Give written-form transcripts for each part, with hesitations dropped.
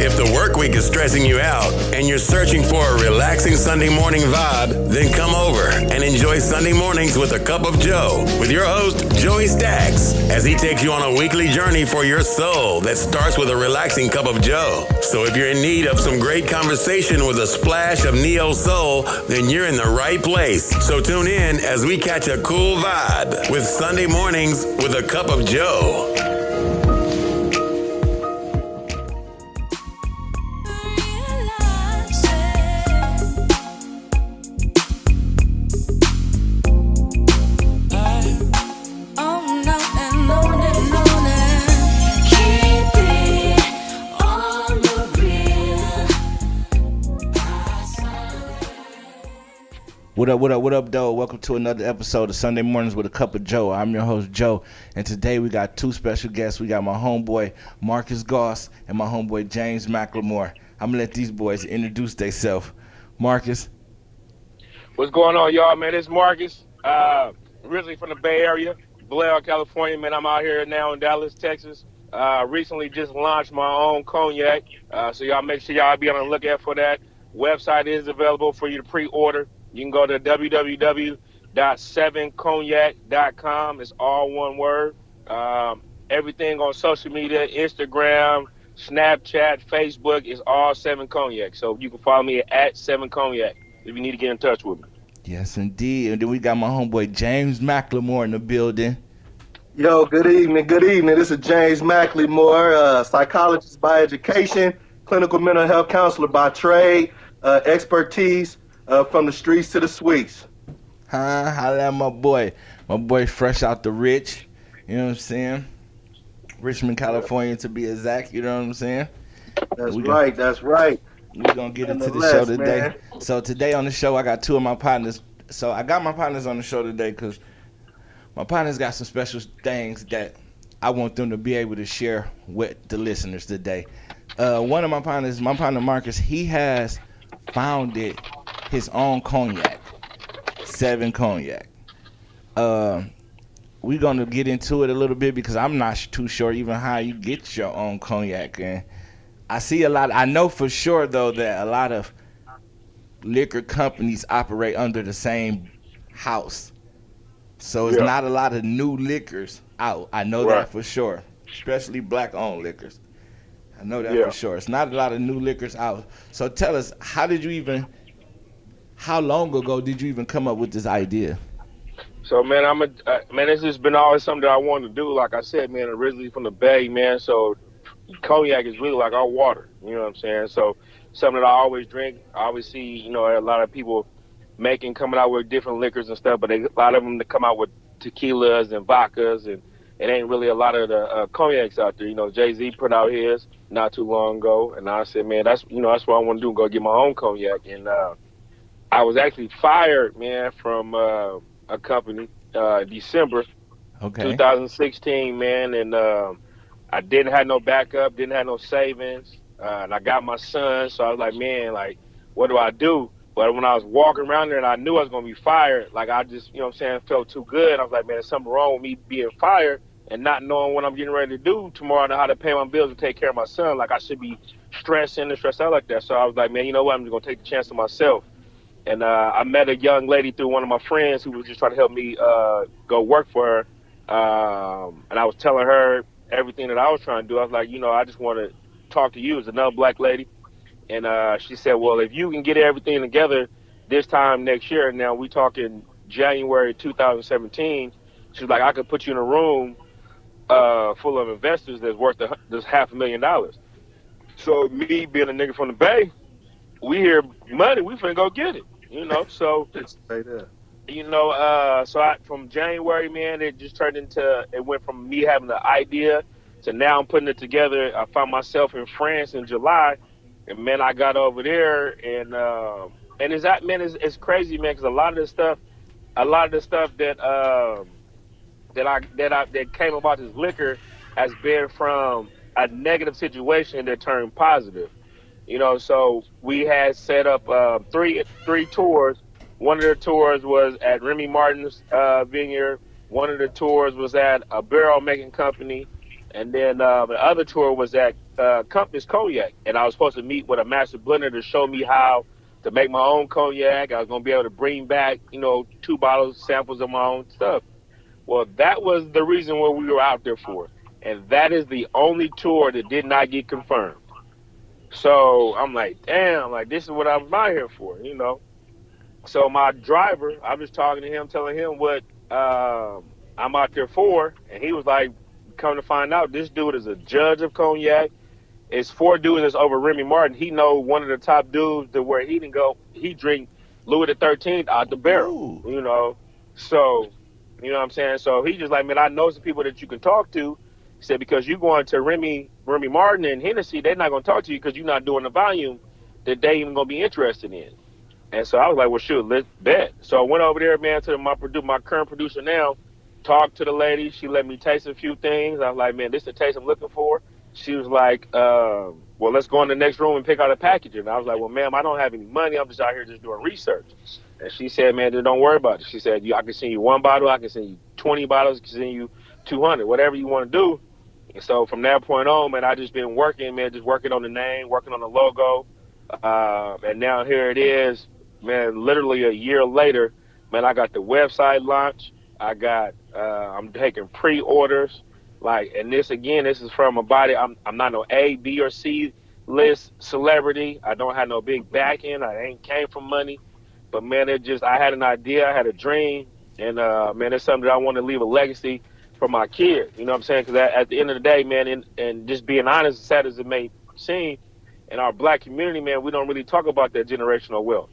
If the work week is stressing you out and you're searching for a relaxing Sunday morning vibe, then come over and enjoy Sunday mornings with a Cup of Joe with your host, Joey Stacks, as he takes you on a weekly journey for your soul that starts with a relaxing cup of Joe. So if you're in need of some great conversation with a splash of neo soul, then you're in the right place. So tune in as we catch a cool vibe with Sunday mornings with a Cup of Joe. What up, though? Welcome to another episode of Sunday Mornings with a Cup of Joe. I'm your host, Joe, and today we got two special guests. We got my homeboy, Marcus Goss, and my homeboy, James Mclemore. I'm going to let these boys introduce themselves. Marcus. What's going on, y'all, man? It's Marcus, originally from the Bay Area, Blair, California, man. I'm out here now in Dallas, Texas. Recently just launched my own cognac, so y'all make sure y'all be on the lookout for that. Website is available for you to pre-order. You can go to www.7cognac.com. It's all one word. Everything on social media, Instagram, Snapchat, Facebook, is all 7 Cognac. So you can follow me at 7 Cognac if you need to get in touch with me. Yes, indeed. And then we got my homeboy, James Mclemore, in the building. Yo, good evening. This is James Mclemore, psychologist by education, clinical mental health counselor by trade, expertise from the streets to the suites. Holla at my boy. My boy fresh out the rich. You know what I'm saying? Richmond, California to be exact. You know what I'm saying? That's right. We're going to get into the show today. Man. So today on the show, I got two of my partners. So I got my partners on the show today because my partners got some special things that I want them to be able to share with the listeners today. One of my partners, my partner Marcus, he has founded his own cognac, 7 Cognac. We're going to get into it a little bit because I'm not too sure even how you get your own cognac. And I know for sure, though, that a lot of liquor companies operate under the same house. So it's not a lot of new liquors out. I know that for sure, especially black-owned liquors. I know that for sure. It's not a lot of new liquors out. So tell us, how long ago did you even come up with this idea? So, man, it's just been always something that I wanted to do. Like I said, man, originally from the Bay, man, so cognac is really like our water, you know what I'm saying? So something that I always drink. I always see, a lot of people coming out with different liquors and stuff, but a lot of them that come out with tequilas and vodkas, and it ain't really a lot of the cognacs out there. Jay-Z put out his not too long ago, and I said, man, that's what I want to do, go get my own cognac. And I was actually fired, man, from a company December 2016, man, and I didn't have no backup, didn't have no savings, and I got my son, so I was like, man, what do I do? But when I was walking around there and I knew I was going to be fired, I just, felt too good. I was like, man, there's something wrong with me being fired and not knowing what I'm getting ready to do tomorrow and how to pay my bills and take care of my son. I should be stressing and stressed out like that. So I was like, man, you know what? I'm just going to take the chance on myself. And I met a young lady through one of my friends who was just trying to help me go work for her. And I was telling her everything that I was trying to do. I was like, I just want to talk to you as another black lady. And she said, well, if you can get everything together this time next year, now we talking January 2017, she's like, I could put you in a room full of investors that's worth this $500,000. So me being a nigga from the Bay, we hear money, we finna go get it, So it's right there. So from January, man, it just it went from me having the idea to now I'm putting it together. I found myself in France in July, and man, I got over there, and it's crazy, man, because a lot of the stuff that came about this liquor has been from a negative situation that turned positive. So we had set up three tours. One of the tours was at Remy Martin's vineyard. One of the tours was at a barrel making company. And then the other tour was at Compass Cognac, and I was supposed to meet with a master blender to show me how to make my own cognac. I was gonna be able to bring back, 2 bottles, samples of my own stuff. Well, that was the reason what we were out there for, and that is the only tour that did not get confirmed. So I'm like, damn, like this is what I'm out here for. So my driver, I'm just talking to him, telling him what I'm out there for, and he was like, come to find out, this dude is a judge of cognac. It's 4 dudes that's over Remy Martin. He know one of the top dudes to where he didn't go. He drink Louis the 13th out the barrel. Ooh. So what I'm saying. So he just like, man, I know some people that you can talk to. He said because you going to Remy Martin and Hennessy, they're not gonna talk to you because you're not doing the volume that they even gonna be interested in. And so I was like, well, shoot, let's bet. So I went over there, man, to my current producer now, talked to the lady. She let me taste a few things. I was like, man, this is the taste I'm looking for. She was like, well, let's go in the next room and pick out a package. And I was like, well, ma'am, I don't have any money. I'm just out here just doing research. And she said, man, don't worry about it. She said, I can send you 1 bottle. I can send you 20 bottles. I can send you 200, whatever you want to do. And so from that point on, man, I just been working, man, just working on the name, working on the logo. And now here it is, man, literally a year later, man, I got the website launch. I'm taking pre-orders. And this is from a body. I'm not no A, B, or C list celebrity. I don't have no big backing. I ain't came from money. But man, I had an idea, I had a dream, and man, it's something that I want to leave a legacy for my kids. You know what I'm saying? Because at the end of the day, man, and just being honest, as sad as it may seem, in our black community, man, we don't really talk about that generational wealth.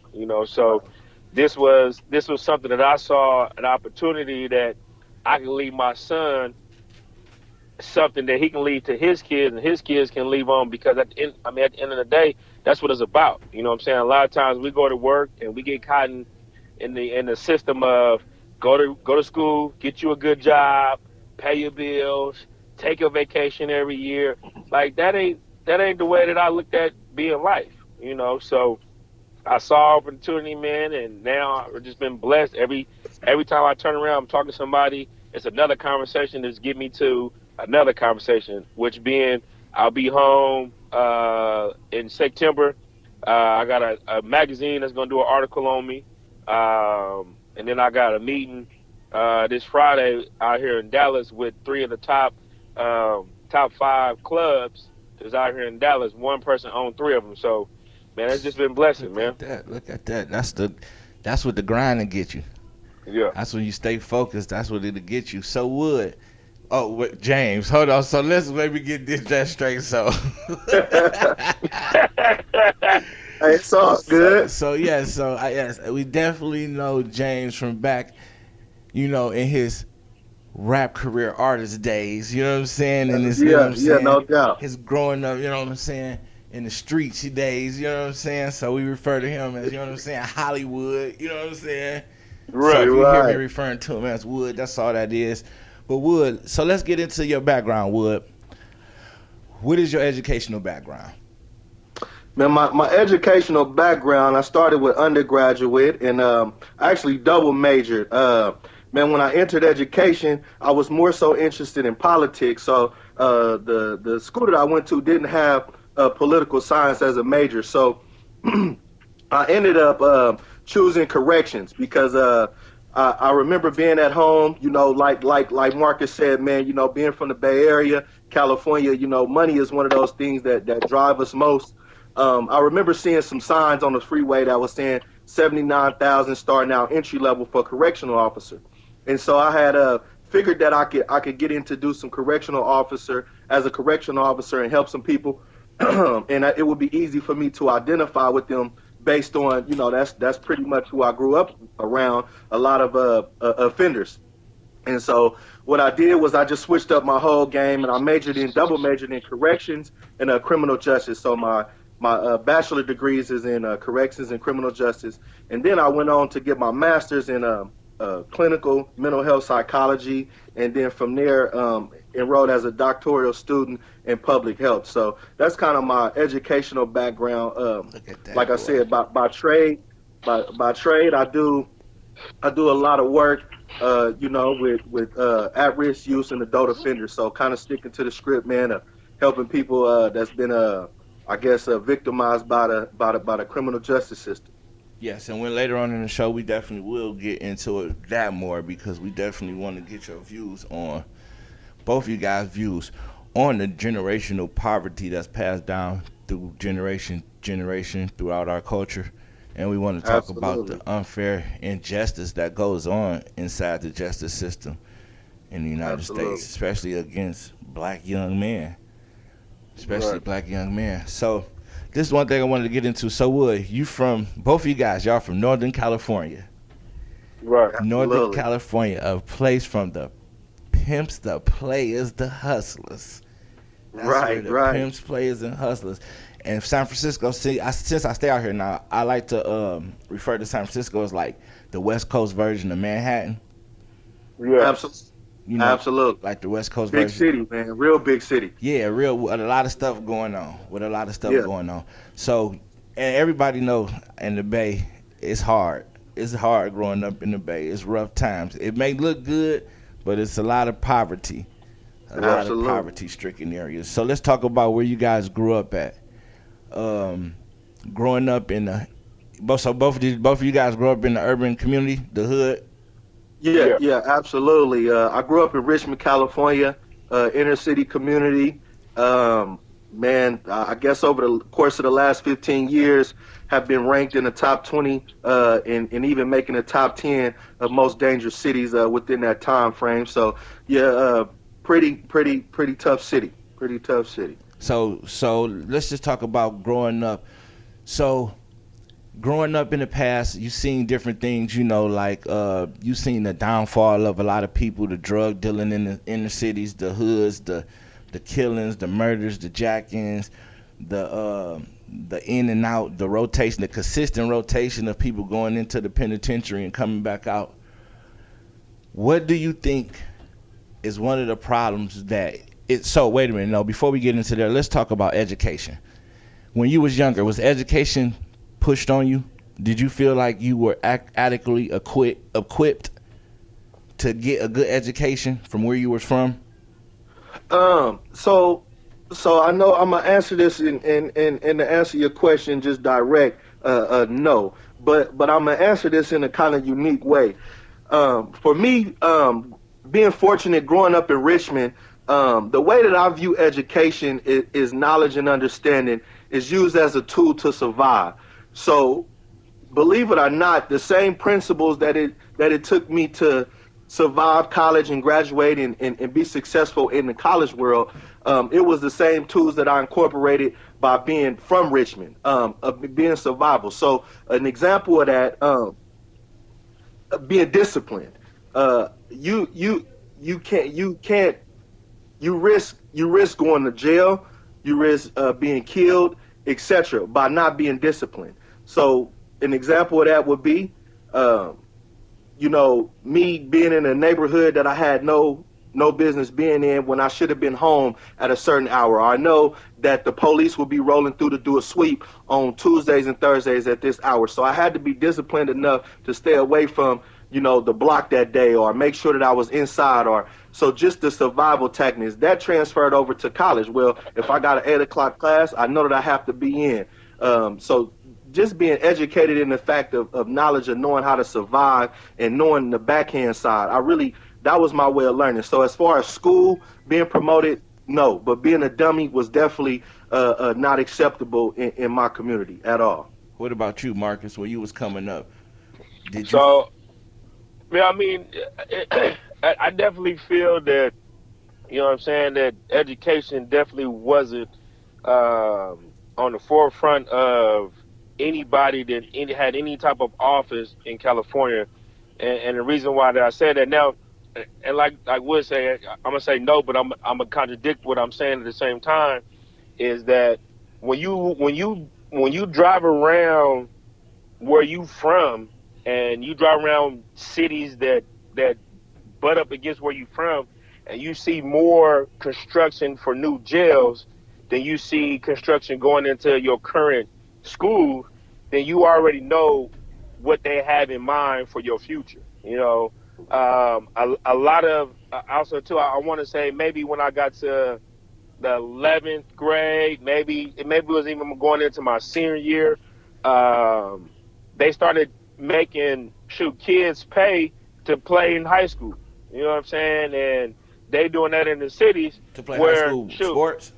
So this was something that I saw an opportunity that I can leave my son something that he can leave to his kids and his kids can leave on, because at the end of the day, that's what it's about. You know what I'm saying? A lot of times we go to work and we get caught in the system of go to school, get you a good job, pay your bills, take a vacation every year. Like that ain't the way that I looked at being life, So I saw opportunity, man, and now I've just been blessed. Every time I turn around, I'm talking to somebody, it's another conversation that's get me to another conversation, which being I'll be home in September. I got a magazine that's going to do an article on me. And then I got a meeting this Friday out here in Dallas with 3 of the top 5 clubs that's out here in Dallas. One person owned 3 of them. So, man, it's just been blessing, man. Look at that. That's what the grinding get you. Yeah. That's when you stay focused. That's what it'll get you. So would. Oh, wait, James, hold on. So let's maybe get this straight. So. Hey, it's all good. So yes, we definitely know James from back, in his rap career artist days. You know what I'm saying? And his, no doubt. His growing up, you know what I'm saying, in the streets days. You know what I'm saying? So we refer to him as, Hollywood. You know what I'm saying? Right, so if you right. hear me referring to him as Wood, that's all that is. But Wood, so let's get into your background, Wood. What is your educational background? Man, my educational background, I started with undergraduate and I actually double majored. Man, when I entered education, I was more so interested in politics. So the school that I went to didn't have political science as a major. So I ended up choosing corrections because I remember being at home, like Marcus said, man, being from the Bay Area, California, money is one of those things that drive us most. I remember seeing some signs on the freeway that was saying 79,000 starting out entry level for correctional officer. And so I had figured that I could get in to do some correctional officer as a correctional officer and help some people. And it would be easy for me to identify with them based on, that's pretty much who I grew up around, a lot of offenders. And so what I did was I just switched up my whole game and I double majored in corrections and criminal justice. So my bachelor degrees is in corrections and criminal justice. And then I went on to get my master's in clinical mental health psychology. And then from there, enrolled as a doctoral student in public health. So that's kind of my educational background. Like I said, by trade, I do a lot of work, with at-risk youth and adult offenders. So kind of sticking to the script, man. helping people that's been I guess victimized by the criminal justice system. Yes, and when later on in the show, we definitely will get into that more because we definitely want to get your views on both of you guys' views on the generational poverty that's passed down through generation throughout our culture. And we want to talk about the Absolutely. unfair injustice that goes on inside the justice system in the United States, Absolutely. especially against black young men, especially Right. black young men. So this is one thing I wanted to get into. So Wood, you from both of you guys, y'all from Northern California. Right. Northern Absolutely. California, a place from the pimps, the players, the hustlers. That's where Right. the Right. pimps, players, and hustlers. And San Francisco, see, since I stay out here now, I like to refer to San Francisco as like the West Coast version of Manhattan. Yeah. Absolutely. You know, Absolutely. like the West Coast Big version. city, man. Real big city. Yeah, real with a lot of stuff going on. With a lot of stuff Yeah. going on. So, and everybody know in the Bay, it's hard. It's hard growing up in the Bay. It's rough times. It may look good, but it's a lot of poverty. A lot of Absolutely. poverty-stricken areas. So let's talk about where you guys grew up at. Um, growing up in the both of you guys grew up in the urban community, the hood. Yeah, Yeah. yeah, absolutely. I grew up in Richmond, California, inner city community. Man, I guess over the course of the last 15 years, have been ranked in the top 20 and even making the top 10 of most dangerous cities within that time frame. So, yeah, pretty tough city. Pretty tough city. So let's just talk about growing up. So growing up in the past, you seen different things, you know, like you seen the downfall of a lot of people, the drug dealing in the inner cities, the hoods, the killings, the murders, the jack-ins, the in and out, the rotation, the consistent rotation of people going into the penitentiary and coming back out. What do you think is one of the problems that it? So wait a minute, no. Before we get into there, let's talk about education. When you was younger, was education pushed on you? Did you feel like you were adequately equipped to get a good education from where you was from? So I know I'm gonna answer this and to answer your question just direct, no. But I'm gonna answer this in a kind of unique way. For me, being fortunate growing up in Richmond, the way that I view education is knowledge and understanding is used as a tool to survive. So believe it or not, the same principles that it took me to survive college and graduate and be successful in the college world, it was the same tools that I incorporated by being from Richmond, of being survival. So an example of that, being disciplined. You can't you risk going to jail, you risk being killed, etc. by not being disciplined. So an example of that would be, um, me being in a neighborhood that I had no business being in when I should have been home at a certain hour. I know that the police will be rolling through to do a sweep on Tuesdays and Thursdays at this hour. So I had to be disciplined enough to stay away from, the block that day or make sure that I was inside or so just the survival techniques that transferred over to college. Well, if I got an 8 o'clock class, I know that I have to be in. So just being educated in the fact of knowledge of knowing how to survive and knowing the backhand side. That was my way of learning. So as far as school being promoted, no, but being a dummy was definitely not acceptable in my community at all. What about you, Marcus? When you was coming up, did you? So, yeah, I mean, I definitely feel that, what I'm saying, that education definitely wasn't on the forefront of anybody that had any type of office in California. And the reason why that I said that now, and like Wood say, I'm gonna say no, but I'm gonna contradict what I'm saying at the same time. Is that when you drive around where you from, and you drive around cities that butt up against where you from, and you see more construction for new jails than you see construction going into your current school, then you already know what they have in mind for your future. A lot of also too. I want to say maybe when I got to the 11th grade, maybe it was even going into my senior year. They started making kids pay to play in high school. You know what I'm saying? And they doing that in the cities To play high where school sports?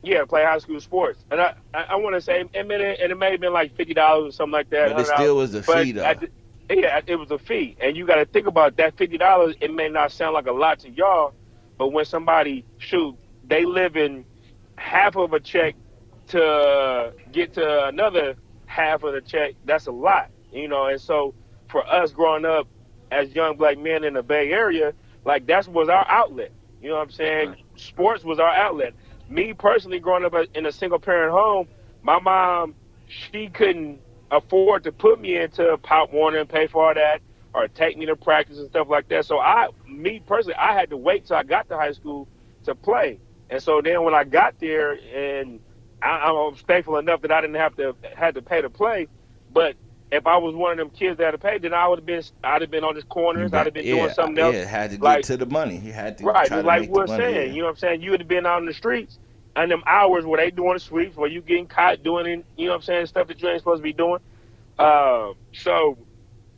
yeah, play high school sports. And I want to say, and it may have been like $50 or something like that. But it still was a fee, though. Yeah, it was a fee. And you got to think about that $50. It may not sound like a lot to y'all, but when somebody, they live in half of a check to get to another half of the check, that's a lot, And so for us growing up as young black men in the Bay Area, like that was our outlet. You know what I'm saying? Right. Sports was our outlet. Me personally, growing up in a single parent home, my mom, she couldn't afford to put me into Pop Warner and pay for all that or take me to practice and stuff like that. So me personally, I had to wait till I got to high school to play. And so then when I got there, and I was thankful enough that I didn't had to pay to play, but if I was one of them kids that had to pay, then I'd have been on the corners. I'd have been doing something else. Yeah, had to get to the money. You had to try to like make we're the money. saying, you know what I'm saying? You would have been out in the streets and them hours where they doing the sweeps, where you getting caught doing, you know what I'm saying, stuff that you ain't supposed to be doing. So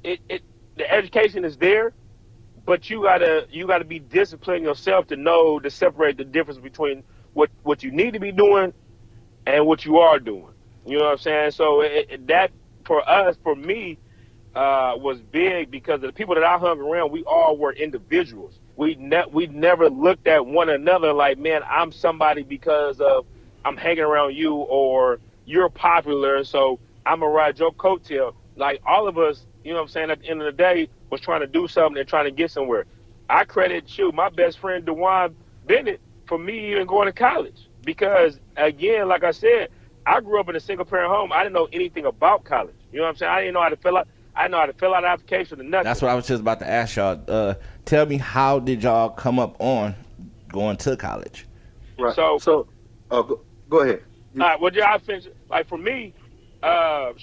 the education is there, but you gotta be disciplined yourself to separate the difference between what you need to be doing and what you are doing. You know what I'm saying? So that for me, was big because the people that I hung around, we all were individuals. We never looked at one another like, man, I'm somebody because of I'm hanging around you, or you're popular, so I'm gonna ride your coattail. Like all of us, you know what I'm saying, at the end of the day, was trying to do something and trying to get somewhere. I credit my best friend DeJuan Bennett for me even going to college because, again, like I said, I grew up in a single parent home. I didn't know anything about college. You know what I'm saying? I didn't know how to fill out. I didn't know how to fill out an application or nothing. That's what I was just about to ask y'all. Tell me, how did y'all come up on going to college? Right. So go ahead. All right. Well, I finished. Like for me, I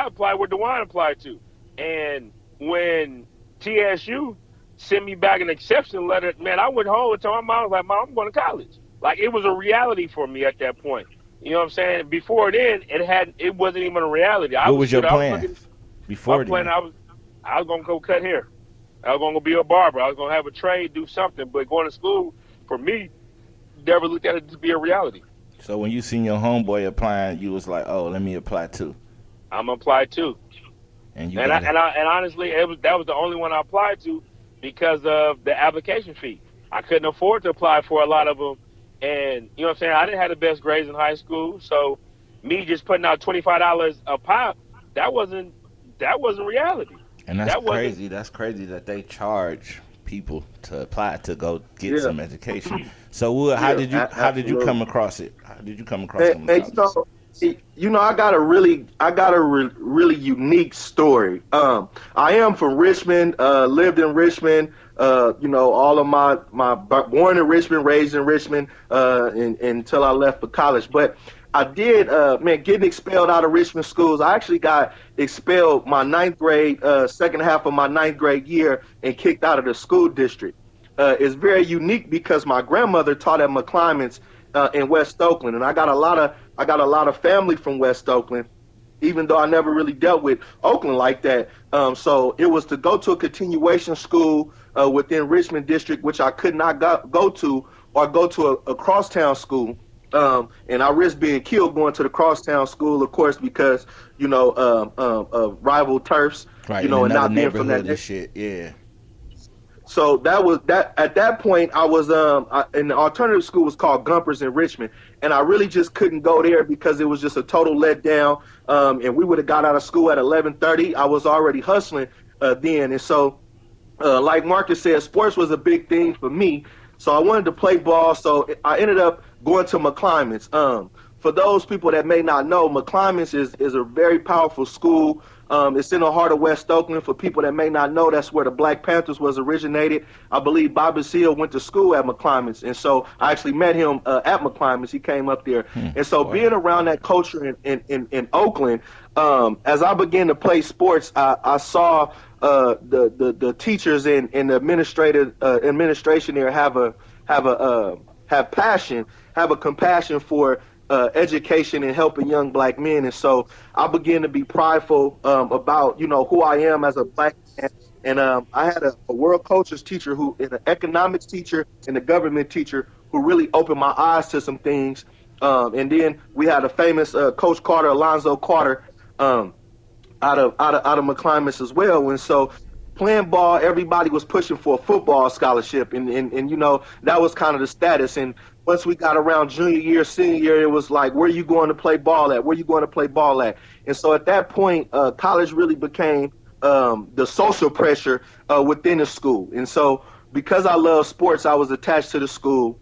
applied where DeJuan applied to, and when TSU sent me back an acceptance letter, man, I went home and told my mom, I was like, Mom, I'm going to college. Like it was a reality for me at that point. You know what I'm saying? Before then, it wasn't even a reality. What was your plan? Before then, I was gonna go cut hair. I was gonna go be a barber. I was gonna have a trade, do something. But going to school, for me, never looked at it to be a reality. So when you seen your homeboy applying, you was like, "Oh, let me apply too." I'm applied too. And honestly, that was the only one I applied to because of the application fee. I couldn't afford to apply for a lot of them. And, you know what I'm saying, I didn't have the best grades in high school, so me just putting out $25 a pop, that wasn't reality. And that's crazy. That's crazy that they charge people to apply to go get some education. So, how did you come across it? How did you come across it? I got a really unique story. I am from Richmond, lived in Richmond. All of my born in Richmond, raised in Richmond, until I left for college. But I did, getting expelled out of Richmond schools. I actually got expelled my ninth grade, second half of my ninth grade year, and kicked out of the school district. It's very unique because my grandmother taught at Mclemore's in West Oakland, and I got a lot of family from West Oakland, even though I never really dealt with Oakland like that. So it was to go to a continuation school within Richmond district, which I could not go to, or go to a crosstown school. And I risked being killed going to the crosstown school, of course, because, of rival turfs, right, and not being from that and shit, yeah. So that was that. At that point, I was in the alternative school was called Gumpers in Richmond, and I really just couldn't go there because it was just a total letdown. And we would have got out of school at 11:30. I was already hustling then, and so like Marcus said, sports was a big thing for me. So I wanted to play ball. So I ended up going to Mclemore's. For those people that may not know, Mclemore's is a very powerful school. It's in the heart of West Oakland. For people that may not know, that's where the Black Panthers was originated. I believe Bobby Seale went to school at Mclemore's, and so I actually met him at Mclemore's. He came up there, and so being around that culture in Oakland, as I began to play sports, I saw the teachers and the administration there have passion. have a compassion for education and helping young black men. And so I began to be prideful about, who I am as a black man. And I had a world cultures teacher an economics teacher and a government teacher who really opened my eyes to some things. And then we had a famous Coach Carter, Alonzo Carter, out of Mclemore as well. And so playing ball, everybody was pushing for a football scholarship, and that was kind of the status. And once we got around junior year, senior year, it was like, where are you going to play ball at? Where are you going to play ball at? And so at that point, college really became the social pressure within the school. And so because I love sports, I was attached to the school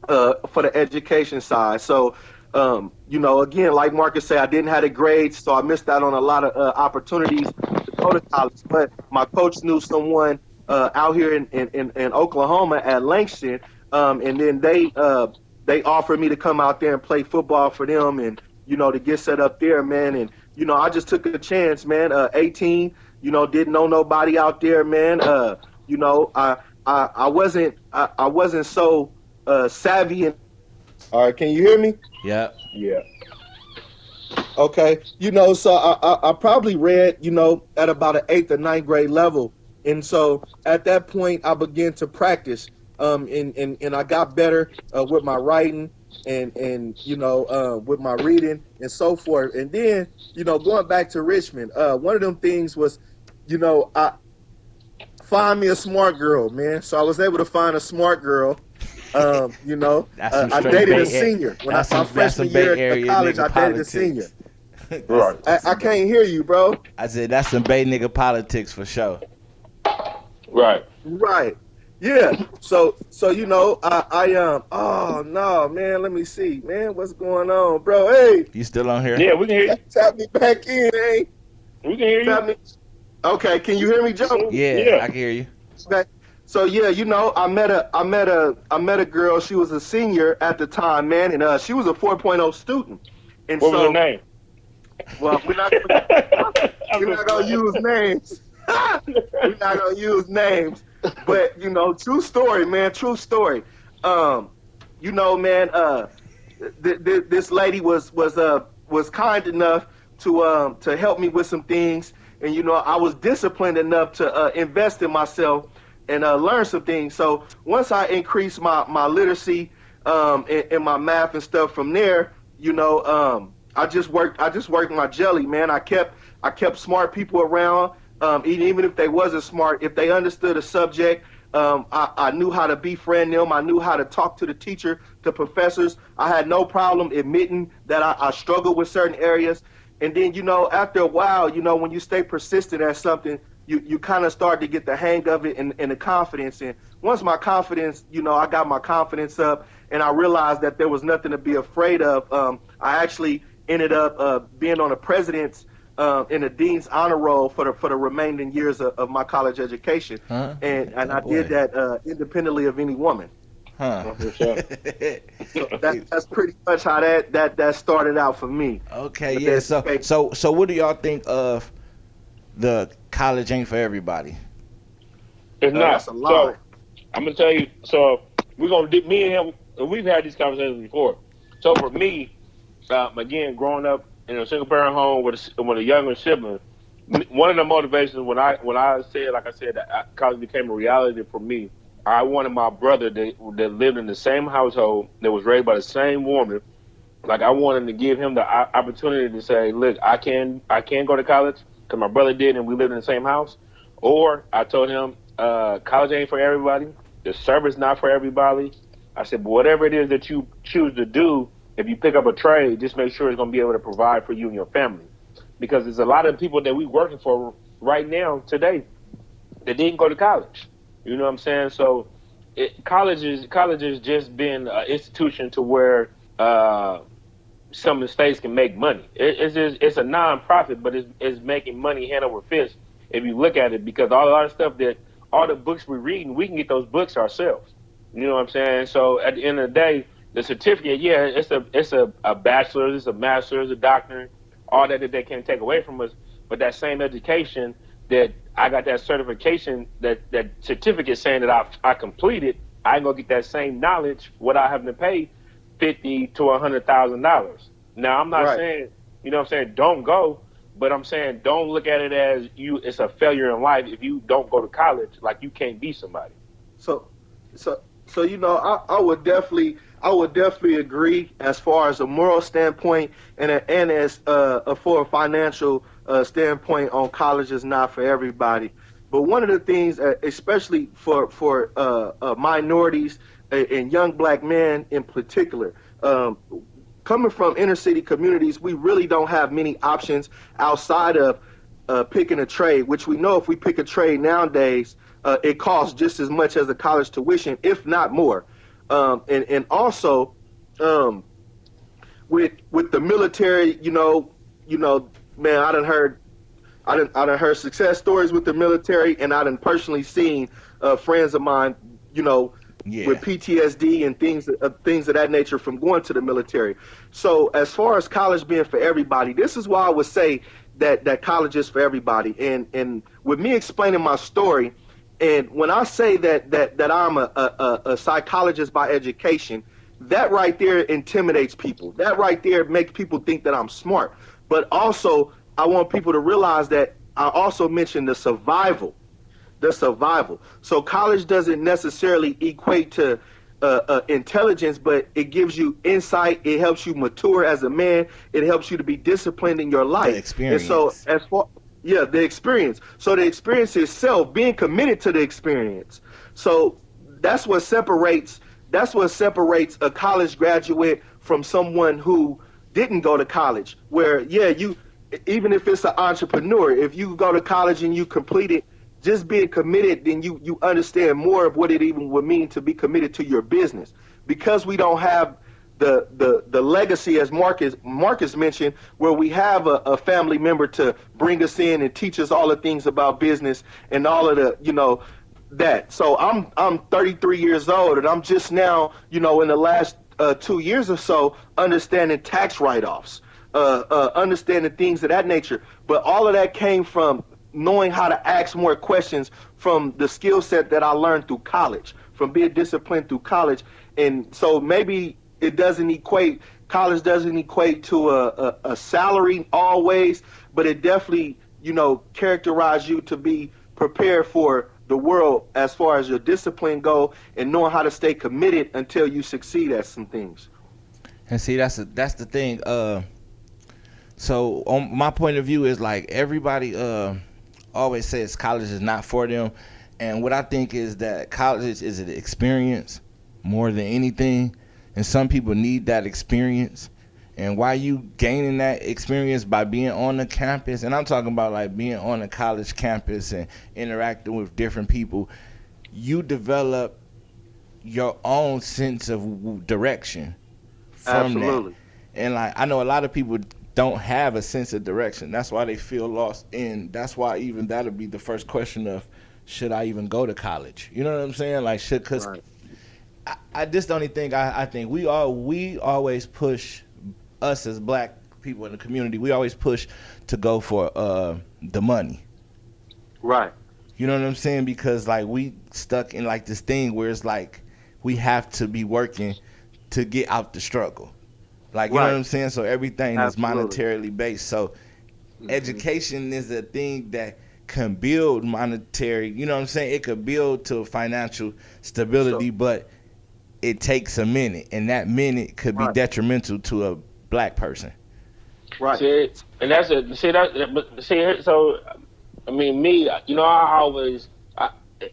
for the education side. So again, like Marcus said, I didn't have the grades, so I missed out on a lot of opportunities to go to college. But my coach knew someone out here in Oklahoma at Langston, and then they offered me to come out there and play football for them, and to get set up there, man. And I just took a chance, man. 18, didn't know nobody out there, man. I wasn't so savvy. And all right, can you hear me? Yeah. Yeah. Okay. So I probably read, at about an 8th or 9th grade level. And so at that point I began to practice. And I got better with my writing and with my reading and so forth. And then, going back to Richmond, one of them things was, I find me a smart girl, man. So I was able to find a smart girl. I dated a senior. When my freshman year at college, I dated a senior. Right. I can't hear you, bro. I said that's some Bay nigga politics for sure. Right. Right. Yeah. So I oh no, man, let me see. Man, what's going on, bro? Hey. You still on here? Yeah, we can hear you. Tap me back in, eh? We can hear you. Tap me. Okay, can you hear me, Joe? Yeah, I can hear you. Okay. So yeah, I met a girl. She was a senior at the time, man, and she was a 4.0 student. And What was her name? Well, we're not gonna use names. We're not gonna use names. But true story, man. True story. This lady was kind enough to help me with some things, and I was disciplined enough to invest in myself and learn some things. So once I increased my literacy and my math and stuff from there, I just worked my jelly, man. I kept smart people around, even if they wasn't smart. If they understood a subject, I knew how to befriend them. I knew how to talk to the teacher, to professors. I had no problem admitting that I struggled with certain areas. And then, after a while, when you stay persistent at something, you kind of start to get the hang of it and the confidence. And once my confidence, I got my confidence up and I realized that there was nothing to be afraid of. I actually ended up being on the president's in the dean's honor roll for the remaining years of my college education. And I did that independently of any woman. So that's pretty much how that started out for me. Okay, yeah. So what do y'all think of the college ain't for everybody? It's not. That's a lie. So I'm gonna tell you. So me and him, we've had these conversations before. So for me, again, growing up in a single parent home with a younger sibling, one of the motivations when I said, like I said, that college became a reality for me. I wanted my brother that lived in the same household, that was raised by the same woman. Like I wanted to give him the opportunity to say, look, I can go to college because my brother did and we lived in the same house. Or I told him, college ain't for everybody. The service not for everybody. I said, but whatever it is that you choose to do, if you pick up a trade, just make sure it's going to be able to provide for you and your family. Because there's a lot of people that we're working for right now today that didn't go to college. You know what I'm saying? So college has just been an institution to where some of the states can make money. It's a non-profit, but it's making money hand over fist if you look at it, because all the stuff that all the books we're reading, we can get those books ourselves. You know what I'm saying? So at the end of the day, the certificate, yeah, it's a bachelor's, it's a master's, a doctorate, all that they can't take away from us. But that same education that I got, that certification, that certificate saying that I completed, I ain't gonna get that same knowledge without having to pay $50,000 to $100,000. Now, I'm not Right. saying, don't go, but I'm saying don't look at it as it's a failure in life if you don't go to college, like you can't be somebody. So, so I would definitely agree as far as a moral standpoint and as for a financial standpoint on college is not for everybody. But one of the things, especially for minorities and young black men in particular, coming from inner city communities, we really don't have many options outside of picking a trade, which we know if we pick a trade nowadays, it costs just as much as the college tuition, if not more. And also, um, with the military, man, I done heard success stories with the military, and I done personally seen friends of mine, you know, with Yeah. PTSD and things of that nature from going to the military. So as far as college being for everybody, this is why I would say that college is for everybody. And with me explaining my story, and when I say that I'm a psychologist by education, that right there intimidates people. That right there makes people think that I'm smart. But also, I want people to realize that I also mentioned the survival. So college doesn't necessarily equate to intelligence, but it gives you insight. It helps you mature as a man. It helps you to be disciplined in your The life. And so, experience. as far yeah, the experience. So the experience itself, being committed to the experience. So that's what separates that's what separates a college graduate from someone who didn't go to college. Where yeah, you even if it's an entrepreneur, if you go to college and you complete it, just being committed, then you understand more of what it even would mean to be committed to your business. Because we don't have the legacy, as Marcus mentioned, where we have a family member to bring us in and teach us all the things about business and all of the that. So I'm 33 years old, and I'm just now, in the last 2 years or so, understanding tax write-offs, understanding things of that nature. But all of that came from knowing how to ask more questions from the skill set that I learned through college, from being disciplined through college. And so maybe college doesn't equate to a salary always, but it definitely, characterize you to be prepared for the world as far as your discipline go and knowing how to stay committed until you succeed at some things. And see, that's the thing. So on my point of view is like everybody always says college is not for them, and what I think is that college is an experience more than anything, and some people need that experience. And why you gaining that experience by being on the campus, and I'm talking about like being on a college campus and interacting with different people, you develop your own sense of direction from that. Absolutely. And like I know a lot of people don't have a sense of direction. That's why they feel lost. And that's why even that'll be the first question of should I even go to college? You know what I'm saying? Like because Right. I just the only thing I think we always push, us as black people in the community, we always push to go for the money. Right. You know what I'm saying? Because like we stuck in like this thing where it's like we have to be working to get out the struggle. Like you know what Right. I'm saying? So everything is Absolutely. monetarily based. So Hmm. education is a thing that can build monetary, you know what I'm saying? It could build to financial So stability, but it takes a minute, and that minute could be right. detrimental to a black person. Right. See, and that's it. See that, but see, so I mean, me, I always, over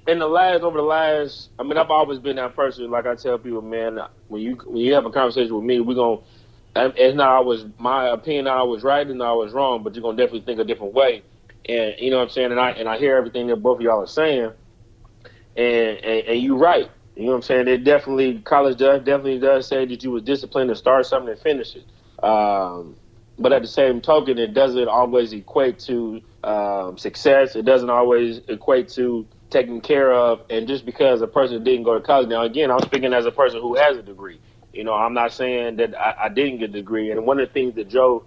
the last, I mean, I've always been that person. Like I tell people, man, when you have a conversation with me, we're gonna. It's not always my opinion. Not always right, and not always wrong. But you're gonna definitely think a different way. And you know what I'm saying. And I hear everything that both of y'all are saying. And you're right. You know what I'm saying? It definitely college definitely does say that you was disciplined to start something and finish it. But at the same token, it doesn't always equate to success. It doesn't always equate to taken care of. And just because a person didn't go to college, now again, I'm speaking as a person who has a degree. I'm not saying that I didn't get a degree. And one of the things that Joe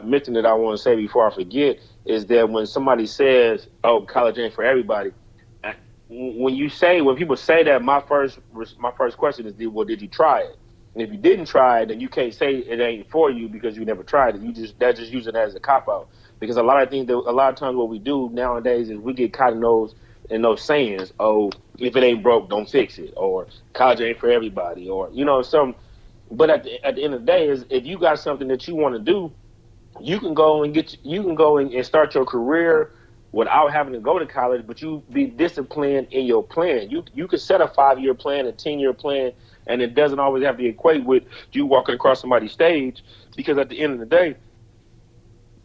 mentioned that I want to say before I forget is that when somebody says, "Oh, college ain't for everybody," when people say that, my first question is, well, did you try it? And if you didn't try it, then you can't say it ain't for you because you never tried it. That's just using it as a cop out. Because a lot of times what we do nowadays is we get caught in those sayings. Oh, if it ain't broke, don't fix it, or college ain't for everybody, or some. But at the end of the day, is if you got something that you want to do, you can go and start your career without having to go to college, but you be disciplined in your plan. You could set a 5-year plan, a 10-year plan, and it doesn't always have to equate with you walking across somebody's stage, because at the end of the day,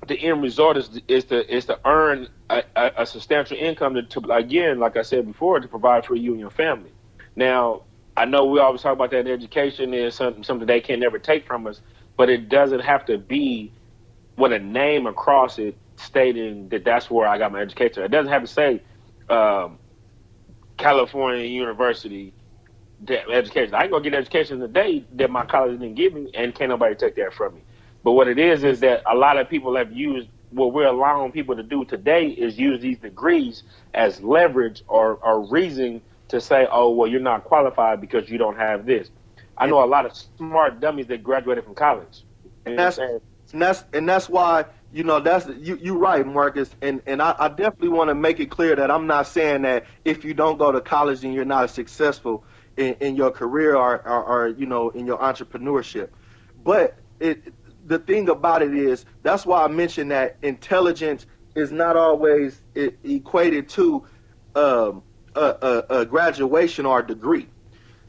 the end result is to earn a substantial income to, again, like I said before, to provide for you and your family. Now, I know we always talk about that education is something they can never take from us, but it doesn't have to be with a name across it stating that that's where I got my education. It doesn't have to say California University education. I can go get education today that my college didn't give me, and can't nobody take that from me. But what it is that a lot of people have used, what we're allowing people to do today is use these degrees as leverage or reason to say, oh, well, you're not qualified because you don't have this. I know a lot of smart dummies that graduated from college. And that's why, you're right, Marcus. And I definitely want to make it clear that I'm not saying that if you don't go to college and you're not successful in your career or in your entrepreneurship. But the thing about it is, that's why I mentioned that intelligence is not always equated to a graduation or a degree.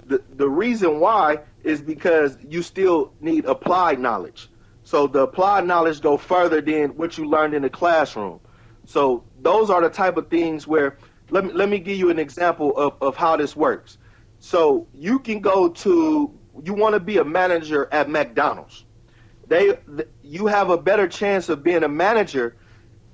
The reason why is because you still need applied knowledge. So the applied knowledge go further than what you learned in the classroom. So those are the type of things where, let me give you an example of how this works. So you can you want to be a manager at McDonald's. You have a better chance of being a manager.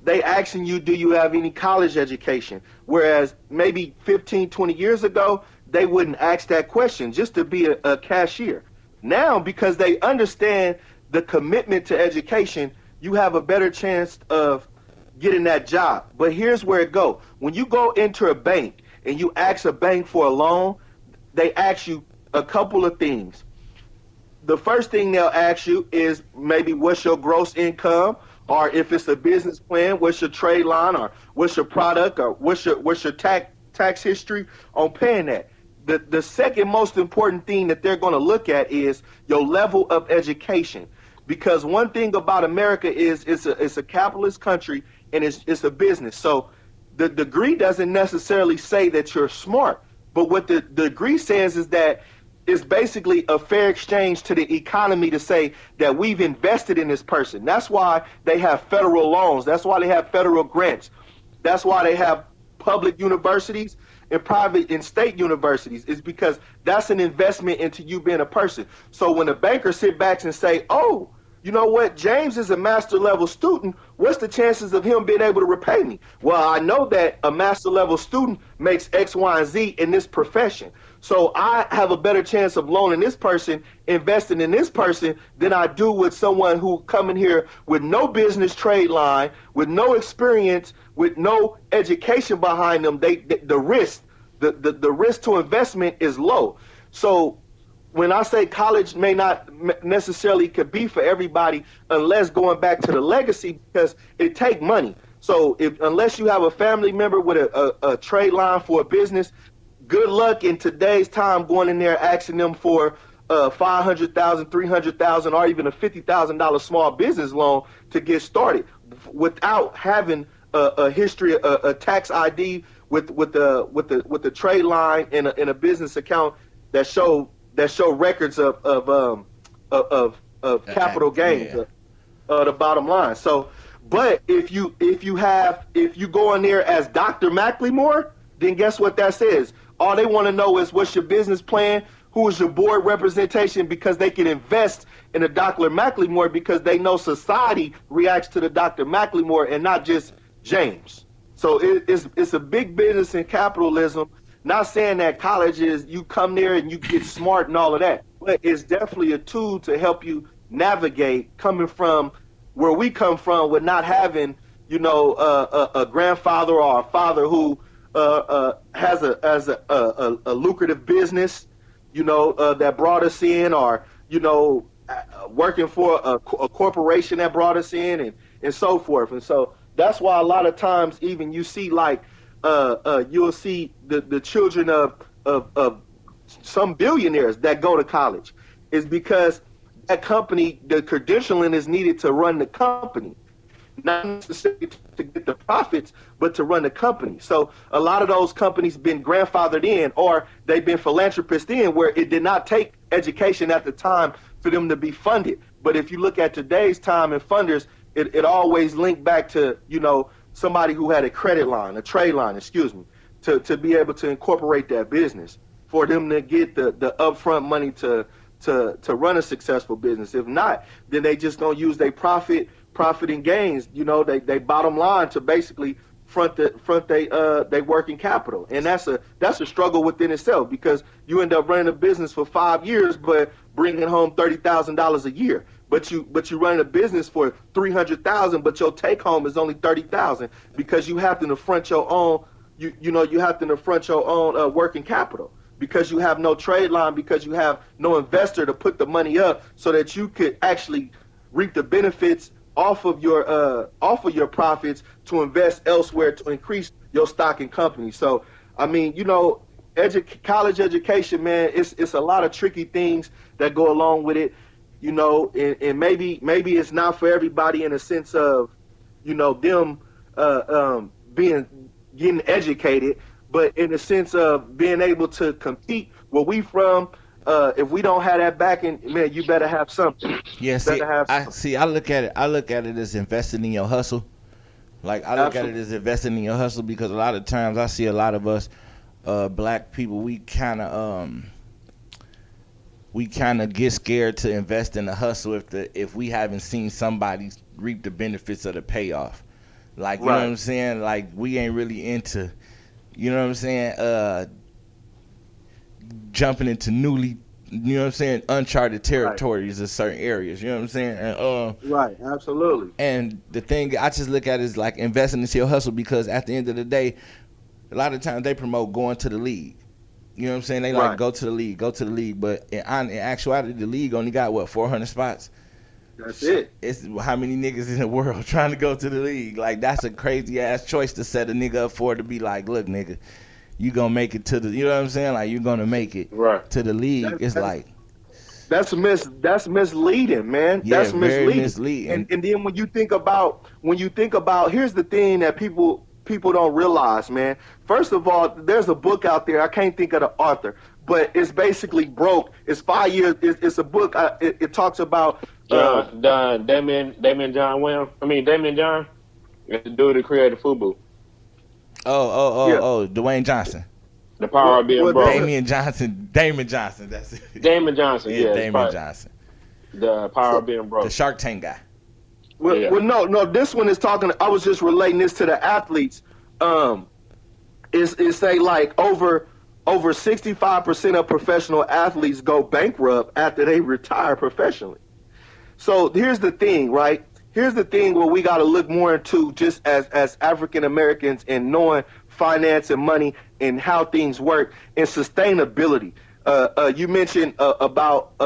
They asking you, do you have any college education? Whereas maybe 15, 20 years ago, they wouldn't ask that question just to be a cashier. Now, because they understand the commitment to education, you have a better chance of getting that job. But here's where it goes. When you go into a bank and you ask a bank for a loan, they ask you a couple of things. The first thing they'll ask you is maybe what's your gross income, or if it's a business plan, what's your trade line, or what's your product, or what's your tax history on paying that. The second most important thing that they're going to look at is your level of education, because one thing about America is it's a capitalist country, and it's a business. So the degree doesn't necessarily say that you're smart, but what the degree says is that it's basically a fair exchange to the economy to say that we've invested in this person. That's why they have federal loans. That's why they have federal grants. That's why they have public universities and private and state universities, is because that's an investment into you being a person. So when a banker sit back and say, oh, you know what, James is a master level student, what's the chances of him being able to repay me? Well, I know that a master level student makes X, Y, and Z in this profession. So I have a better chance of loaning this person, investing in this person, than I do with someone who coming here with no business trade line, with no experience, with no education behind them. The risk to investment is low. So when I say college may not necessarily could be for everybody, unless going back to the legacy, because it take money. So unless you have a family member with a trade line for a business, good luck in today's time going in there asking them for $500,000, $300,000, or even a $50,000 small business loan to get started, without having a history, a tax ID with the trade line in a business account that show records of capital gains, the bottom line. So, but if you go in there as Dr. Mclemore, then guess what that says? All they want to know is what's your business plan, who is your board representation, because they can invest in a Dr. Mclemore because they know society reacts to the Dr. Mclemore and not just James. So it's a big business in capitalism. Not saying that college is you come there and you get smart and all of that, but it's definitely a tool to help you navigate coming from where we come from, with not having, a grandfather or a father who has a lucrative business, that brought us in, or working for a corporation that brought us in, and so forth. And so that's why a lot of times even you see like you'll see the children of some billionaires that go to college is because that company, the credentialing is needed to run the company, not necessarily to get the profits, but to run the company. So a lot of those companies been grandfathered in, or they've been philanthropists in, where it did not take education at the time for them to be funded. But if you look at today's time and funders, it always linked back to, somebody who had a credit line, a trade line, excuse me, to be able to incorporate that business, for them to get the upfront money to run a successful business. If not, then they just don't use their profit and gains. They bottom line to basically front they working capital, and that's a struggle within itself, because you end up running a business for 5 years, but bringing home $30,000 a year. But you running a business for $300,000, but your take home is only $30,000, because you have to front your own. You have to front your own working capital, because you have no trade line, because you have no investor to put the money up so that you could actually reap the benefits off of your profits to invest elsewhere to increase your stock in company. So I mean, college education, man, it's a lot of tricky things that go along with it, and maybe it's not for everybody in a sense of them getting educated, but in the sense of being able to compete where we from. If we don't have that backing, man, you better have something. Yeah, I look at it as investing in your hustle. Like, I look at it as investing in your hustle, because a lot of times I see a lot of us black people, we kind of get scared to invest in the hustle if we haven't seen somebody reap the benefits of the payoff. Like, you know what I'm saying? Like, we ain't really into, you know what I'm saying, jumping into uncharted territories in certain areas, you know what I'm saying? And, right, absolutely. And the thing I just look at is like investing into your hustle, because at the end of the day, a lot of times they promote going to the league. You know what I'm saying? They like go to the league, but in actuality, the league only got 400 spots. That's it. It's how many niggas in the world trying to go to the league? Like, that's a crazy ass choice to set a nigga up for, to be like, look, nigga, you gonna make it to the, you know what I'm saying? Like, you're gonna make it to the league. That's misleading, man. Yeah, that's misleading. Very misleading. And then when you think about, here's the thing that people don't realize, man. First of all, there's a book out there. I can't think of the author, but it's basically broke. It's 5 years. It's a book. It talks about Damien John. It's the dude that created FUBU. Dwayne Johnson. The Power of Being Broke. Damon Johnson. That's it. Damon Johnson. Yeah, Damon Johnson. The Power of Being Broke. The Shark Tank guy. Well, no. This one is talking. I was just relating this to the athletes. Is say like over 65% of professional athletes go bankrupt after they retire professionally. So here's the thing, right? Here's the thing where we got to look more into, just as African Americans, and knowing finance and money and how things work and sustainability. You mentioned about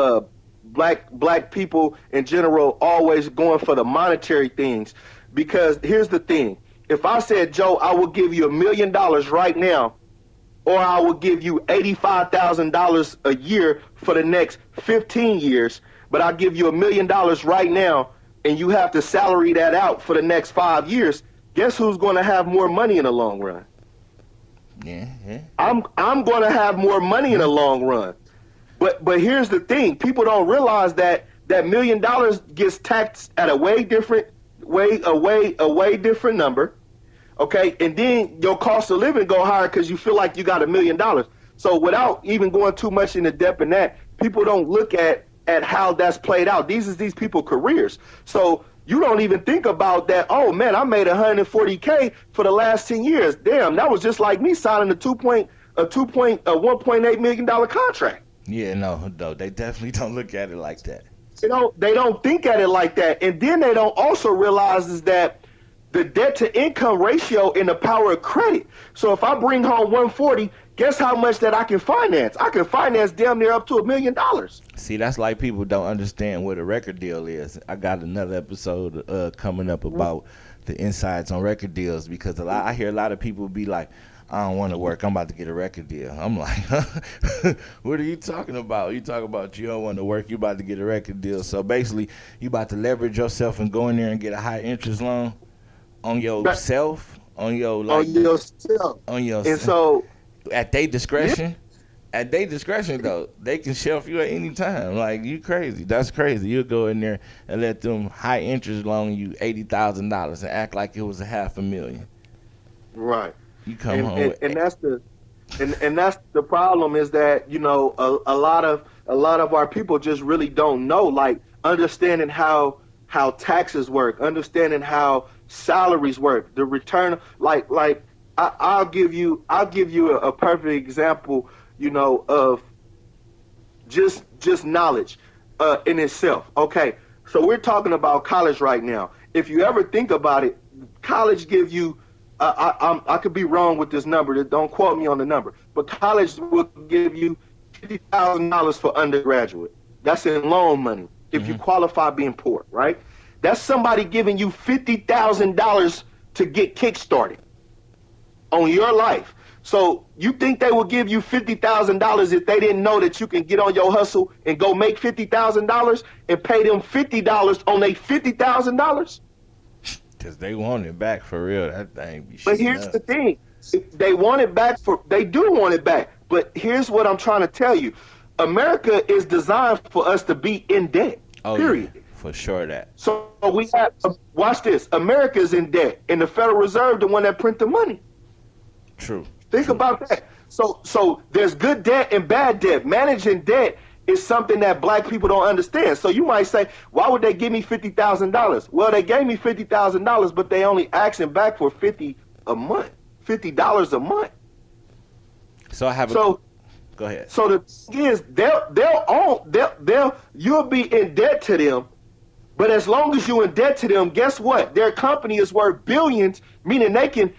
black people in general always going for the monetary things, because here's the thing. If I said, Joe, I will give you $1 million right now, or I will give you $85,000 a year for the next 15 years, but I'll give you $1 million right now, and you have to salary that out for the next 5 years, guess who's going to have more money in the long run? Yeah. I'm going to have more money in the long run. But here's the thing. People don't realize that $1 million gets taxed at a way different number. Okay? And then your cost of living go higher because you feel like you got $1 million. So without even going too much into depth in that, people don't look at how that's played out. These people careers. So you don't even think about that. Oh man, I made $140K for the last 10 years. Damn, that was just like me signing a $1.8 million contract. Yeah, no, they definitely don't look at it like that. They don't think at it like that. And then they don't also realize is that the debt to income ratio and the power of credit. So if I bring home 140 Guess how much that I can finance? I can finance damn near up to $1 million. See, that's like people don't understand what a record deal is. I got another episode coming up about the insights on record deals, because I hear a lot of people be like, I don't want to work, I'm about to get a record deal. I'm like, what are you talking about? You talking about you don't want to work, you about to get a record deal. So basically, you about to leverage yourself and go in there and get a high interest loan on yourself, on yourself. And so at their discretion. At their discretion, though, they can shelf you at any time. Like, you crazy. That's crazy. You'll go in there and let them high interest loan you $80,000 and act like it was $500,000. Right. You come home and that's the problem, is that, you know, a lot of our people just really don't know, like, understanding how taxes work, understanding how salaries work, the return. Like I'll give you a perfect example, you know, of just knowledge in itself. Okay, so we're talking about college right now. If you ever think about it, college give you, I could be wrong with this number, don't quote me on the number, but college will give you $50,000 for undergraduate. That's in loan money if you qualify being poor, right? That's somebody giving you $50,000 to get kick-started on your life. So you think they would give you $50,000 if they didn't know that you can get on your hustle and go make $50,000 and pay them $50 on their $50,000? Because they want it back for real. That thing be shit. But here's the thing. They want it back they do want it back. But here's what I'm trying to tell you. America is designed for us to be in debt. Period. Yeah, for sure that. So we have, watch this. America's in debt, and the Federal Reserve, the one that print the money. True. Think about that. So there's good debt and bad debt. Managing debt is something that black people don't understand. So you might say, why would they give me $50,000? Well, they gave me $50,000, but they only asking back for $50 a month. $50 a month. So I have go ahead. So the thing is, you'll be in debt to them, but as long as you're in debt to them, guess what? Their company is worth billions, meaning they can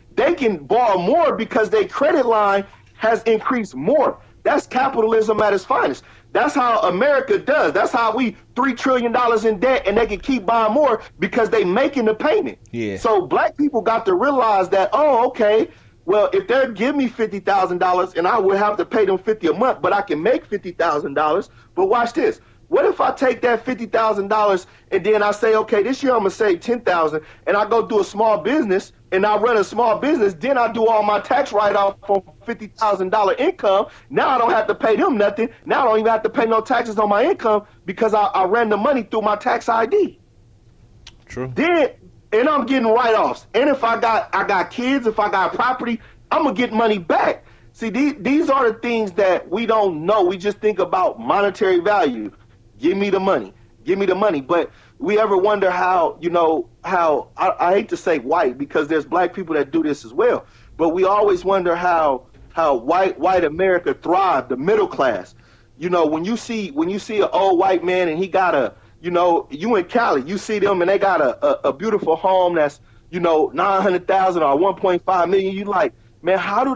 borrow more because their credit line has increased more. That's capitalism at its finest. That's how America does. That's how we $3 trillion in debt, and they can keep buying more because they making the payment. Yeah. So black people got to realize that, oh, okay, well, if they're giving me $50,000 and I would have to pay them $50 a month, but I can make $50,000. But watch this. What if I take that $50,000 and then I say, okay, this year I'm gonna save $10,000, and I go do a small business and I run a small business, then I do all my tax write-off on $50,000 income. Now I don't have to pay them nothing. Now I don't even have to pay no taxes on my income because I ran the money through my tax ID. True. And I'm getting write-offs. And if I got kids, if I got property, I'm gonna get money back. See, these are the things that we don't know. We just think about monetary value. Give me the money. Give me the money. But we ever wonder how I hate to say white because there's black people that do this as well. But we always wonder how white America thrived, the middle class. You know, when you see an old white man and he got you in Cali, you see them and they got a beautiful home that's, $900,000 or $1.5 million. You like, man, how do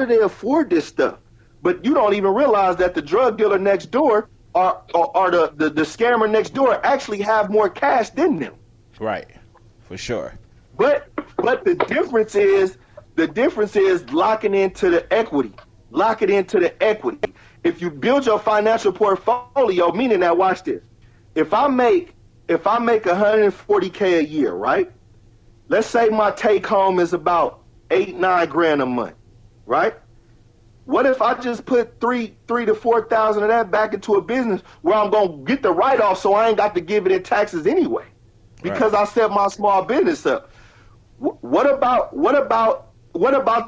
they afford this stuff? But you don't even realize that the drug dealer next door or the scammer next door actually have more cash than them. Right, for sure. But the difference is locking into the equity. Lock it into the equity. If you build your financial portfolio, meaning that, watch this. If I make $140K a year, right? Let's say my take home is about $8-9 a month, right? What if I just put $3,000 to $4,000 of that back into a business where I'm gonna get the write-off, so I ain't got to give it in taxes anyway, because I set my small business up. What about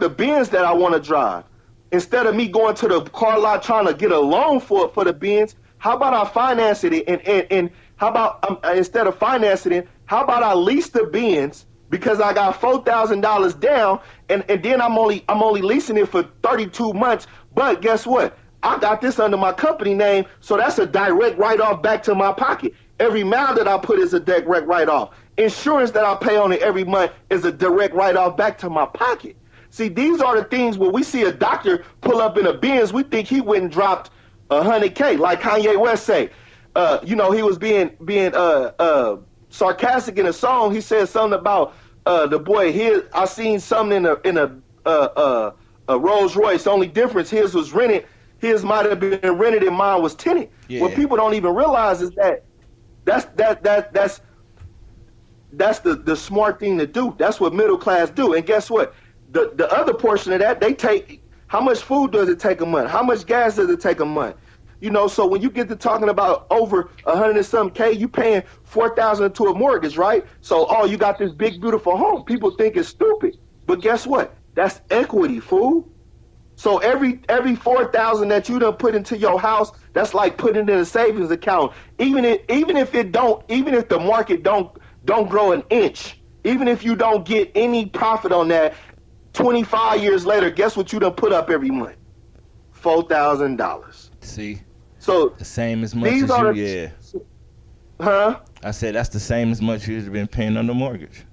the Benz that I want to drive? Instead of me going to the car lot trying to get a loan for the Benz, how about I finance it and how about instead of financing it, how about I lease the Benz because I got $4,000 down and then I'm only leasing it for 32 months. But guess what? I got this under my company name, so that's a direct write-off back to my pocket. Every mile that I put is a direct write-off. Insurance that I pay on it every month is a direct write-off back to my pocket. See, these are the things where we see a doctor pull up in a Benz, we think he went and dropped 100K, like Kanye West say. He was being sarcastic in a song. He said something about the boy. I seen something in a Rolls Royce. The only difference, his was rented. His might have been rented and mine was tenant. Yeah. What people don't even realize is that's the smart thing to do. That's what middle class do. And guess what? The other portion of that, they take, how much food does it take a month? How much gas does it take a month? So when you get to talking about over 100 and some K, you paying $4,000 to a mortgage, right? So, you got this big, beautiful home. People think it's stupid. But guess what? That's equity, fool. So every $4,000 that you done put into your house, that's like putting in a savings account. Even if the market don't grow an inch, even if you don't get any profit on that, 25 years later, guess what you done put up every month? $4,000. See, so the same as much as you, Huh? I said that's the same as much you've been paying on the mortgage.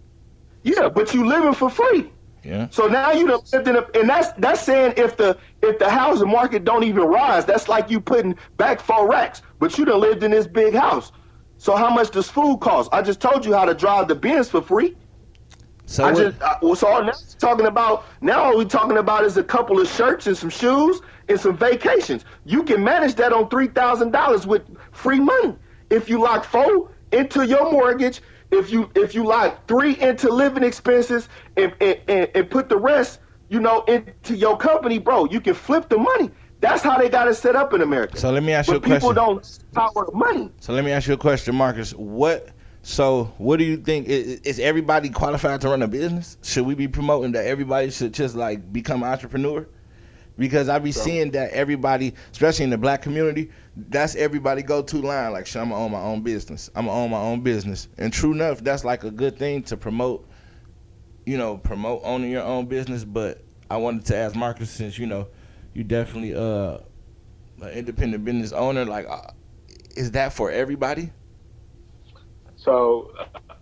Yeah, but you living for free. Yeah. So now you done lived in and that's saying if the housing market don't even rise, that's like you putting back 4 racks, but you done lived in this big house. So how much does food cost? I just told you how to drive the Benz for free. So all we're talking about is a couple of shirts and some shoes and some vacations. You can manage that on $3,000 with free money. If you lock 4 into your mortgage, if you lock 3 into living expenses and put the rest, into your company, bro, you can flip the money. That's how they got it set up in America. So let me ask you a question. People don't power of money. So let me ask you a question, Marcus. What do you think? Is everybody qualified to run a business? Should we be promoting that everybody should just like become an entrepreneur? Because I be seeing that everybody, especially in the black community, that's everybody go-to line. Like, I'm gonna own my own business. I'm gonna own my own business. And true enough, that's like a good thing to promote owning your own business. But I wanted to ask Marcus, since you definitely an independent business owner, like, is that for everybody? So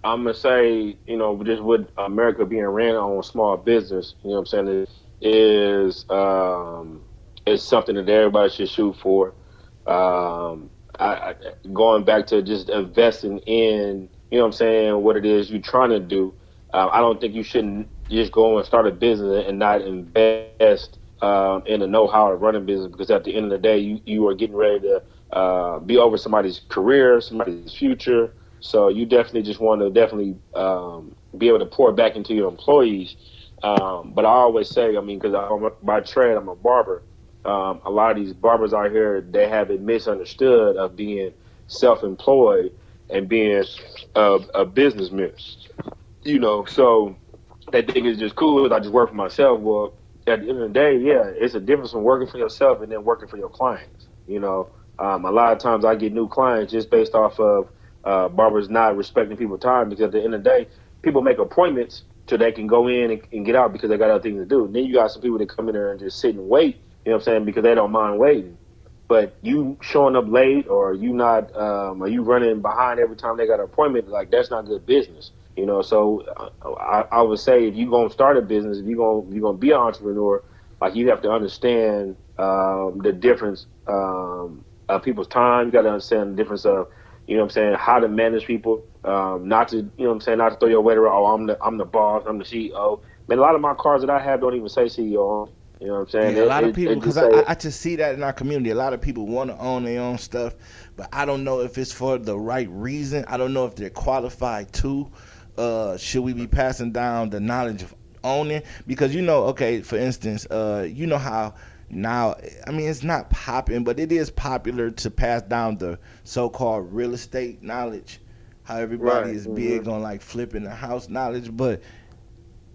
I'm gonna say, just with America being ran on small business, what I'm saying, is something that everybody should shoot for. Going back to just investing in, what it is you're trying to do. I don't think you shouldn't just go and start a business and not invest in the know-how of running business, because at the end of the day, you are getting ready to be over somebody's career, somebody's future. So you definitely just want to be able to pour back into your employees. But I always say, because by trade, I'm a barber. A lot of these barbers out here, they have it misunderstood of being self-employed and being a businessman. So they think it's just cool if I just work for myself. Well, at the end of the day, yeah, it's a difference from working for yourself and then working for your clients. A lot of times I get new clients just based off of barbers not respecting people's time, because at the end of the day, people make appointments so they can go in and get out because they got other things to do. And then you got some people that come in there and just sit and wait, because they don't mind waiting. But you showing up late, or you not, or you running behind every time they got an appointment, like, that's not good business. So I would say, if you're going to start a business, if you're going to be an entrepreneur, like, you have to understand the difference of people's time. You got to understand the difference of, how to manage people, not to, not to throw your weight around. Oh, I'm the boss, I'm the CEO. Man, a lot of my cars that I have don't even say CEO on. You know what I'm saying? Yeah, a lot of people, because I just see that in our community. A lot of people want to own their own stuff, but I don't know if it's for the right reason. I don't know if they're qualified to. Should we be passing down the knowledge of owning? Because, okay, for instance, how now, it's not popping, but it is popular to pass down the so-called real estate knowledge, how everybody is big on, like, flipping the house knowledge, but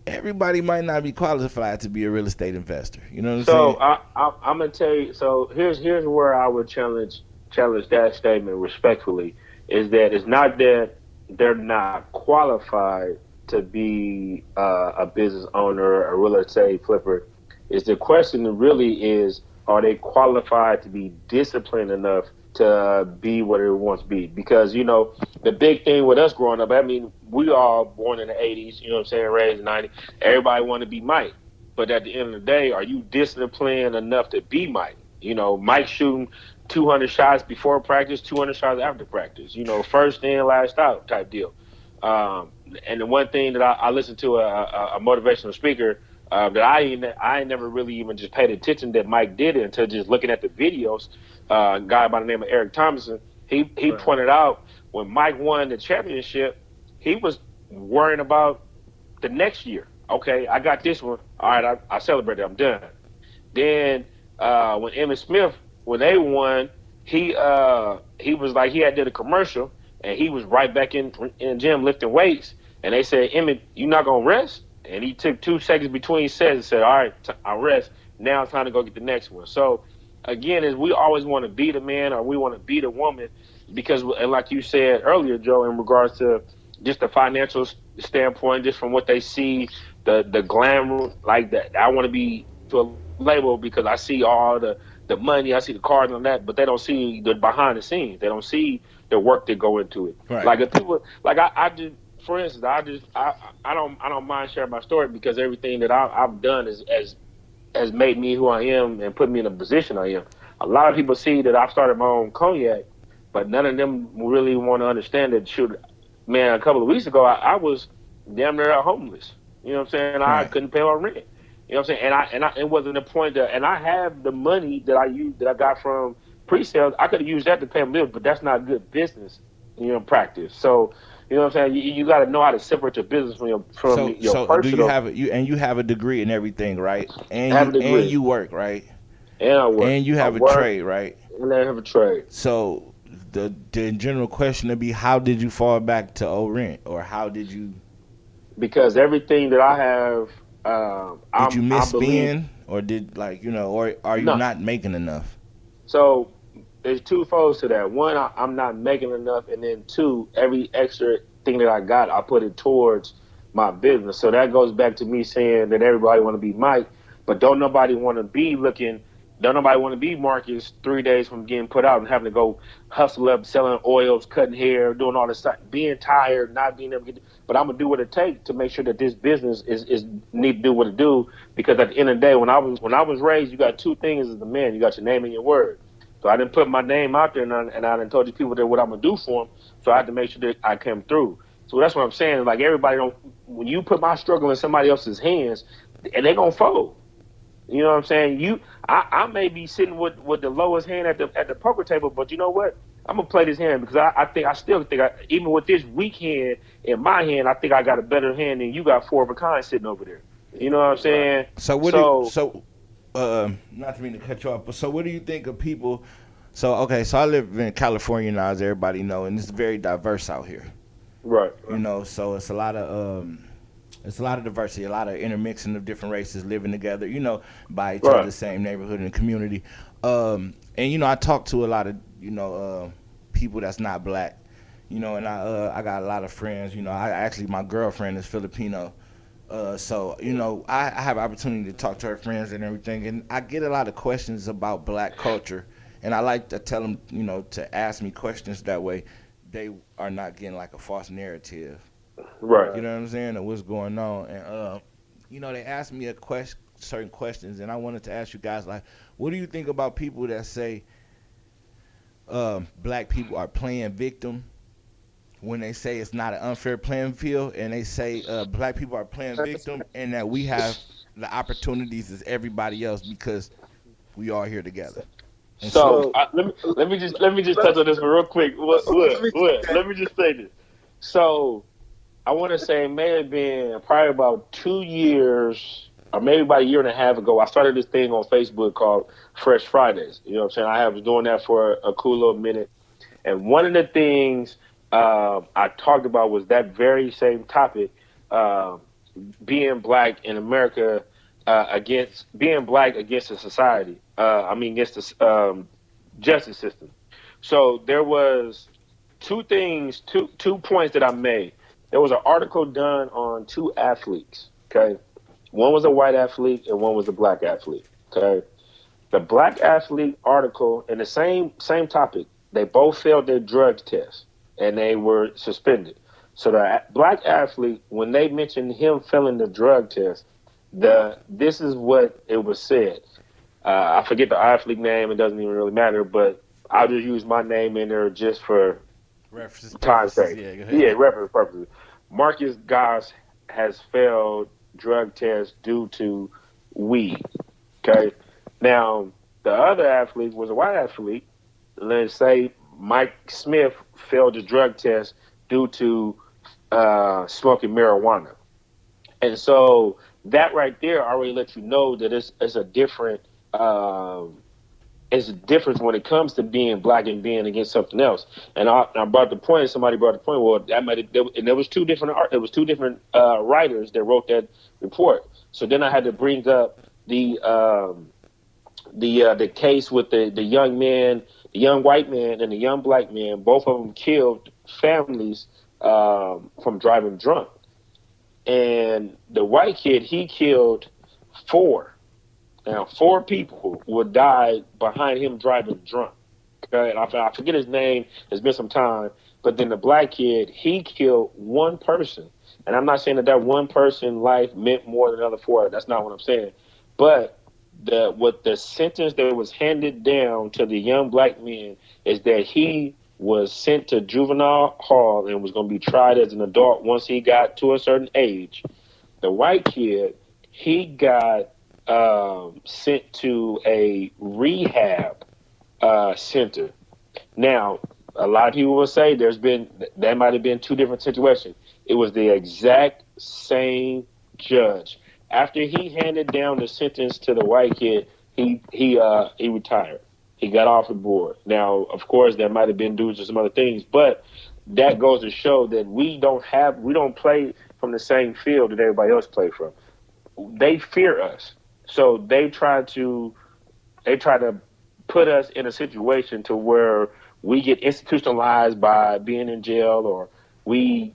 everybody might not be qualified to be a real estate investor. You know what I'm saying? So I'm gonna tell you. So here's where I would challenge that statement respectfully. Is that it's not that they're not qualified to be a business owner, a real estate flipper. Is the question really is, are they qualified to be disciplined enough to be what it wants to be? Because, the big thing with us growing up, we all born in the 80s, raised in the 90s. Everybody wanted to be Mike. But at the end of the day, are you disciplined enough to be Mike? Mike shooting 200 shots before practice, 200 shots after practice. First in, last out type deal. And the one thing that I listened to a motivational speaker that I never really even just paid attention that Mike did it until just looking at the videos. A guy by the name of Eric Thomason, he pointed out when Mike won the championship, he was worrying about the next year. Okay, I got this one. All right, I celebrated. I'm done. Then when Emmitt Smith, when they won, he was like he had did a commercial and he was right back in the gym lifting weights. And they said, Emmitt, you not gonna rest? And he took 2 seconds between sets and said, all right, I rest. Now it's time to go get the next one. So again, is we always want to be the man or we want to be the woman because, and like you said earlier, Joe, in regards to just the financial standpoint, just from what they see, the glamour, like that. I want to be to a label because I see all the money, I see the cars and that, but they don't see the behind the scenes. They don't see the work that go into it. Right. Like if people, like I just, for instance, I don't mind sharing my story because everything that I've done has made me who I am and put me in a position I am. A lot of people see that I've started my own cognac, but none of them really want to understand that. Shoot, man, a couple of weeks ago, I was damn near homeless. You know what I'm saying? Right. I couldn't pay my rent. You know what I'm saying? And it wasn't a point that, and I have the money that I got from pre-sales. I could have used that to pay my bills, but that's not good business, practice. So, you know what I'm saying? You got to know how to separate your business from your personal. Do you have you have a degree in everything, right? And I have a degree. And you work, right? And I work. And you have a trade, right? And I have a trade. So the general question would be, how did you fall back to rent, or how did you? Because everything that I have, did you misspend, or did or are you not making enough? So there's two folds to that. One, I'm not making enough, and then two, every extra thing that I got, I put it towards my business. So that goes back to me saying that everybody want to be Mike, but don't nobody want to be Marcus 3 days from getting put out and having to go hustle up, selling oils, cutting hair, doing all this stuff, being tired, not being able to get. But I'm gonna do what it takes to make sure that this business is need to do what it do. Because at the end of the day, when I was raised, you got two things as a man: you got your name and your word. So I didn't put my name out there, and I didn't told you people that what I'm gonna do for them. So I had to make sure that I came through. So that's what I'm saying. Like everybody don't. When you put my struggle in somebody else's hands, and they gonna fold. You know what I'm saying? I may be sitting with the lowest hand at the poker table, but you know what? I'm gonna play this hand because I still think even with this weak hand in my hand, I think I got a better hand than you got four of a kind sitting over there. You know what I'm saying? So not to mean to cut you off, but so what do you think of people? So I live in California now, as everybody know, and it's very diverse out here. Right. So it's a lot of diversity, a lot of intermixing of different races living together, by each other, the same neighborhood and community. And I talk to a lot of people that's not black, and I got a lot of friends. My girlfriend is Filipino. So I have opportunity to talk to her friends and everything, and I get a lot of questions about black culture, and I like to tell them, to ask me questions that way they are not getting like a false narrative. Right. You know what I'm saying? Or what's going on. And, they asked me certain questions, and I wanted to ask you guys, like, what do you think about people that say black people are playing victim when they say it's not an unfair playing field, and they say black people are playing victim and that we have the opportunities as everybody else because we are here together? So let me just touch on this real quick. Look, let me just say this. So I want to say it may have been probably about 2 years or maybe about a year and a half ago. I started this thing on Facebook called Fresh Fridays. You know what I'm saying? I was doing that for a cool little minute. And one of the things I talked about was that very same topic, being black in America against the society. Against the justice system. So there was two points that I made. There was an article done on two athletes, okay? One was a white athlete and one was a black athlete, okay? The black athlete article, in the same topic, they both failed their drug test and they were suspended. So the black athlete, when they mentioned him failing the drug test, this is what it was said. I forget the athlete name. It doesn't even really matter, but I'll just use my name in there just for Reference time's purposes. sake. Yeah, go Yeah, ahead. reference purposes. Marcus Goss has failed drug tests due to weed. Okay. Now, the other athlete was a white athlete. Let's say Mike Smith failed the drug test due to smoking marijuana. And so that right there already lets you know that it's a different um, it's a difference when it comes to being black and being against something else. And I brought the point. Somebody brought the point. Well, that might and there was two different writers that wrote that report. So then I had to bring up the case with the young man, the young white man, and the young black man. Both of them killed families from driving drunk. And the white kid, he killed four. Now, four people would die behind him driving drunk. Okay, and I forget his name. It's been some time. But then the black kid, he killed one person. And I'm not saying that one person life meant more than the other four. That's not what I'm saying. But the sentence that was handed down to the young black man is that he was sent to juvenile hall and was going to be tried as an adult once he got to a certain age. The white kid, he got sent to a rehab center. Now, a lot of people will say that might have been two different situations. It was the exact same judge. After he handed down the sentence to the white kid, he retired. He got off the board. Now, of course, that might have been due to some other things, but that goes to show that we don't play from the same field that everybody else play from. They fear us, so they try to put us in a situation to where we get institutionalized by being in jail, or we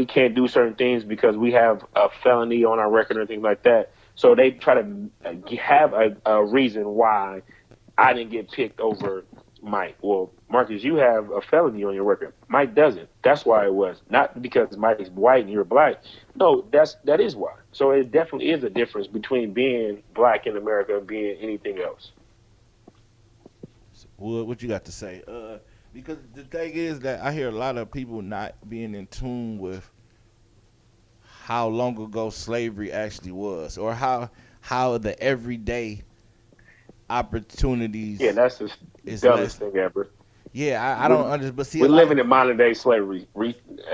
can't do certain things because we have a felony on our record or things like that. So they try to have a reason why I didn't get picked over Mike. Well, Marcus, you have a felony on your record. Mike doesn't. That's why it was. Not because Mike's white and you're black. No, that is why. So it definitely is a difference between being black in America and being anything else. What you got to say? Because the thing is that I hear a lot of people not being in tune with how long ago slavery actually was, or how the everyday opportunities Yeah, that's the is less. dumbest thing ever. Yeah, I don't understand. But see, We're a lot living in modern day slavery.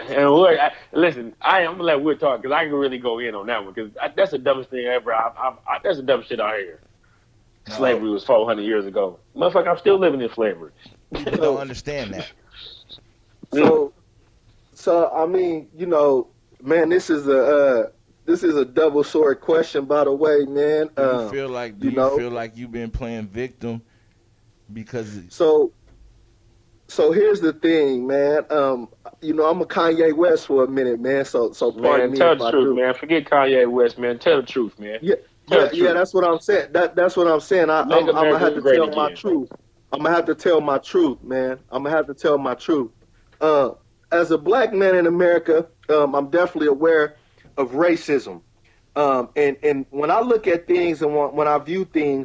And look, listen, I'm gonna let Wood talk because I can really go in on that one because that's the dumbest thing ever. That's the dumbest shit I hear. no Slavery was 400 years ago. Motherfucker, I'm still living in slavery. people don't understand that. So, I mean, man, this is a double sword question, by the way, man. Do you feel like you've been playing victim because So, here's the thing, man. I'm a Kanye West for a minute, man. So pardon Man, me tell if the I truth, do. man. Forget Kanye West, man. Tell the truth, man. Yeah, Tell yeah, the yeah. truth. That's what I'm saying. That's what I'm saying. Make I'm gonna have America to great tell my again. truth. I'm gonna have to tell my truth, man. I'm gonna have to tell my truth. Uh, as a black man in America, I'm definitely aware of racism. And when I look at things and when I view things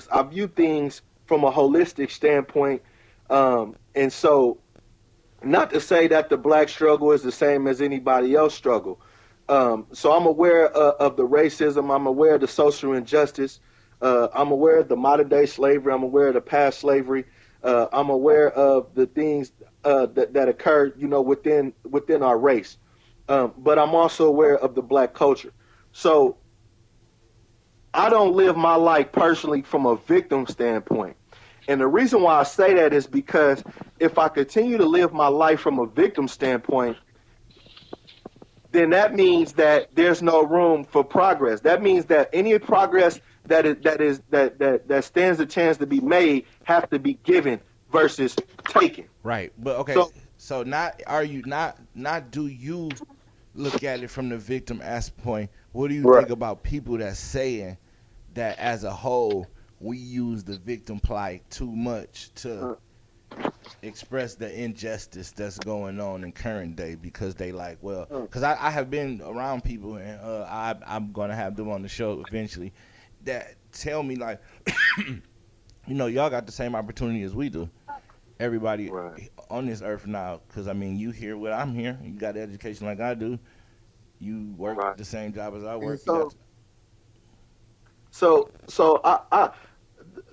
from a holistic standpoint. And so, not to say that the black struggle is the same as anybody else struggle. So I'm aware of the racism. I'm aware of the social injustice. I'm aware of the modern day slavery. I'm aware of the past slavery. I'm aware of the things that occurred, within our race. But I'm also aware of the black culture. So I don't live my life personally from a victim standpoint. And the reason why I say that is because if I continue to live my life from a victim standpoint, then that means that there's no room for progress. That means that any progress that stands a chance to be made have to be given versus taken. right? But okay, So so not are you not do you look at it from the victim aspect? What do you Right. think about people that's saying that as a whole we use the victim plight too much to express the injustice that's going on in current day because they like, well, because I have been around people and I'm gonna have them on the show eventually that tell me like, y'all got the same opportunity as we do. Everybody Right. on this earth now, because I mean, you hear what I'm here. You got education like I do. You work Right. the same job as I And work. You got so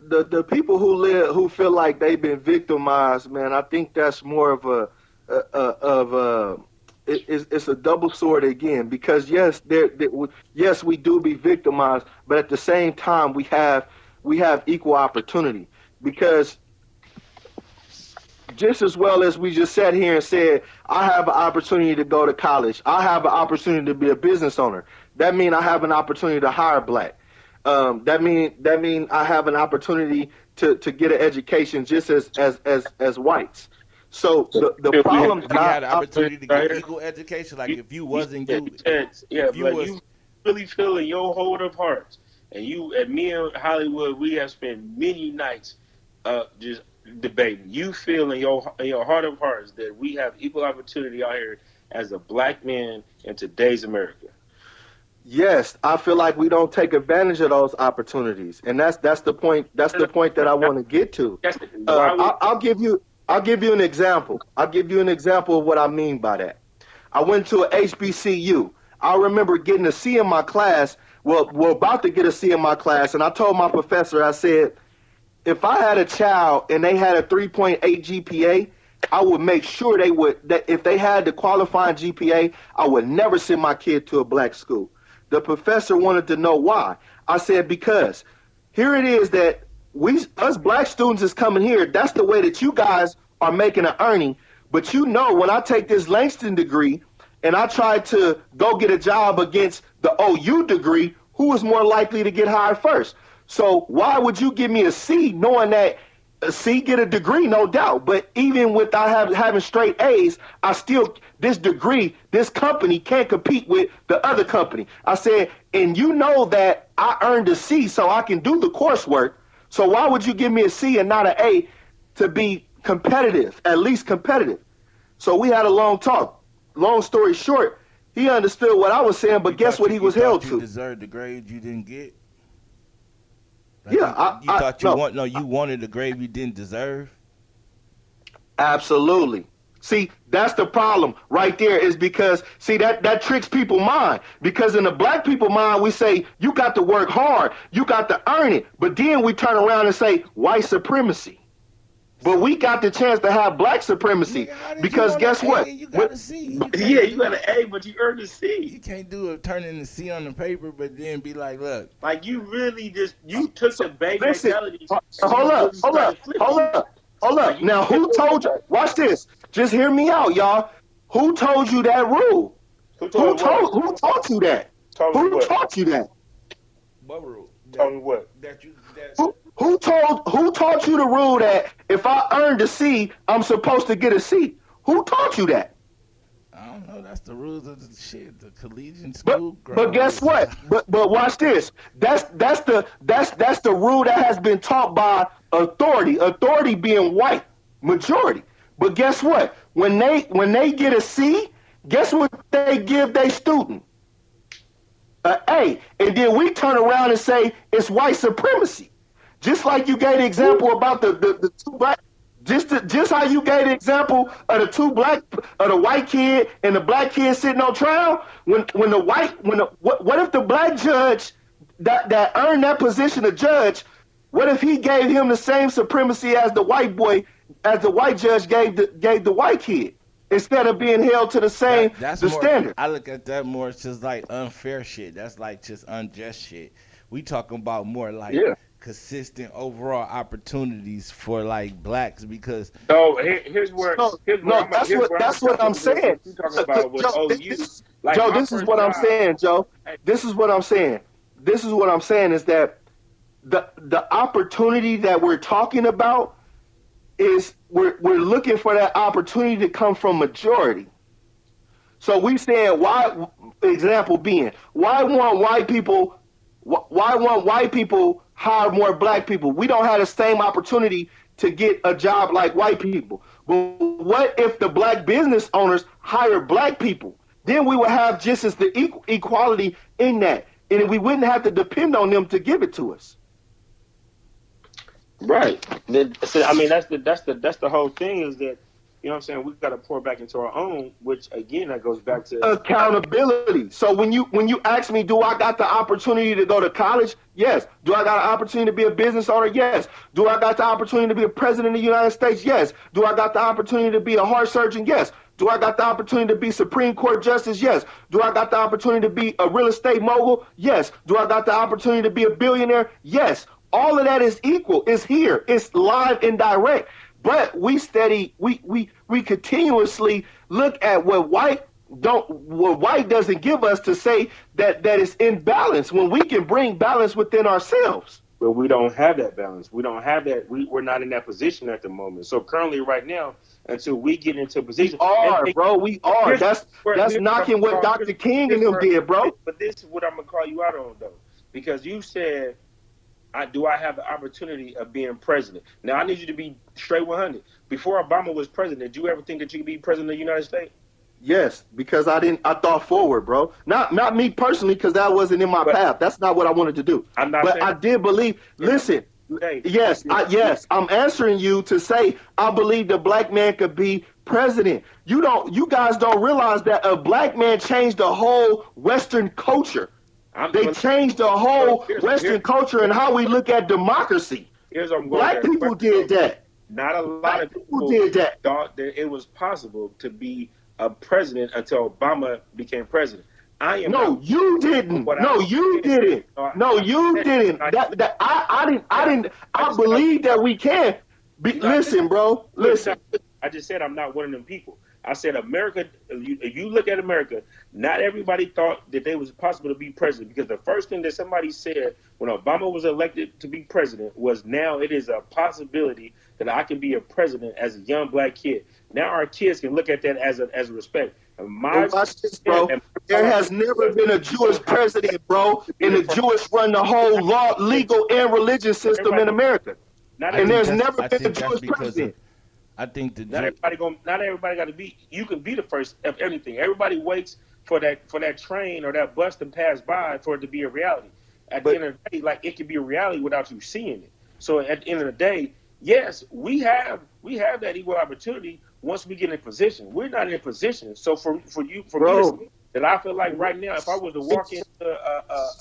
the people who feel like they've been victimized, man, I think that's more of it's a double sword again because yes, yes we do be victimized, but at the same time we have equal opportunity because just as well as we just sat here and said, I have an opportunity to go to college. I have an opportunity to be a business owner. That means I have an opportunity to hire black. That mean I have an opportunity to get an education just as whites. So the If we problem had, you had the I opportunity to right get here, equal education. Like you, if you you wasn't said, you, yeah, if you like was you really feel in your heart of hearts, and you and me in Hollywood, we have spent many nights just debating. You feel in your heart of hearts that we have equal opportunity out here as a black man in today's America. Yes, I feel like we don't take advantage of those opportunities, and that's the point. That's the point that I want to get to. That's why we. I'll give you an example. I'll give you an example of what I mean by that. I went to a HBCU. I remember getting a C in my class. Well, we're about to get a C in my class, and I told my professor, I said, if I had a child and they had a 3.8 GPA, I would make sure they would that if they had the qualifying GPA, I would never send my kid to a black school. The professor wanted to know why. I said because here it is that we us black students is coming here. That's the way that you guys are making an earning. But when I take this Langston degree and I try to go get a job against the OU degree, who is more likely to get hired first? So why would you give me a C knowing that a C get a degree, no doubt. But even without having straight A's, I still this degree, this company can't compete with the other company. I said, and you know that I earned a C so I can do the coursework. So why would you give me a C and not an A to be competitive, at least competitive? So we had a long talk. Long story short, he understood what I was saying, but guess what he was held you to? deserved the grade you didn't get. Like Yeah, you thought you no, you wanted the grade you didn't deserve. absolutely. See, that's the problem right there is because see that tricks people mind because in the black people mind we say you got to work hard, you got to earn it, but then we turn around and say white supremacy. But we got the chance to have black supremacy Nigga, how did you because want an guess A what? and you got a C? You Yeah, can't you got do an A, but you earned a you C. can't do it turning the C on the paper, but then be like, look, Like you really just you took So the bait listen, mentality and hold you up, really hold up, started flipping hold it. up, hold Like up. you Now who flipped told you? it. Watch this. Just hear me out, y'all. Who told you that rule? Who told me what? Who taught you that? Told me Who what? taught you that? what rule Told me what? that you that Who taught you the rule that if I earned a C, I'm supposed to get a C? Who taught you that? I don't know. That's the rules of the shit. The collegiate But school but ground guess rules. what? But watch this. That's the rule that has been taught by authority. Authority being white majority. But guess what? When they get a C, guess what they give their student? A A. And then we turn around and say it's white supremacy. Just like you gave the example about the two black, just how you gave the example of the white kid and the black kid sitting on trial. What if the black judge that earned that position of judge, what if he gave him the same supremacy as the white boy, as the white judge gave the white kid, instead of being held to the same That's the more. standard? I look at that more as just like unfair shit. That's like just unjust shit. We talking about more like Yeah. consistent overall opportunities for like blacks because So No, here's where no, I'm here's where I'm that's what I'm jumping with what saying. you talking about with Joe, OU. Like Joe, my this is first what I'm job. saying, Joe. Hey, This is what I'm saying. This is what I'm saying is that the opportunity that we're talking about is we're looking for that opportunity to come from majority. So we saying why, example being, why want white people hire more black people? We don't have the same opportunity to get a job like white people. But what if the black business owners hire black people? Then we would have just as the equality in that, and we wouldn't have to depend on them to give it to us. Right. So, I mean, that's the whole thing is that, you know what I'm saying, we've got to pour back into our own, which again that goes back to accountability. So when you ask me, do I got the opportunity to go to college? Yes. Do I got an opportunity to be a business owner? Yes. Do I got the opportunity to be a president of the United States? Yes. Do I got the opportunity to be a heart surgeon? Yes. Do I got the opportunity to be Supreme Court Justice? Yes. Do I got the opportunity to be a real estate mogul? Yes. Do I got the opportunity to be a billionaire? Yes. All of that is equal. It's here. It's live and direct. But we continuously look at what white doesn't give us to say that it's in balance when we can bring balance within ourselves. But we don't have that balance. We don't have that. We're not in that position at the moment. So currently, right now, until we get into a position, we are. That's knocking what Dr. King and them did, bro. But this is what I'm gonna call you out on, though, because you said, do I have the opportunity of being president? Now I need you to be straight 100. Before Obama was president, did you ever think that you could be president of the United States? Yes, because I thought forward, bro. Not me personally, because that wasn't in my path. That's not what I wanted to do. But I did believe. Listen, I'm answering you to say I believe the black man could be president. You guys don't realize that a black man changed the whole Western culture. They changed the whole Western culture and how we look at democracy. Black people did that. Not a lot of people did that. Thought that it was possible to be a president until Obama became president. You didn't. You didn't. I believe that we can. Listen, bro. Listen. I just said I'm not one of them people. I said America, if you look at America, not everybody thought that it was possible to be president, because the first thing that somebody said when Obama was elected to be president was, now it is a possibility that I can be a president as a young black kid. Now our kids can look at that as a respect. Watch this, bro. There has never been a Jewish president, bro, and the Jewish run the whole law, legal, and religious system in America. And there's never been a Jewish president. I think that not everybody got to be. You can be the first of anything. Everybody waits for that train or that bus to pass by for it to be a reality. At the end of the day, like, it can be a reality without you seeing it. So at the end of the day, yes, we have that equal opportunity once we get in position. We're not in position. So for me, that I feel like right now, if I was to walk into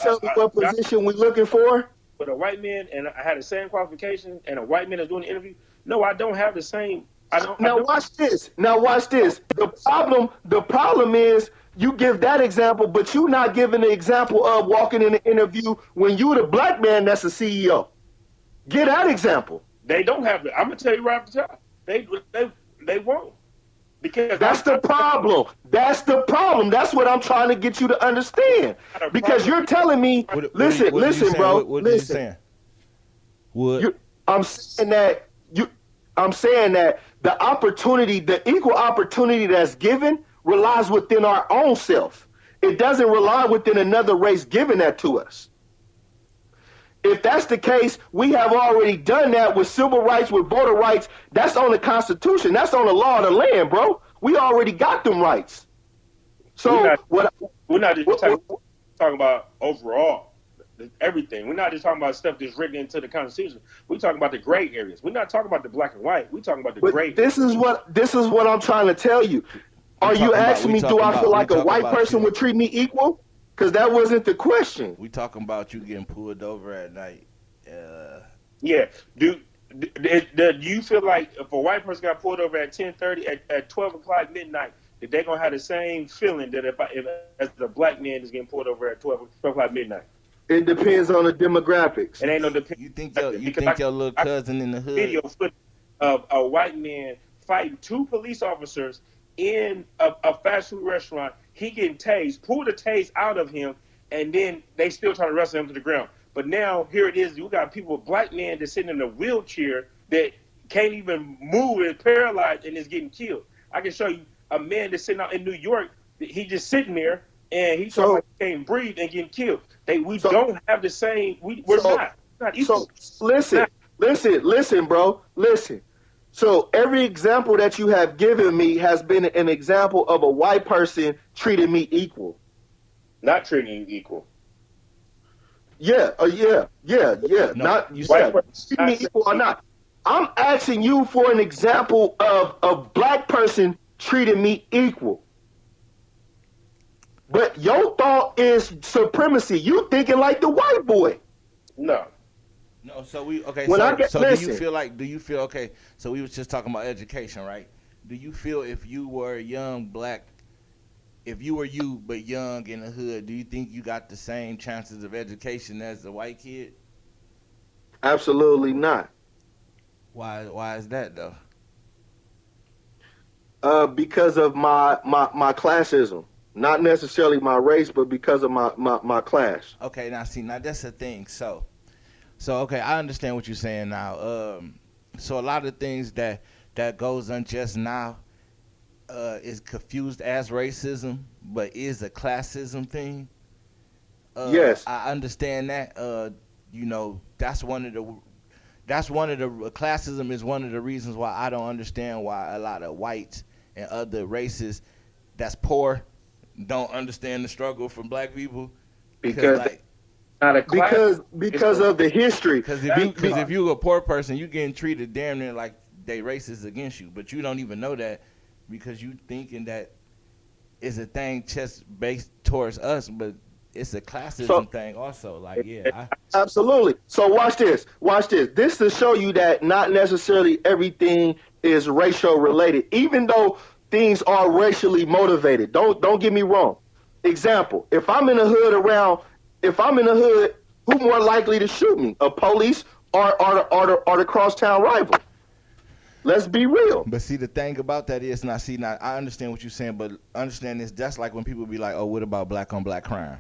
tell me what position we're looking for. With a white man and I had the same qualification and a white man is doing the interview, no, I don't have the same. Watch this. The problem is you give that example, but you're not giving the example of walking in an interview when you're the black man that's the CEO. Get that example. They don't have it. I'm gonna tell you right off the top. They won't. Because that's the problem. That's the problem. That's what I'm trying to get you to understand. Because you're telling me, listen, bro. Listen. I'm saying that the opportunity, the equal opportunity that's given, relies within our own self. It doesn't rely within another race giving that to us. If that's the case, we have already done that with civil rights, with voter rights. That's on the Constitution. That's on the law of the land, bro. We already got them rights. So we're not just talking about overall everything. We're not just talking about stuff that's written into the Constitution. We're talking about the gray areas. We're not talking about the black and white. We're talking about the gray. This is what I'm trying to tell you. Are you asking me, do I feel like a white person would treat me equal? Because that wasn't the question. We talking about you getting pulled over at night. Yeah. Do you feel like if a white person got pulled over at 10:30 at 12 o'clock midnight, that they're gonna have the same feeling that if as the black man is getting pulled over at 12 o'clock midnight? It depends on the demographics. It ain't no depend. You think your little cousin in the hood? Video footage of a white man fighting two police officers in a fast food restaurant. He getting tased, pulled the tase out of him, and then they still trying to wrestle him to the ground. But now here it is, you got people, black man that's sitting in a wheelchair that can't even move and paralyzed and is getting killed. I can show you a man that's sitting out in New York, he just sitting there and he can't breathe and getting killed. We don't have the same. We're not equal. So listen, Listen, bro. Listen. So every example that you have given me has been an example of a white person treating me equal. Not treating you equal. Yeah. No, Not you White yeah, said person treating me not treating equal or you not. I'm asking you for an example of a black person treating me equal. But your thought is supremacy. You thinking like the white boy. no. no. So we okay. When I So get so do you listen, feel like? Do you feel okay? So we was just talking about education, right? Do you feel if you were young black, if you were you but young in the hood, do you think you got the same chances of education as the white kid? absolutely not. Why is that though? Because of my classism. Not necessarily my race, but because of my class. Okay, now see, now that's the thing. So okay, I understand what you're saying now. So a lot of things that goes unjust now is confused as racism, but is a classism thing. Yes, I understand that. That's one of the classism is one of the reasons why I don't understand why a lot of whites and other races that's poor don't understand the struggle from black people because Because like not a class. It's because of the history. because if you a poor person, you getting treated damn near like they racist against you, but you don't even know that because you thinking that it's a thing just based towards us, but it's a So classism thing also. Like yeah, absolutely. So watch this. Watch this. This to show you that not necessarily everything is racial related, even though things are racially motivated. Don't get me wrong. Example: if I'm in the hood, who more likely to shoot me? A police or the crosstown rival? Let's be real. but see, the thing about that is, now, see, now I understand what you're saying, but understand this. That's like when people be like, "Oh, what about black on black crime?"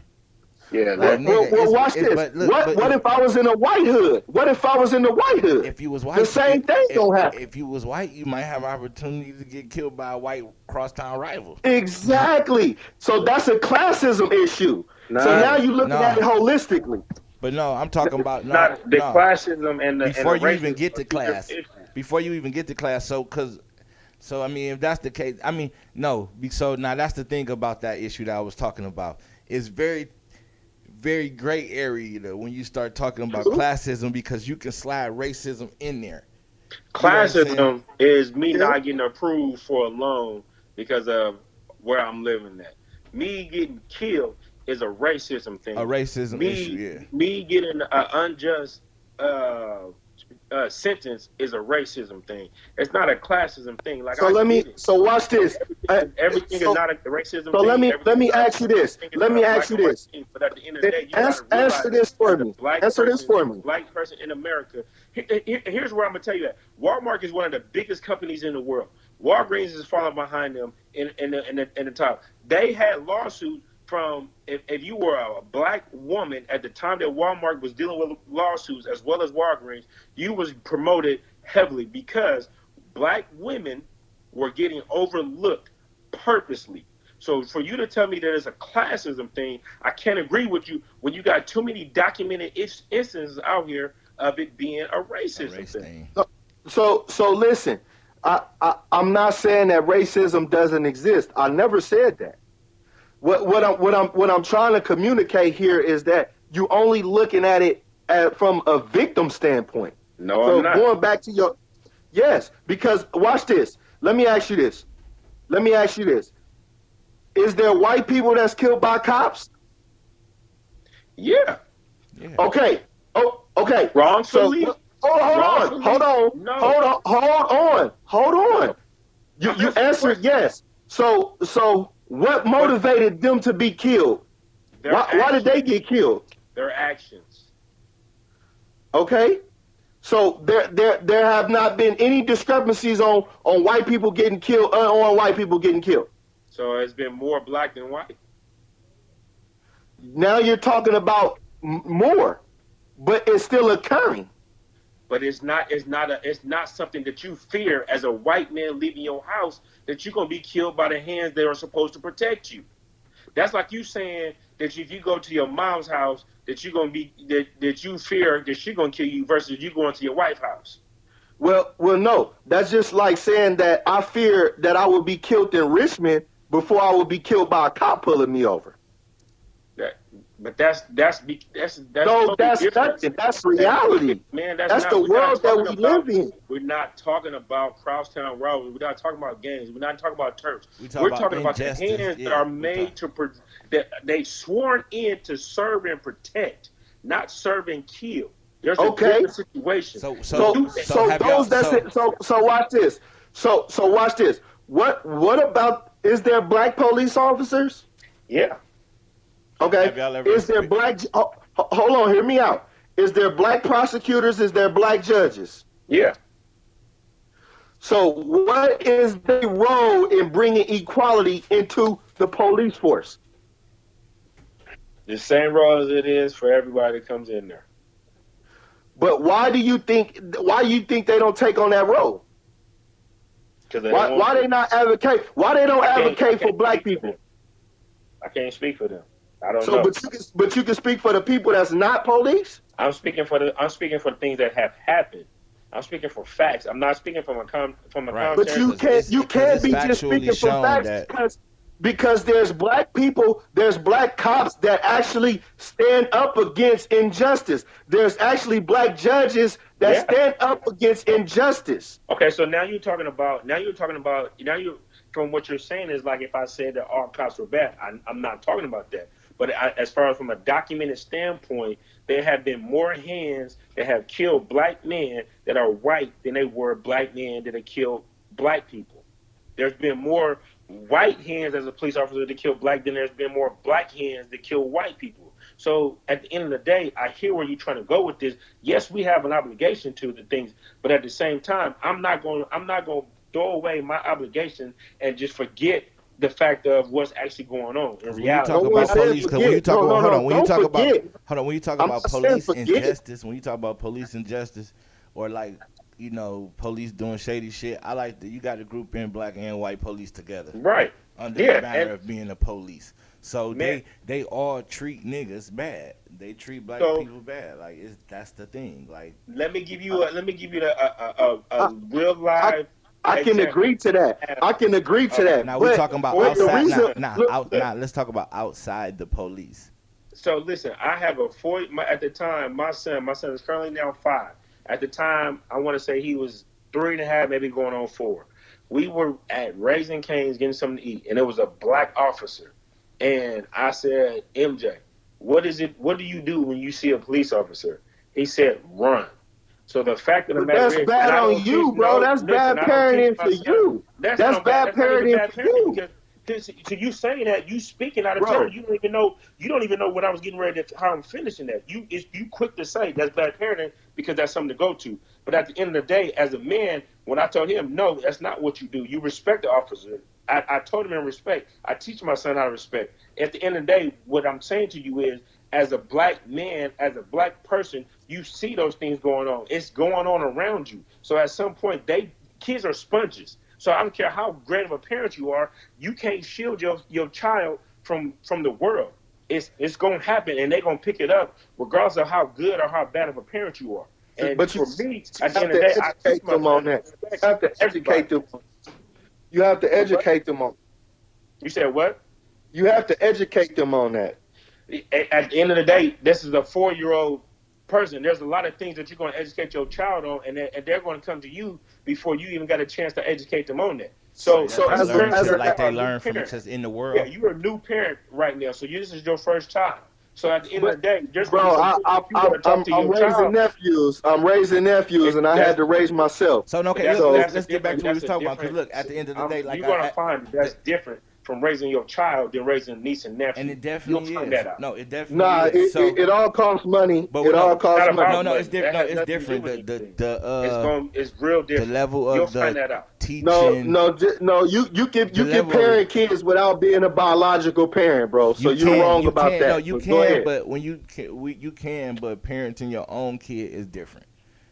yeah, Like, that nigga, Watch it's this. but look, but What if I was in a white hood? What if I was in the white hood? if you was The white, same thing gonna happen. if you was white, you might have opportunity to get killed by a white crosstown rival. Exactly. So that's a classism issue. So nah, now Yeah, you're looking at no, it holistically. but no, I'm talking about no, not the no. classism and the Before you even racism get are to two different class, issues. before you even get to class, so I mean, if that's the case, I mean, no. So now that's the thing about that issue that I was talking about. It's very gray area when you start talking about True. classism because you can slide racism in there. You know what I'm saying? Classism is me Yeah. not getting approved for a loan because of where I'm living at. Me getting killed is a racism A thing. racism issue, Me yeah. me getting an unjust uh, sentence is a racism thing. It's not a classism thing. Like So I let me. get it. So watch this. Everything is So not a racism so thing. let Everything is me not ask you this. everything is Let not me a ask black you and white this. thing. But at the end of the day, you got to Answer realize, this for as a me. black Answer this person, for me. black person in America, here's where I'm gonna tell you that Walmart is one of the biggest companies in the world. Walgreens is falling behind them in the top. They had lawsuits from if you were a black woman at the time that Walmart was dealing with lawsuits as well as Walgreens, you was promoted heavily because black women were getting overlooked purposely. So for you to tell me that it's a classism thing, I can't agree with you when you got too many documented instances out here of it being a A racism race thing. thing. So listen. I'm not saying that racism doesn't exist. I never said that. What I'm trying to communicate here is that you only looking at it from a victim standpoint. No, I'm So not. going back to your yes, because watch this. Let me ask you this. Let me ask you this. Is there white people that's killed by cops? Yeah, Yeah. Okay. Oh, okay. So wrongfully, hold wrongfully, on, no, hold on. no. I'm You answering the answered question. yes. So what But motivated them to be killed? their Why did actions, they get killed? their actions. Okay. So there have not been any discrepancies on white people getting killed, on white people getting killed. So it's been more black than white. Now you're talking about more, but it's still occurring. But it's not something that you fear as a white man leaving your house that you're gonna be killed by the hands that are supposed to protect you. That's like you saying that if you go to your mom's house, that you're gonna be that you fear that she's gonna kill you versus you going to your wife's house. Well, no. That's just like saying that I fear that I will be killed in Richmond before I will be killed by a cop pulling me over. But that's No, totally that's different. nothing. That's reality. Man, That's the world that we live in. We're not talking about crosstown robbery. We're not talking about gangs. We're not talking about turfs. We're talking about the hands that are made that they sworn in to serve and protect, not serve and kill. There's a different situation. So watch this. So watch this. What about, is there black police officers? Yeah. Okay. Is there black? Hold on, hear me out. Is there black prosecutors? Is there black judges? Yeah. So what is their role in bringing equality into the police force? The same role as it is for everybody that comes in there. But why do you think they don't take on that role? Why they not advocate? Why they don't advocate for black people? I can't speak for them. I don't know. But you can speak for the people that's not police. I'm speaking for the things that have happened. I'm speaking for facts. I'm not speaking from a right. But you can't be just speaking for facts because there's black people, there's black cops that actually stand up against injustice. There's actually black judges that stand up against injustice. Okay, so now you're talking about from what you're saying is like if I said that all cops were bad. I'm not talking about that. But as far as from a documented standpoint, there have been more hands that have killed black men that are white than they were black men that have killed black people. There's been more white hands as a police officer to kill black than there's been more black hands that kill white people. So at the end of the day, I hear where you're trying to go with this. Yes, we have an obligation to the things, but at the same time, I'm not going to throw away my obligation and just forget the fact of what's actually going on in reality. When you talk about police injustice, or like, you know, police doing shady shit, I like that you got to group in black and white police together, right? Under the banner of being the police. So they all treat niggas bad. They treat black people bad. Like that's the thing. Like let me give you a real live. I can agree to that. Now we're talking about outside. Now let's talk about outside the police. So listen, I have at the time, my son is currently now 5. At the time, I want to say he was 3.5, maybe going on 4. We were at Raising Cane's getting something to eat, and it was a black officer. And I said, MJ, what do you do when you see a police officer? He said, run. So the fact of the matter is, that's bad on you, bro. That's bad parenting for you. That's bad parenting for you. So you saying that, you speaking out of turn. You don't even know what I was getting ready to, how I'm finishing that. You quick to say that's bad parenting because that's something to go to. But at the end of the day, as a man, when I told him, no, that's not what you do. You respect the officer. I told him in respect. I teach my son how to respect. At the end of the day, what I'm saying to you is, as a black man, as a black person, you see those things going on. It's going on around you. So at some point, kids are sponges. So I don't care how great of a parent you are, you can't shield your child from the world. It's going to happen, and they're going to pick it up regardless of how good or how bad of a parent you are. And but for me, at the end of the day, I teach them on that. You have to educate them. You have to educate them on. You said what? You have to educate them on that. At the end of the day, this is a 4-year-old person. There's a lot of things that you're going to educate your child on, and they're going to come to you before you even got a chance to educate them on that. So as they learn from just in the world. Yeah, you're a new parent right now, so this is your first child. So at the end of the day, just I'm raising nephews. I'm raising nephews, and I had to raise myself. So let's get back to what we was talking about. Because look, at the end of the day, like you're gonna find that's different from raising your child than raising a niece and nephew. And it definitely is. No, it definitely is. It all costs money. But it all costs money. No, it's different. No, it's different. It's real different. The level of the teaching. No. You can parent kids without being a biological parent, bro. So you're wrong about that. No, you can, but when you can, but parenting your own kid is different.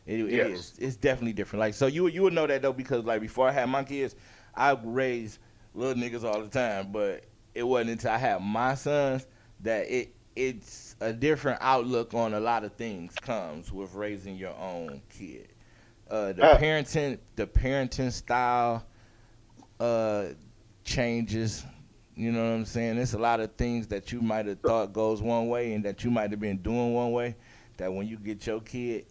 It is. It's definitely different. Like, so you would know that though, because like before I had my kids, I raised little niggas all the time, but it wasn't until I had my sons that it's a different outlook on a lot of things comes with raising your own kid. The parenting style uh, changes. You know what I'm saying? There's a lot of things that you might have thought goes one way and that you might have been doing one way. That when you get your kid,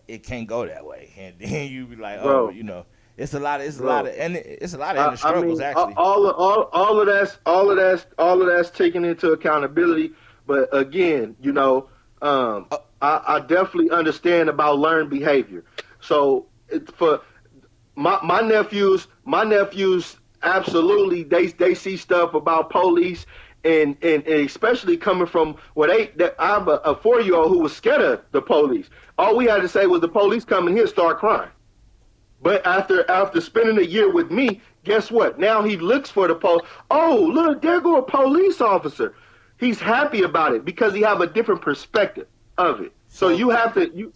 it can't go that way, and then you be like, oh, bro, it's a lot bro. of, and it's a lot of inner struggles actually. All of that's taken into accountability. But again, Uh, I definitely understand about learned behavior. So for my nephews absolutely they see stuff about police and especially coming from I have a 4-year old who was scared of the police. All we had to say was the police coming here start crying. But after spending a year with me, guess what? Now he looks for the police. Oh, look, there go a police officer. He's happy about it because he have a different perspective of it. So so you have to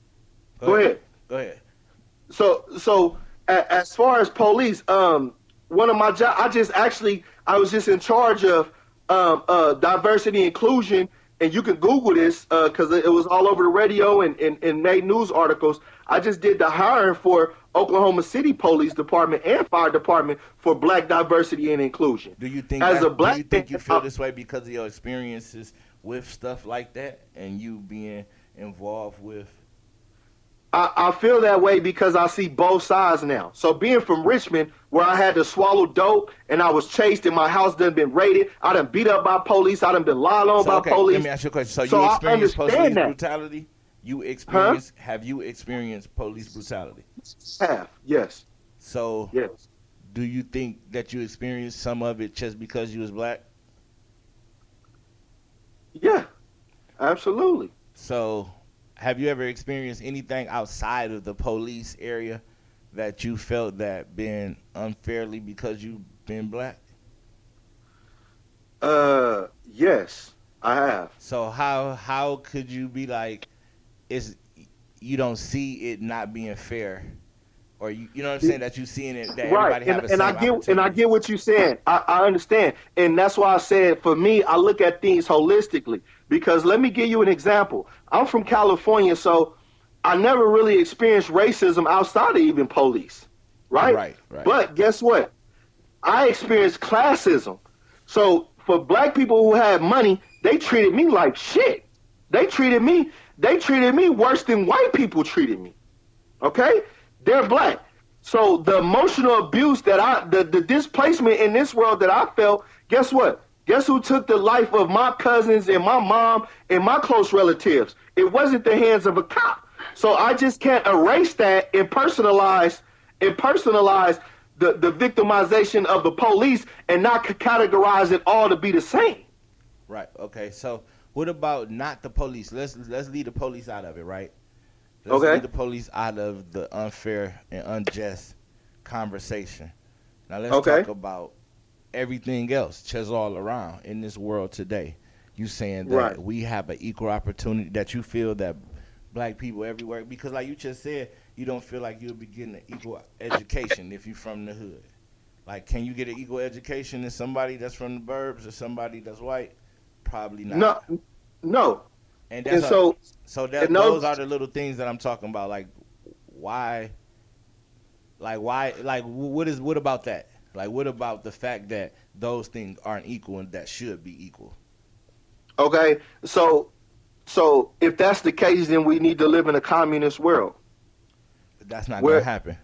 go go ahead, ahead. go ahead. As far as police, one of my jobs, I was just in charge of diversity inclusion, and you can Google this because it was all over the radio and made news articles. I just did the hiring for Oklahoma City Police Department and Fire Department for Black diversity and inclusion. As a Do you black man, think you feel this way because of your experiences with stuff like that and you being involved with? I feel that way because I see both sides now. So being from Richmond, where I had to swallow dope and I was chased and my house done been raided, I done beat up by police, I done been lied on So by okay, let police. me ask you a question. So So you I experienced police understand that. brutality? Huh? Have you experienced police brutality? Have. Yes. So Yes. do you think that you experienced some of it just because you was black? Yeah. Absolutely. So have you ever experienced anything outside of the police area that you felt that been unfairly because you been black? Yes, I have. So how could you be like it's you don't see it not being fair, or you know what I'm saying, that you seeing it that Right, everybody have the and I same opportunity? get what you're saying. I understand, and that's why I said for me, I look at things holistically. Because let me give you an example. I'm from California, so I never really experienced racism outside of even police, right? Right, right. But guess what? I experienced classism. So for black people who had money, they treated me like shit. They treated me worse than white people treated me. Okay? They're black. So the emotional abuse the displacement in this world that I felt, guess what? Guess who took the life of my cousins and my mom and my close relatives? It wasn't the hands of a cop. So I just can't erase that and personalize the victimization of the police and not categorize it all to be the same. Right. Okay. So what about not the police? Let's leave the police out of it, right? Let's leave Okay? the police out of the unfair and unjust conversation. Now let's Okay? talk about everything else just all around in this world today. You saying Right. that we have an equal opportunity, that you feel that black people everywhere, because like you just said, you don't feel like you'll be getting an equal education if you're from the hood. Like, can you get an equal education as somebody that's from the burbs or somebody that's white? Probably not. No, no. And And that's a, so, so and that those are the little things that I'm talking about. Like, why? Why? What about that? Like, what about the fact that those things aren't equal and that should be equal? okay. So if that's the case, then we need to live in a communist world. But that's not gonna Where happen.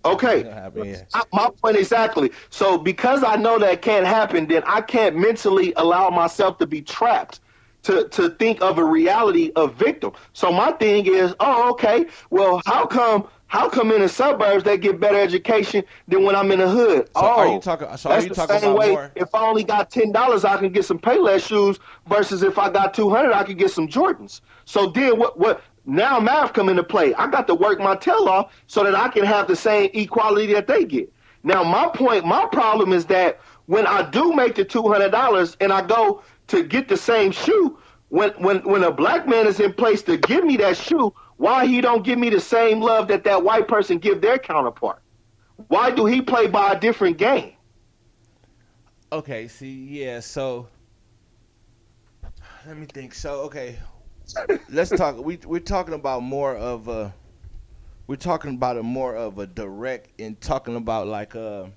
That's not Okay, gonna happen. Yeah. my point exactly. So because I know that can't happen, then I can't mentally allow myself to be trapped to think of a reality of victim. So my thing is, oh, okay, well, how come in the suburbs they get better education than when I'm in the hood? So are you Oh, talking? So are that's you the talking same about way. more? If I only got $10, I can get some Payless shoes versus if I got 200, I could get some Jordans. So then what? Now math come into play. I got to work my tail off so that I can have the same equality that they get. Now my problem is that when I do make the $200 and I go to get the same shoe, when a black man is in place to give me that shoe, why he don't give me the same love that that white person give their counterpart? Why do he play by a different game? Okay. See, yeah. So Let me think. So okay, let's talk. We're talking about more of a. We're talking about a more of a direct and talking about like for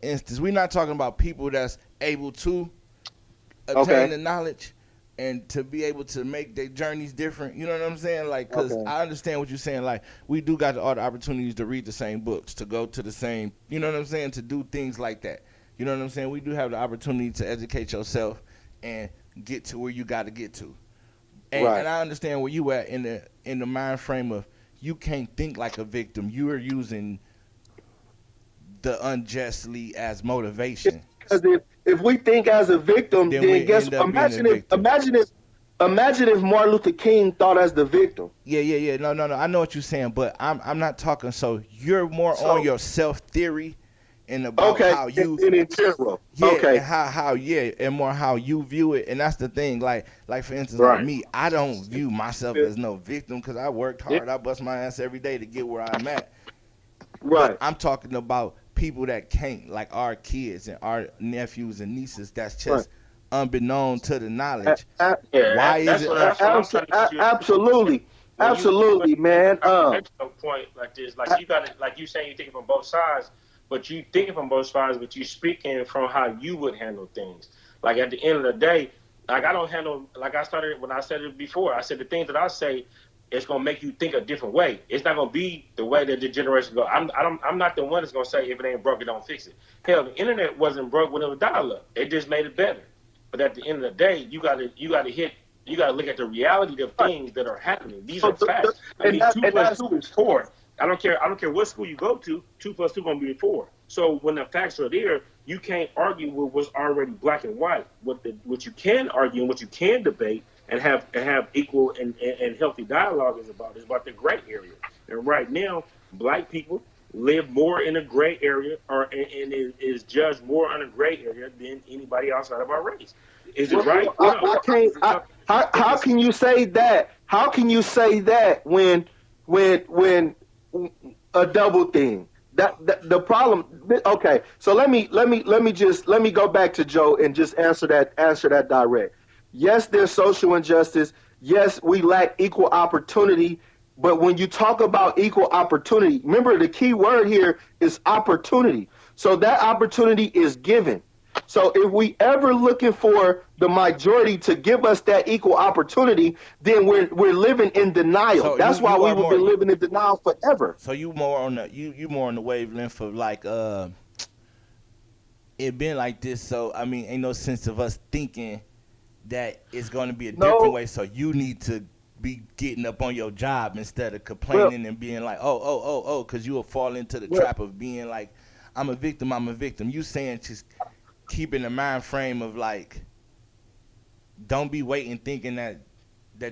instance, we're not talking about people that's able to obtain Okay. the knowledge and to be able to make their journeys different. You know what I'm saying? Like, cause Okay. I understand what you're saying. Like, we do got all the opportunities to read the same books, to go to the same. You know what I'm saying? To do things like that. You know what I'm saying? We do have the opportunity to educate yourself and get to where you got to get to. And Right. I understand where you at in the mind frame of you can't think like a victim. You are using the unjustly as motivation. Because if we think as a victim, Then then we guess end up being a imagine if victim. imagine if Martin Luther King thought as the victim. Yeah. No. I know what you're saying, but I'm not talking. So you're more on So your self theory and about okay, how and, you, and in general, yeah, and okay, how yeah, and more how you view it. And that's the thing. Like for instance, like Right. me, I don't view myself as no victim because I worked Yeah. hard. I bust my ass every day to get where I'm at. But right, I'm talking about people that can't, like our kids and our nephews and nieces. That's right. just unbeknown to the A- knowledge. a- Yeah, Why is that's it? what I'm trying to get you. Absolutely, When you absolutely, man. make a point like this, like A- you got it, like you saying you thinking from both sides, but you thinking from both sides, but you speaking from how you would handle things. Like at the end of the day, like I don't handle like I started when I said it before. I said the things that I say, it's gonna make you think a different way. It's not gonna be the way that the generation go. I'm not the one that's gonna say if it ain't broke, it don't fix it. Hell, the internet wasn't broke when it was dial up. It just made it better. But at the end of the day, you gotta look at the reality of right. things that are happening. These So are facts. I and mean, that two and plus that's two is four. I don't care what school you go to. Two plus two gonna be four. So when the facts are there, you can't argue with what's already black and white. What you can argue and what you can debate and have equal and healthy dialogue is about the gray area. And right now, black people live more in a gray area and is judged more in a gray area than anybody outside of our race. Is it right? I No. can't. How It's can you say that? How can you say that when a double thing? That the problem. Okay, so let me go back to Joe and just answer that direct. Yes, there's social injustice. Yes, we lack equal opportunity. But when you talk about equal opportunity, remember the key word here is opportunity. So that opportunity is given. So if we ever looking for the majority to give us that equal opportunity, then we're living in denial. So That's why you we are will more. be living in denial forever. So you more on the you more on the wavelength of like it been like this. So I mean, ain't no sense of us thinking that it's going to be a different No, way. So you need to be getting up on your job instead of well, complaining and being like, oh, because you will fall into the well, trap of being like, I'm a victim. I'm a victim. You saying just keeping the mind frame of like, don't be waiting thinking that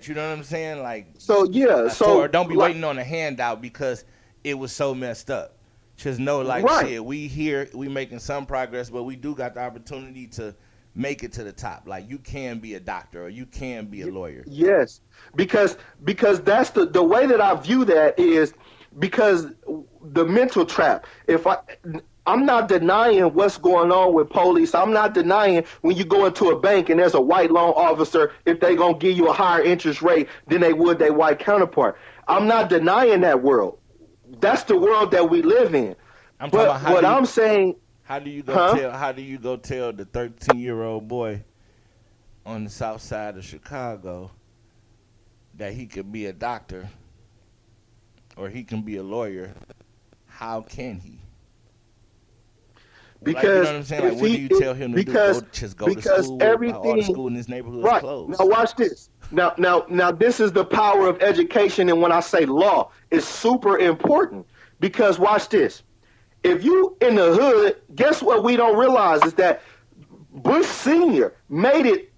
you know what I'm saying, like so yeah, for or so don't be like waiting on a handout because it was so messed up. Just know like right. shit, we here, we making some progress, but we do got the opportunity to make it to the top. Like you can be a doctor or you can be a lawyer. Yes, because that's the way that I view that is because the mental trap. If I'm not denying what's going on with police. I'm not denying when you go into a bank and there's a white loan officer if they gonna give you a higher interest rate than they would their white counterpart. I'm not denying that world. That's the world that we live in. I'm talking about But what I'm saying, huh? how do you go tell the 13-year-old boy on the south side of Chicago that he could be a doctor or he can be a lawyer? How can he? Like you know Because what I'm saying? Like if what do he you tell him to do? because Go to because school where all the everything school in this neighborhood is right now, closed. watch this. Now this is the power of education, and when I say law, it's super important because watch this. If you in the hood, guess what we don't realize is that Bush Senior made it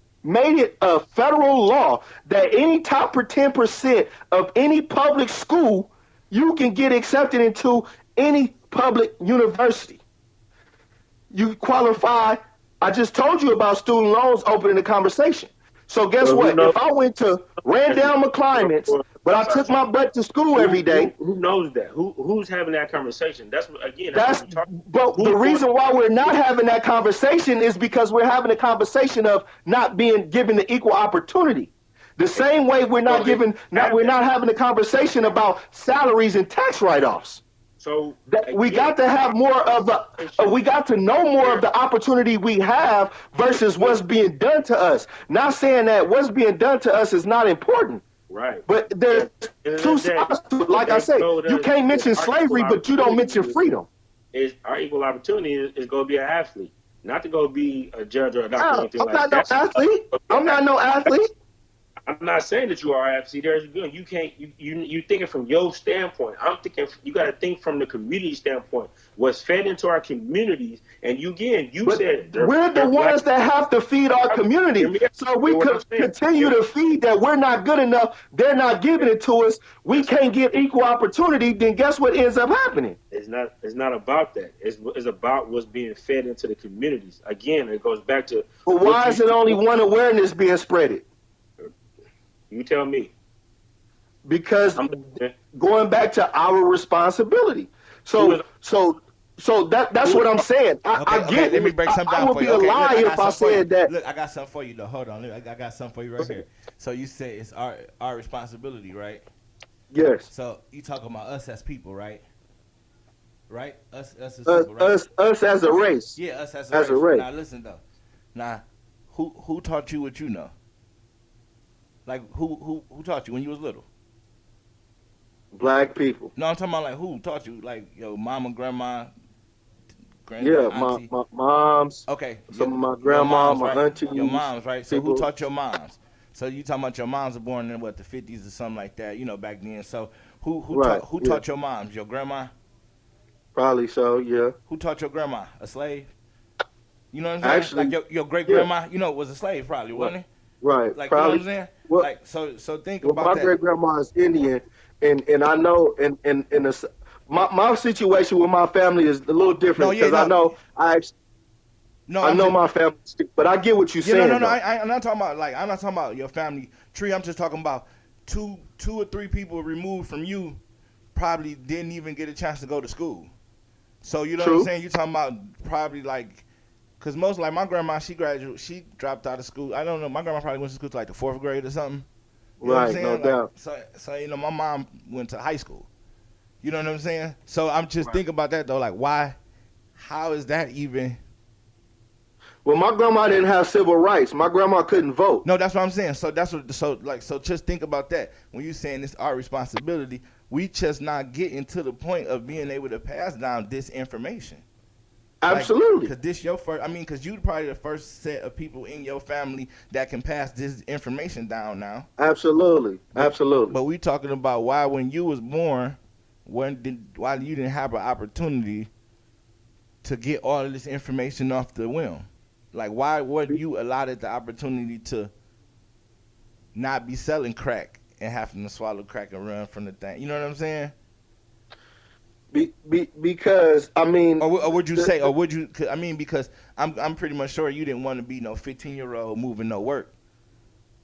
a federal law that any top 10% of any public school you can get accepted into any public university. You qualify. I just told you about student loans opening the conversation. So guess Well, we what? know If I went to Randall McClimate's But I took my butt to school every day. Who knows that? Who's having that conversation? That's what we're talking. But the reason why we're not having that conversation is because we're having a conversation of not being given the equal opportunity. The same way we're not having a conversation about salaries and tax write-offs. So we got to have more of we got to know more of the opportunity we have versus what's being done to us. Not saying that what's being done to us is not important. Right. But there's two sides to it. Like I say, you can't mention slavery, but you don't mention freedom. Our equal opportunity is going to be an athlete, not to go be a judge or a doctor or anything like that. I'm not no athlete. I'm not saying that you are an athlete. You can't. You thinking from your standpoint. I'm thinking you got to think from the community standpoint. What's fed into our communities, and you said we're the ones that have to feed our community. So we could continue to feed that we're not good enough. They're not giving it to us. We can't get equal opportunity. Then guess what ends up happening? It's not about that. It's about what's being fed into the communities. Again, it goes back to. But why is it only one awareness being spreaded? You tell me. Because going back to our responsibility. So that's what I'm saying. I get. Let me break something down for you. I would be a liar if I said that. Look, I got something for you though. Hold on. Look, I got something for you right here. So you say it's our responsibility, right? Yes. So you talking about us as people, right? Right? Us as people, right? Us as a race. Yeah, us as a race. Now listen though. Now, who taught you what you know? Like who taught you when you was little? Black people. No, I'm talking about like who taught you, like your mama, grandma, my moms. Okay. Some of my grandma, my aunties. Your moms, right? So who taught your moms? So you talking about your moms were born in the 50s or something like that, back then. So who taught your moms? Your grandma? Probably so, yeah. Who taught your grandma? A slave? You know what I'm saying? Actually, like your great grandma, was a slave probably, wasn't he? Right. Like, probably. You know what I'm saying? Well, like so think about that. My great grandma is Indian, and I know my situation with my family is a little different because I know my family, but I get what you're saying. No. I'm not talking about your family tree. I'm just talking about two or three people removed from you probably didn't even get a chance to go to school. So you know what I'm saying? You're talking about probably like. Because most, like my grandma, she dropped out of school. I don't know. My grandma probably went to school to like the 4th grade or something. You know what I'm saying? No doubt. So my mom went to high school. You know what I'm saying? So I'm just thinking about that though. Like, why? How is that even? Well, my grandma didn't have civil rights. My grandma couldn't vote. No, that's what I'm saying. So so just think about that. When you're saying it's our responsibility, we just not getting to the point of being able to pass down this information. Absolutely. Because this your first. Because you probably the first set of people in your family that can pass this information down now. Absolutely. But we talking about why when you was born, why you didn't have an opportunity to get all of this information off the whim. Like why wasn't you allotted the opportunity to not be selling crack and having to swallow crack and run from the thing? You know what I'm saying? Because or would you say, or would you? Because I'm pretty much sure you didn't want to be no 15-year-old moving no work.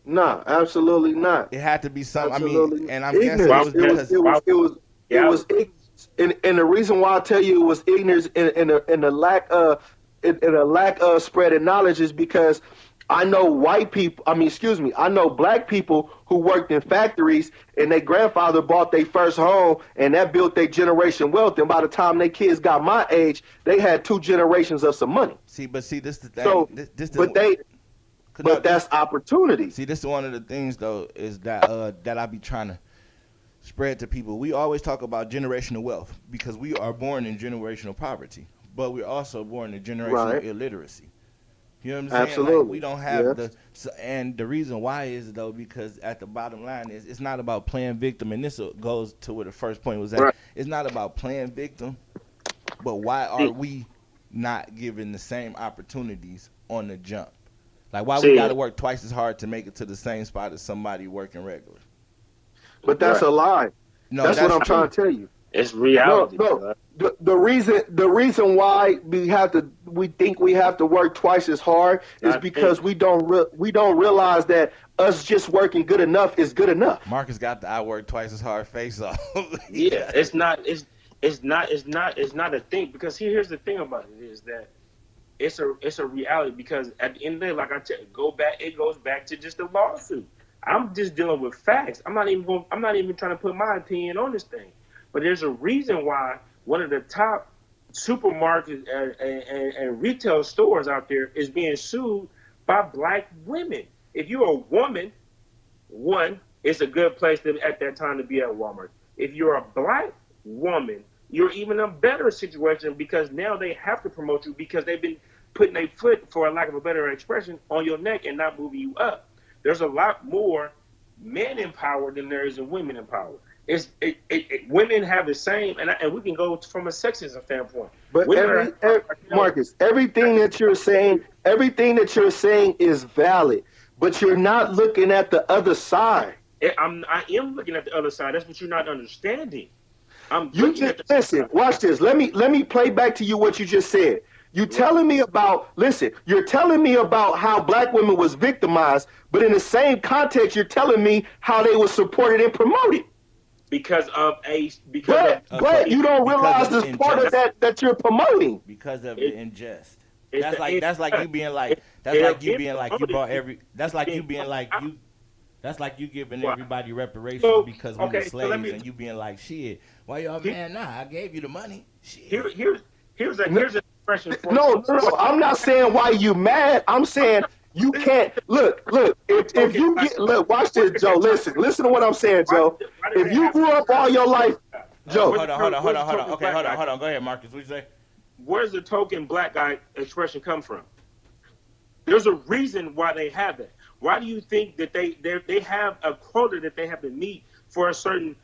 No, absolutely not. It had to be something. Absolutely. And I'm guessing it was ignorance, and the reason why I tell you it was ignorance and a lack of spreading knowledge is because I know I know black people who worked in factories and their grandfather bought their first home and that built their generation wealth. And by the time their kids got my age, they had 2 generations of some money. This is the thing. So, that's opportunity. See, this is one of the things though is that I be trying to spread to people. We always talk about generational wealth because we are born in generational poverty, but we're also born in generational illiteracy. You know what I'm saying? Absolutely. Like we don't have and the reason why is though because at the bottom line is it's not about playing victim, and this goes to where the first point was at. Right. It's not about playing victim, but why are we not given the same opportunities on the jump? Like why we got to work twice as hard to make it to the same spot as somebody working regular? But that's a lie. No, that's what I'm trying to tell you. It's reality. No. The reason why we have to we think we have to work twice as hard is because we don't realize that us just working good enough is good enough. Marcus got the I work twice as hard face off. Yeah, it's not a thing, because here's the thing about it is that it's a reality, because at the end of the day, like I tell you, it goes back to just the lawsuit. I'm just dealing with facts. I'm not even trying to put my opinion on this thing. But there's a reason why one of the top supermarkets and retail stores out there is being sued by black women. If you're a woman, one, it's a good place at that time to be at Walmart. If you're a black woman, you're even a better situation, because now they have to promote you, because they've been putting their foot, for a lack of a better expression, on your neck and not moving you up. There's a lot more men in power than there is in women in power. Women have the same, and we can go from a sexism standpoint. But Marcus, everything that you're saying is valid, but you're not looking at the other side. I am looking at the other side. That's what you're not understanding. Listen. Watch this. Let me play back to you what you just said. You're telling me about how black women was victimized, but in the same context, you're telling me how they were supported and promoted. But you don't realize this part of that you're promoting. Because of the ingest. That's like you being like you bought every. That's like you being like you. That's like you giving everybody reparations because we were slaves, and you being like, shit, why y'all mad now? I gave you the money. Shit. Here's an expression for No, I'm not saying why you mad. I'm saying you can't look. If you get watch this, Joe. Listen to what I'm saying, Joe. If you grew up all your life, Joe. Hold on. Okay, hold on. Go ahead, Marcus. What you say? Where's the token black guy expression come from? There's a reason why they have it. Why do you think that they have a quota that they have to meet for a certain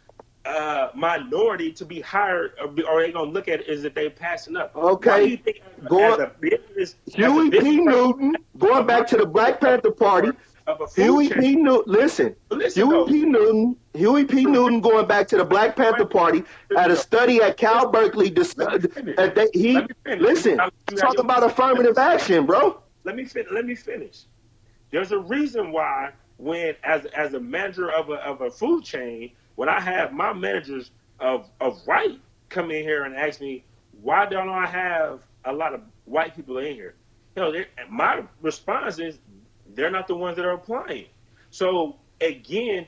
minority to be hired, or they gonna look at it as if they're passing up? Okay. Why do you think Huey P. Newton, going back to the Black Panther Party, Huey P. Newton going back to the Black Panther Party at a study at Cal Berkeley. Talking about affirmative action, bro. Let me finish. There's a reason why when as a manager of a food chain, when I have my managers of white come in here and ask me, why don't I have a lot of white people in here? My response is, they're not the ones that are applying. So again,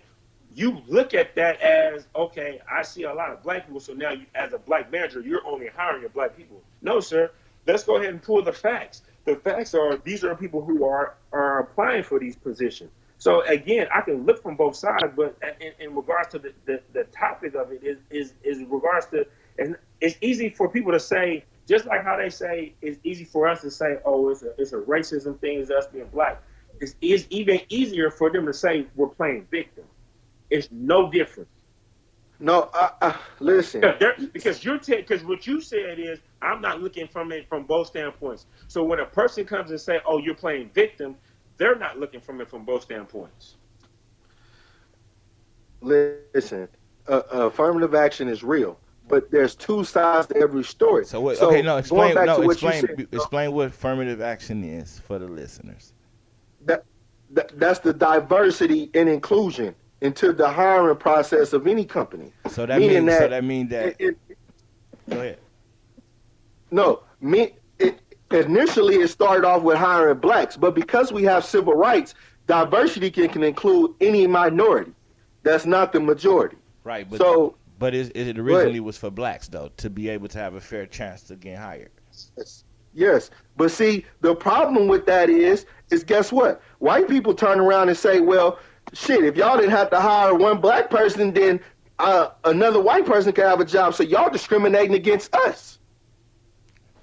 you look at that as, okay, I see a lot of black people, so now as a black manager, you're only hiring your black people. No, sir. Let's go ahead and pull the facts. The facts are, these are people who are applying for these positions. So again, I can look from both sides, but in regards to the topic of it is in regards to, and it's easy for people to say, just like how they say it's easy for us to say, oh, it's a racism thing, it's us being black. It's even easier for them to say we're playing victim. It's no different. No, listen. Because what you said is, I'm not looking from it from both standpoints. So when a person comes and say, oh, you're playing victim, they're not looking from it from both standpoints. Listen, affirmative action is real, but there's two sides to every story. So what? Okay, no, explain what affirmative action is for the listeners. That's the diversity and inclusion into the hiring process of any company. So that means that. Go ahead. No, initially it started off with hiring blacks, but because we have civil rights, diversity can include any minority. That's not the majority. Right. But it originally was for blacks though, to be able to have a fair chance to get hired. Yes, but see, the problem with that is guess what? White people turn around and say, well, shit, if y'all didn't have to hire one black person, then another white person could have a job. So y'all discriminating against us.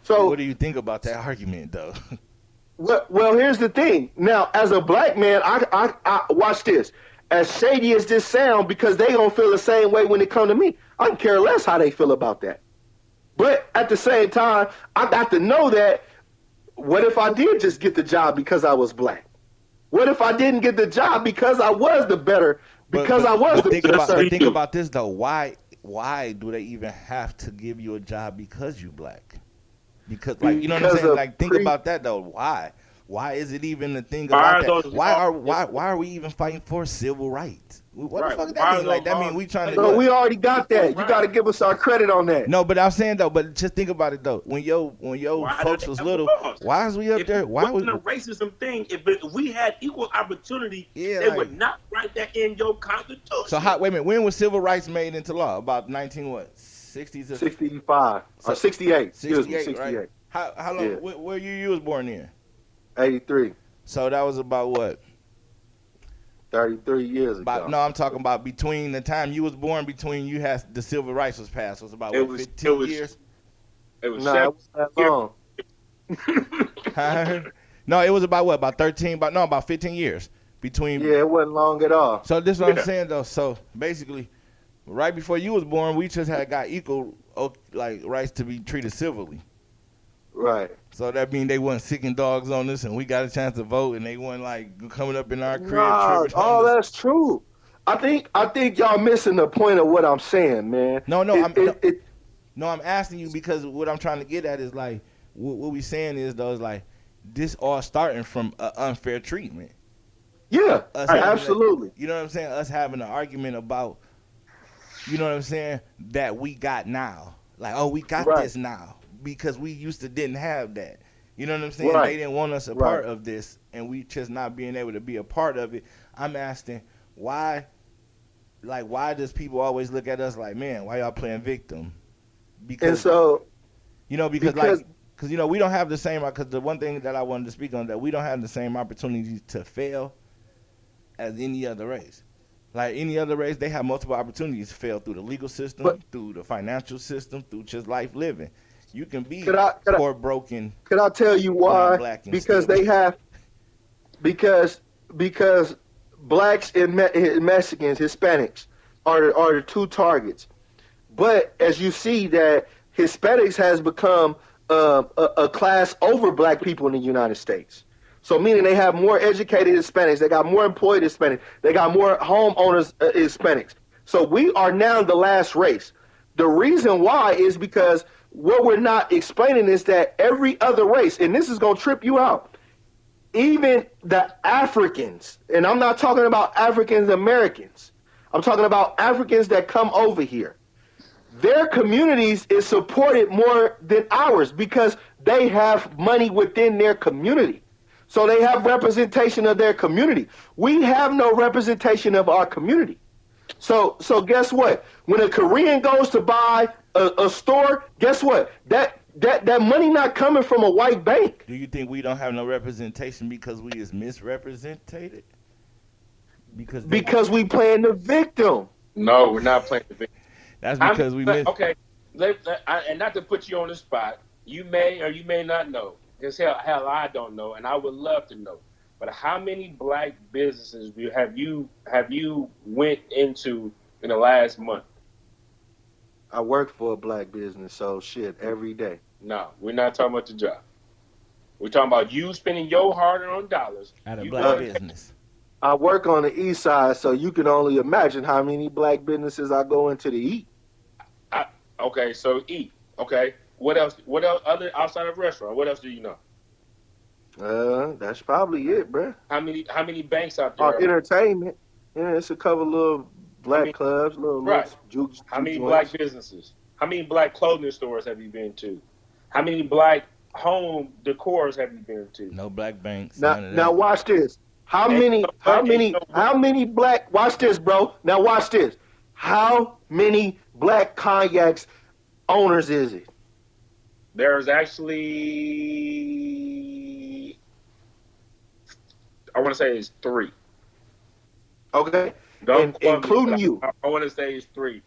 So what do you think about that argument, though? Well, here's the thing. Now, as a black man, I watch this. As shady as this sound, because they gonna feel the same way when it come to me. I can care less how they feel about that. But at the same time, I got to know that. What if I did just get the job because I was black? What if I didn't get the job because I was the better? Because I was the better. Think about this though. Why do they even have to give you a job because you black? Because like you know what I'm saying? Like think about that though. Why? Why is it even a thing about that? Why are we even fighting for civil rights? What the fuck does that mean? Like that mean we trying to? So we already got that. You got to give us our credit on that. No, but I'm saying though. But just think about it though. When your folks was little, why is we up there? Why was a racism thing? If we had equal opportunity, they would not write that in your constitution. So wait a minute. When was civil rights made into law? About 1960s? 65 or 68. 68, right? How long? Yeah. Where you was born in? 83. So that was about what? 33 years ago. No, I'm talking about between the time you was born, between you had the civil rights was passed. It was about 15 years. It was not that long. No, it was about what? About 13? About 15 years between. Yeah, it wasn't long at all. So this is what I'm saying though. So basically, right before you was born, we just had got equal like rights to be treated civilly. Right. So that means they wasn't sicking dogs on us, and we got a chance to vote, and they wasn't like coming up in our crib. Oh, that's true. I think y'all missing the point of what I'm saying, man. No, I'm asking you because what I'm trying to get at is like what we saying is though is like this all starting from unfair treatment. Yeah, absolutely. You know what I'm saying? Us having an argument about, you know what I'm saying, that we got now. Like, oh, we got this now. Because we used to didn't have that. You know what I'm saying? They didn't want us a part of this, and we just not being able to be a part of it. I'm asking why does people always look at us like, man, why y'all playing victim? Because and so because we don't have the same, because the one thing that I wanted to speak on, that we don't have the same opportunities to fail as any other race. Like any other race, they have multiple opportunities to fail through the legal system, through the financial system, through just life living. You can be poor, broken. Could I tell you why? Because they have, because blacks and Mexicans, Hispanics are the two targets. But as you see that Hispanics has become a class over black people in the United States. So meaning they have more educated Hispanics, they got more employed Hispanics, they got more homeowners Hispanics. So we are now the last race. The reason why is because what we're not explaining is that every other race, and this is going to trip you out, even the Africans, and I'm not talking about African Americans, I'm talking about Africans that come over here. Their communities is supported more than ours because they have money within their community. So they have representation of their community. We have no representation of our community. So guess what? When a Korean goes to buy a store, guess what? That money not coming from a white bank. Do you think we don't have no representation because we is misrepresented? Because we playing the victim. No, we're not playing the victim. That's because we miss. Okay, and not to put you on the spot, you may or you may not know. Because hell, I don't know, and I would love to know. But how many black businesses have you went into in the last month? I work for a black business, so shit, every day. No, we're not talking about the job. We're talking about you spending your hard-earned dollars at a black business. I work on the east side, so you can only imagine how many black businesses I go into to eat. Okay, so eat. Okay, what else? What else? Other outside of restaurant? What else do you know? That's probably it, bro. How many banks out there? Entertainment. Yeah, it's a couple little black clubs, little juke. How many black businesses? How many black clothing stores have you been to? How many black home decors have you been to? No black banks. Now watch this. How many black? Watch this, bro. Now watch this. How many black cognacs owners is it? There's actually, I want to say it's 3. Okay. Including you. I want to say it's 3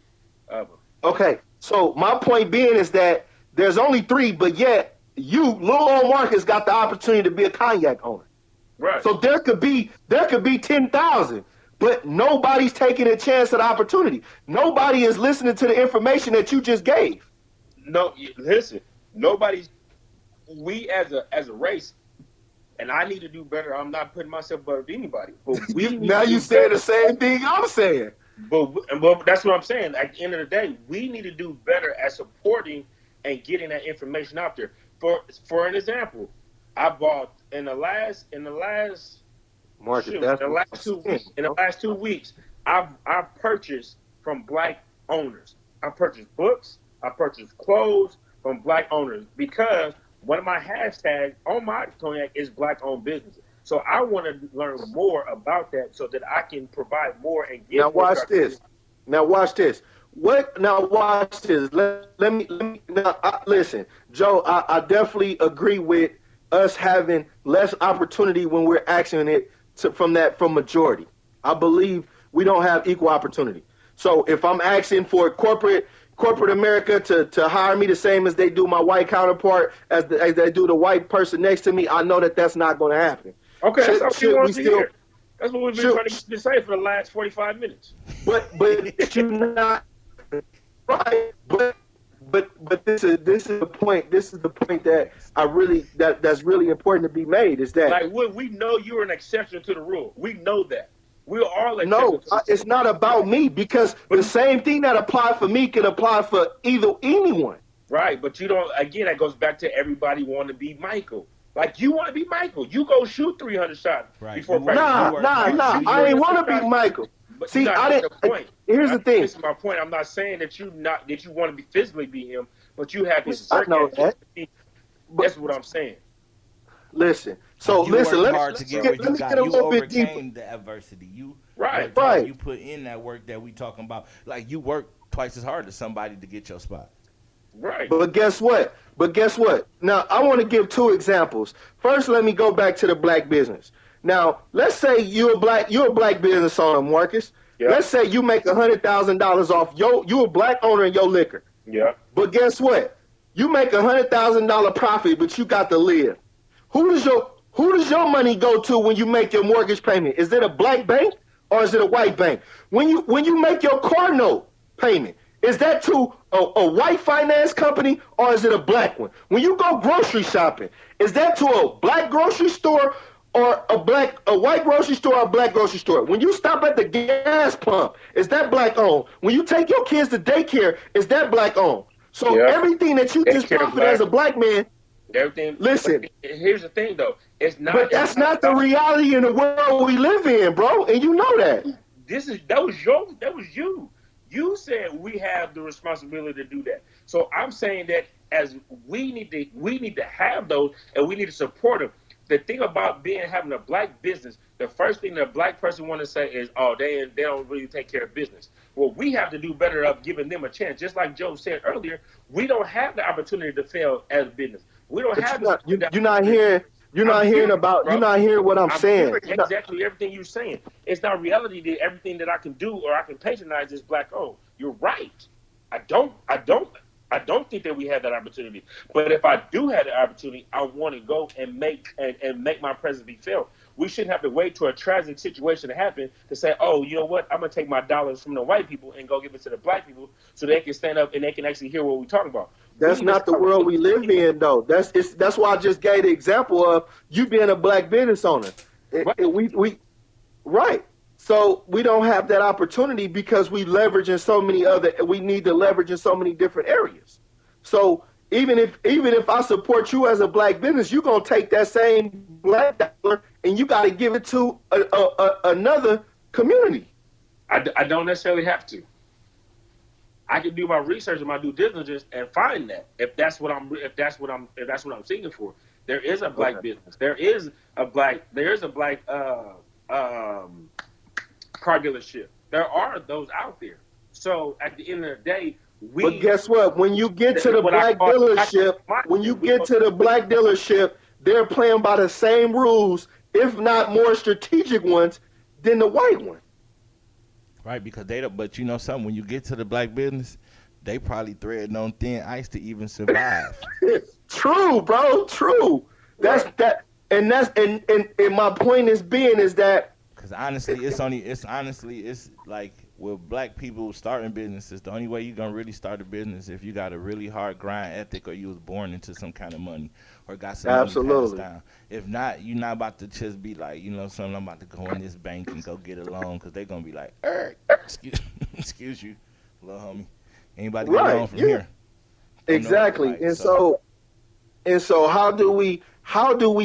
of them. Okay. So my point being is that there's only 3, but yet you, little old Marcus, got the opportunity to be a cognac owner. Right. So there could be 10,000, but nobody's taking a chance at opportunity. Nobody is listening to the information that you just gave. No, listen. We as a race, and I need to do better. I'm not putting myself above anybody. But now you saying the same thing I'm saying. But that's what I'm saying. At the end of the day, we need to do better at supporting and getting that information out there. for an example, I bought in the last Marcus, shoot, that's in the what last I'm 2 weeks, saying, bro. I've purchased from black owners. I purchased books. I purchased clothes from black owners because one of my hashtags on my cognac is black owned businesses. So I want to learn more about that so that I can provide more and Now give more to watch our this. community. Now watch this. What? Now watch this. Let me. Now listen, Joe. I definitely agree with us having less opportunity when we're actioning it from majority. I believe we don't have equal opportunity. So if I'm asking for corporate America to hire me the same as they do my white counterpart, as they do the white person next to me, I know that that's not going to happen. Okay, that's all we Should we wanted to still hear. That's what we've been should trying to get you to say for the last 45 minutes. but you not right. But this is the point. This is the point that that's really important to be made. Is that Like we know you're an exception to the rule. We know that. We're all no, exceptions to the rule. it's not about me because the But same thing that applies for me can apply for anyone. right, but you don't. Again, that goes back to everybody want to be Michael. Like you want to be Michael. You go shoot 300 shots Right. before practice. You shoot I ain't 300 want to be shots. Michael. But you're See, not I getting didn't. the point. Here's the thing. This is my point. I'm not saying that you want to be physically be him, but you have his I work know ethic. that. That's But what I'm saying. listen. So you listen. worked Let hard me to get where let you me got. get a You little bit deeper. overcame the adversity. You Right. worked hard. Right. You put in that work that we talking about. Like you worked twice as hard as somebody to get your spot. Right. But guess what? Now, I want to give two examples. First, let me go back to the black business. Now, let's say you're a black business owner, Marcus. Yeah. Let's say you make $100,000 off you a black owner in your liquor. Yeah. But guess what? You make $100,000 profit, but you got to live. Who does your money go to when you make your mortgage payment? Is it a black bank or is it a white bank? When you make your car note payment, is that to a white finance company or is it a black one? When you go grocery shopping, is that to a black grocery store or a white grocery store or a black grocery store? When you stop at the gas pump, is that black owned? When you take your kids to daycare, is that black owned? So Yeah. everything that you just Daycare profit black. as a black man, Everything. listen. But here's the thing, though. It's not. But that's not the reality in the world we live in, bro, and you know that. That was you. You said we have the responsibility to do that. So I'm saying that as we need to have those and we need to support them. The thing about having a black business, the first thing that a black person want to say is, "Oh, they don't really take care of business." Well, we have to do better of giving them a chance. Just like Joe said earlier, we don't have the opportunity to fail as business. We don't But have. you're not hearing. You're not hearing about. You're not hearing what I'm saying. Hearing exactly everything you're saying. It's not reality that everything that I can do or I can patronize is black owned. You're right. I don't think that we have that opportunity. But if I do have the opportunity, I want to go and make my presence be felt. We shouldn't have to wait to a tragic situation to happen to say, "Oh, you know what? I'm gonna take my dollars from the white people and go give it to the black people so they can stand up and they can actually hear what we're talking about." That's not the world we live in, though. That's why I just gave the example of you being a black business owner. Right. So we don't have that opportunity because we leverage in so many we need to leverage in so many different areas. So even if I support you as a black business, you're gonna take that same black dollar and you got to give it to another community. I don't necessarily have to. I can do my research and my due diligence and find that if that's what I'm seeking for. There is a black business. There is a black car dealership. There are those out there. So at the end of the day, But guess what? When you get to the black dealership, they're playing by the same rules, if not more strategic ones, than the white one. Right, because they don't. But you know something. When you get to the black business, they probably threading on thin ice to even survive. True, bro. True. That's that, and my point is that because honestly, it's like with black people starting businesses, the only way you're gonna really start a business if you got a really hard grind ethic or you was born into some kind of money or got some money passed down. If not, you're not about to just be like, you know, something. I'm about to go in this bank and go get a loan because they're gonna be like, excuse you, little homie, anybody get a loan from here? Exactly, Right, and so And so how do we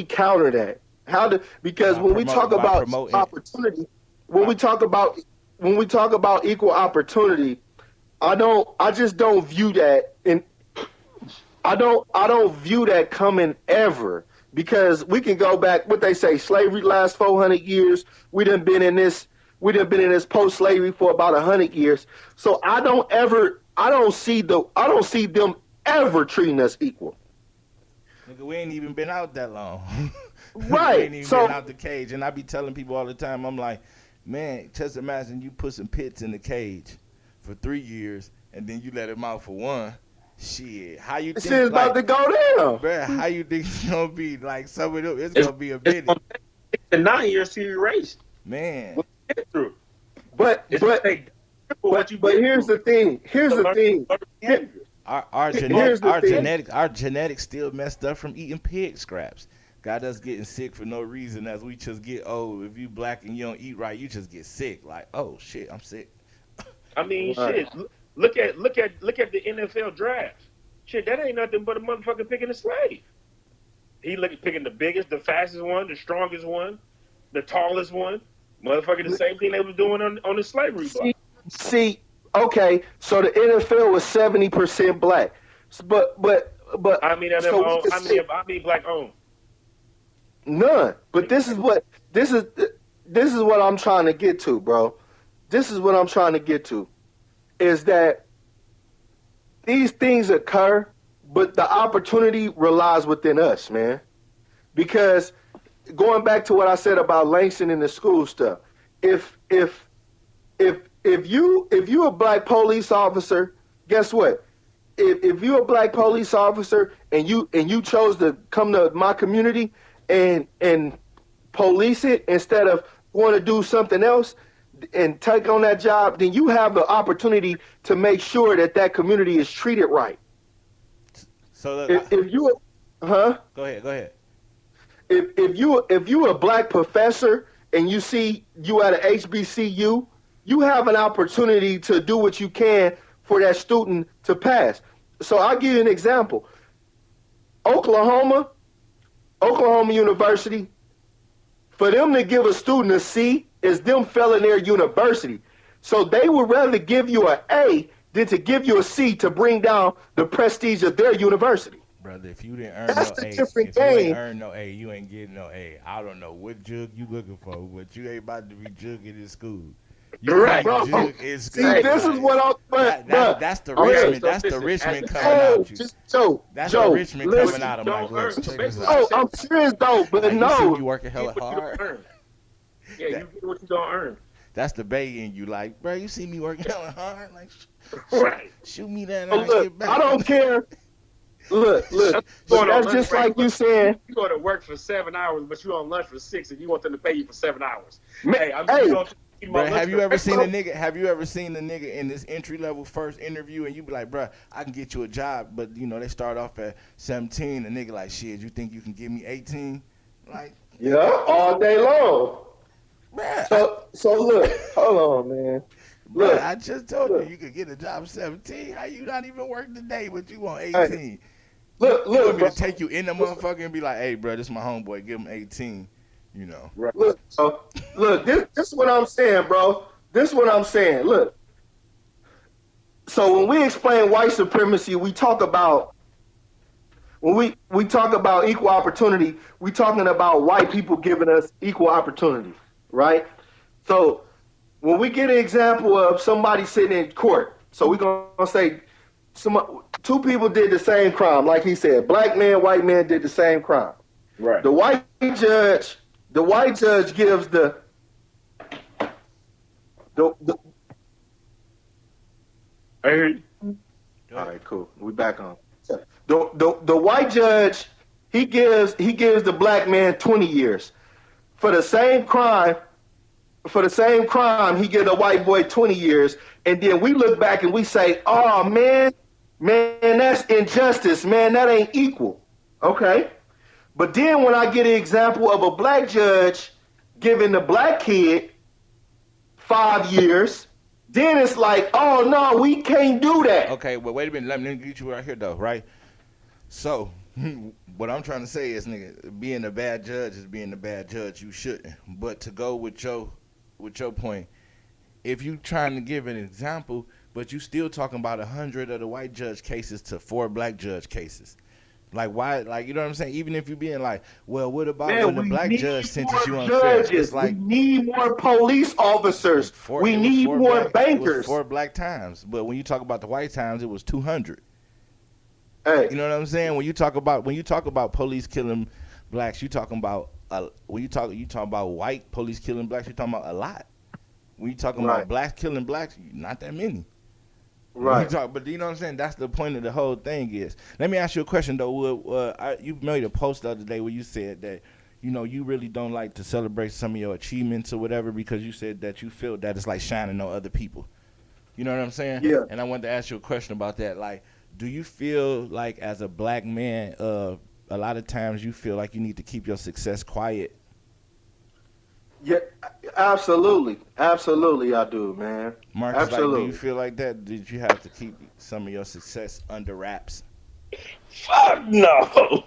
counter that? Because when we talk about opportunity, when we talk about equal opportunity, I just don't view that, and I don't view that coming ever, because we can go back, what they say, slavery lasts 400 years. We done been in this post-slavery for about 100 years. So I don't see them ever treating us equal. Nigga, we ain't even been out that long. Right. We ain't even been out the cage. And I be telling people all the time, I'm like, man, just imagine you put some pits in the cage for 3 years and then you let them out for 1. Shit, how you think? Shit's about to go down. Bruh, how you think it's gonna be? Like, some of them, it's gonna be a minute. The 9 years to erase. Man. But here's the thing. Our genetics still messed up from eating pig scraps. Got us getting sick for no reason as we just get old. If you black and you don't eat right, you just get sick. Like, oh shit, I'm sick. I mean, shit. Look at the NFL draft. Shit, that ain't nothing but a motherfucker picking a slave. He picking the biggest, the fastest one, the strongest one, the tallest one. Motherfucker, the same thing they was doing on the slavery block. See, okay, so the NFL was 70% black, but I mean, I mean black owned. None. But this is what I'm trying to get to, bro. This is what I'm trying to get to, is that these things occur, but the opportunity relies within us, man. Because going back to what I said about Langston and the school stuff, if you a black police officer, guess what? If you're a black police officer and you chose to come to my community and police it instead of going to do something else and take on that job, then you have the opportunity to make sure that community is treated right. So if you, go ahead. If you a black professor and you see you at an HBCU, you have an opportunity to do what you can for that student to pass. So I'll give you an example. Oklahoma University, for them to give a student a C is them failing their university. So they would rather give you an A than to give you a C to bring down the prestige of their university. Brother, if you didn't earn That's no a A, different if you ain't game. earn no A, you ain't getting no A. I don't know what jug you looking for, but you ain't about to be jugging in school. You Right, can't bro. jug in See, school. this is what I'm. That's the Richmond. That's the Richmond coming out you. That's the Richmond coming out of my voice. Check this out. Oh, I'm serious though, but Like, no. You see me working hella hard. Yeah, you get what you gonna earn. That's the bay in you. Like, bro, you see me working hella hard. Like, Right. shoot me that and Oh, I look, get back. I don't care. Look. That's just like you saying. You go to work for 7 hours, but you on lunch for 6, and you want them to pay you for 7 hours. Hey, Bro, have you ever seen a nigga in this entry level first interview and you be like, bro, I can get you a job, but you know they start off at 17. The nigga like, shit, you think you can give me 18? Like, Yeah, all day long. Bruh, So look, hold on, man. Bruh, Look, I just told you could get a job 17. How you not even working today, but you want 18? Look, You want me bro. to take you in the motherfucker and be like, hey, bro, this is my homeboy, give him 18, you know. Look, this is what I'm saying, bro. This is what I'm saying. Look. So when we explain white supremacy, we talk about when we talk about equal opportunity, we talking about white people giving us equal opportunity, right? So when we get an example of somebody sitting in court, so we're gonna say two people did the same crime, like he said, black man, white man did the same crime. Right. The white judge gives the I hear you. all right, cool. We back on. The white judge, he gives the black man 20 years. For the same crime, he gives the white boy 20 years. And then we look back and we say, oh man, that's injustice, man, that ain't equal. Okay. But then when I get an example of a black judge giving the black kid 5 years, then it's like, oh no, we can't do that. Okay, well, wait a minute. Let me get you right here, though, right? So, What I'm trying to say is, nigga, being a bad judge is being a bad judge. You shouldn't. But to go with your point, if you trying to give an example, but you still talking about 100 of the white judge cases to 4 black judge cases. Like why? Like you know what I'm saying? Even if you being like, well, what about Man, when the we black need judge sentenced you more unfair? It's judges. We like need more police officers. We it was need four more black it was bankers. 4 black times. But when you talk about the white times, it was 200. Hey, You know what I'm saying? When you talk about police killing blacks, you talking about when you talk about white police killing blacks, you talking about a lot. When you talking right, about blacks killing blacks, not that many. When you right. talk, but you know what I'm saying? That's the point of the whole thing is. Let me ask you a question though. You made a post the other day where you said that you really don't like to celebrate some of your achievements or whatever because you said that you feel that it's like shining on other people. You know what I'm saying? Yeah. And I wanted to ask you a question about that. Like, do you feel like as a black man, a lot of times you feel like you need to keep your success quiet? Yeah, absolutely. Absolutely, I do, man. Marcus, like, do you Absolutely. feel like that? Did you have to keep some of your success under wraps? Fuck no.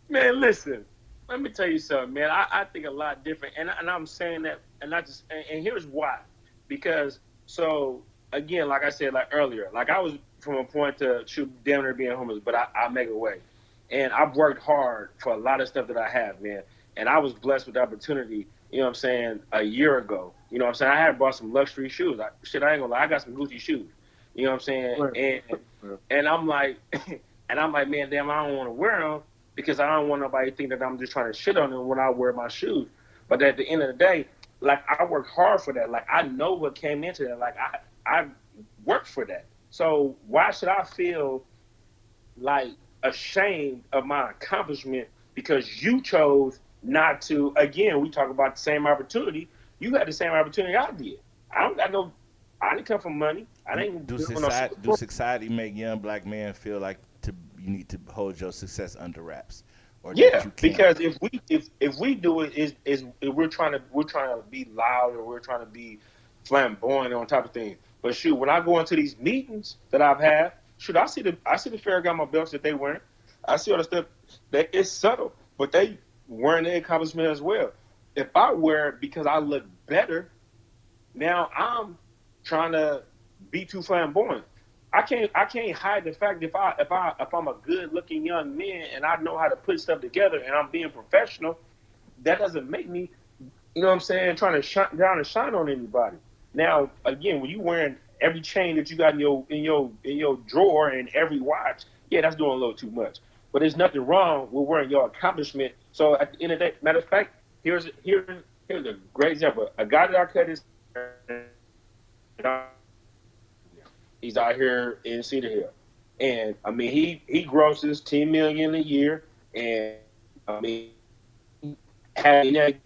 Man, listen. Let me tell you something, man. I think a lot different, and I'm saying that, and I just and here's why, because so again, like I said, like earlier, like I was from a point to shoot damn near being homeless, but I make a way, and I've worked hard for a lot of stuff that I have, man, and I was blessed with the opportunity. You know what I'm saying? A year ago, you know what I'm saying? I had bought some luxury shoes. I ain't gonna lie, I got some Gucci shoes. You know what I'm saying? Right. And I'm like, man, damn, I don't want to wear them because I don't want nobody to think that I'm just trying to shit on them when I wear my shoes. But at the end of the day, like I worked hard for that. Like I know what came into that. Like I worked for that. So why should I feel like ashamed of my accomplishment because you chose not to? Again, we talk about the same opportunity. You had the same opportunity I did. I don't got no. I didn't come from money. I didn't do no. Do society make young black men feel like you need to hold your success under wraps, or that Yeah, you can't? because if we do it is we're trying to be loud or we're trying to be flamboyant on top of things. But shoot, when I go into these meetings that I've had, shoot, I see the Ferragamo belts that they wearing. I see all the stuff that it's subtle, but they wearing their accomplishment as well. If I wear it because I look better, now I'm trying to be too flamboyant. I can't hide the fact if I'm a good looking young man and I know how to put stuff together and I'm being professional, that doesn't make me, you know what I'm saying, trying to shine down and shine on anybody. Now again, when you wearing every chain that you got in your drawer and every watch, yeah, that's doing a little too much. But there's nothing wrong with wearing your accomplishment. So at the end of the day, matter of fact, here's a great example. A guy that I cut his he's out here in Cedar Hill, and I mean he grosses 10 million a year, and I mean had in that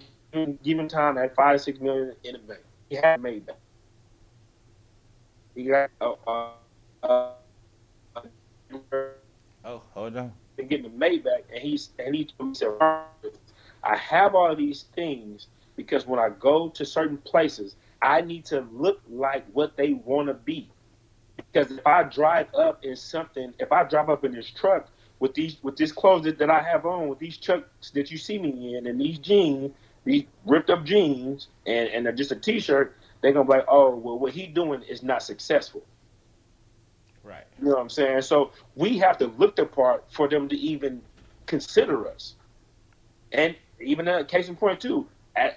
given time had 5 to 6 million in the bank. He had made that. He got Oh, hold on. getting the Maybach, and he told me, said, I have all these things because when I go to certain places, I need to look like what they want to be. Because if I drive up in this truck with this clothes that I have on, with these chucks that you see me in, and these jeans, these ripped up jeans, and just a t-shirt, they're gonna be like, oh, well, what he doing is not successful. Right. You know what I'm saying? So we have to look the part for them to even consider us. And even a case in point too,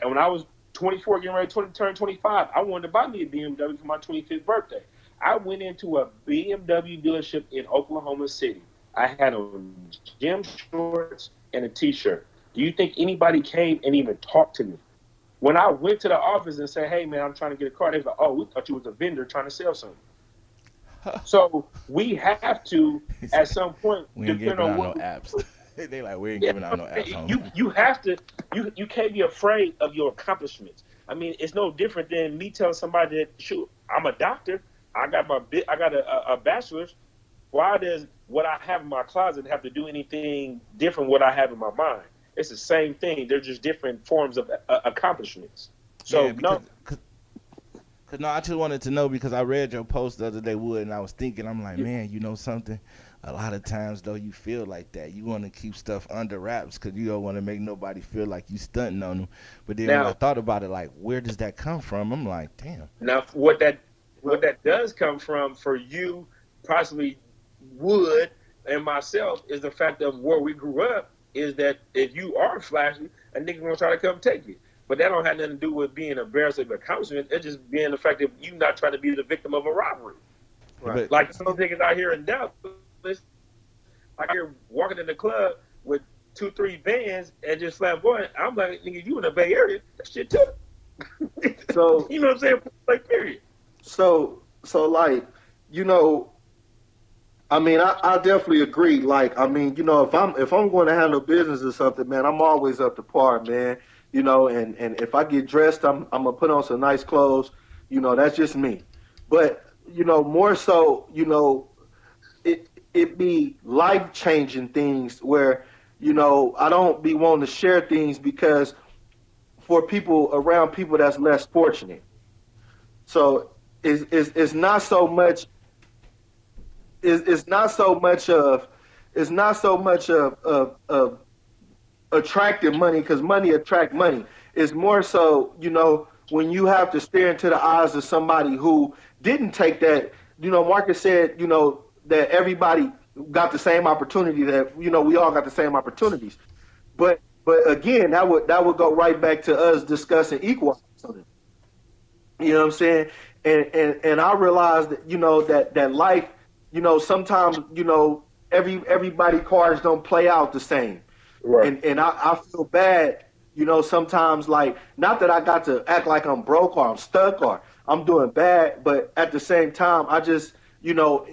when I was 24, getting ready to turn 25, I wanted to buy me a BMW for my 25th birthday. I went into a BMW dealership in Oklahoma City. I had on gym shorts and a t-shirt. Do you think anybody came and even talked to me? When I went to the office and said, hey man, I'm trying to get a car, they was like, oh, we thought you was a vendor trying to sell something. So we have to, He at said, some point, we ain't depend giving on out no what. apps. They like, we ain't Yeah, giving out no apps, homie. you have to. You can't be afraid of your accomplishments. I mean, it's no different than me telling somebody that shoot, I'm a doctor. I got a bachelor's. Why does what I have in my closet have to do anything different? What I have in my mind? It's the same thing. They're just different forms of accomplishments. Yeah, So because no, no, I just wanted to know because I read your post the other day, Wood, and I was thinking, I'm like, man, you know something? a lot of times though you feel like that. You want to keep stuff under wraps because you don't want to make nobody feel like you stunting on them. But then when I Now, thought about it, like where does that come from? I'm like, damn. now, what that does come from for you, possibly Wood and myself, is the fact of where we grew up. Is that if you are flashy, a nigga gonna try to come take you. But that don't have nothing to do with being embarrassed of accomplishment. It's just being the fact that you not trying to be the victim of a robbery. But Like some niggas out here in Dallas, like you're walking in the club with 2, 3 bands and just flamboyant. I'm like, nigga, you in the Bay Area? That shit too. So You know what I'm saying? Like, period. so like, you know, I mean, I definitely agree. Like, I mean, you know, if I'm going to handle business or something, man, I'm always up to par, man. You know, and if I get dressed, I'm gonna put on some nice clothes. You know, that's just me. But you know, more so, you know, it be life changing things where, you know, I don't be wanting to share things because for people around people that's less fortunate. So it's not so much it's not so much of it's not so much of attracting money because money attract money. It's more so, you know, when you have to stare into the eyes of somebody who didn't take that. You know, Marcus said, you know, that everybody got the same opportunity. That, you know, we all got the same opportunities. But again, that would go right back to us discussing equal opportunity. You know what I'm saying? And I realized that, you know, that life, you know, sometimes, you know, everybody cards don't play out the same. Right. And I feel bad, you know, sometimes, like, not that I got to act like I'm broke or I'm stuck or I'm doing bad, but at the same time, I just, you know,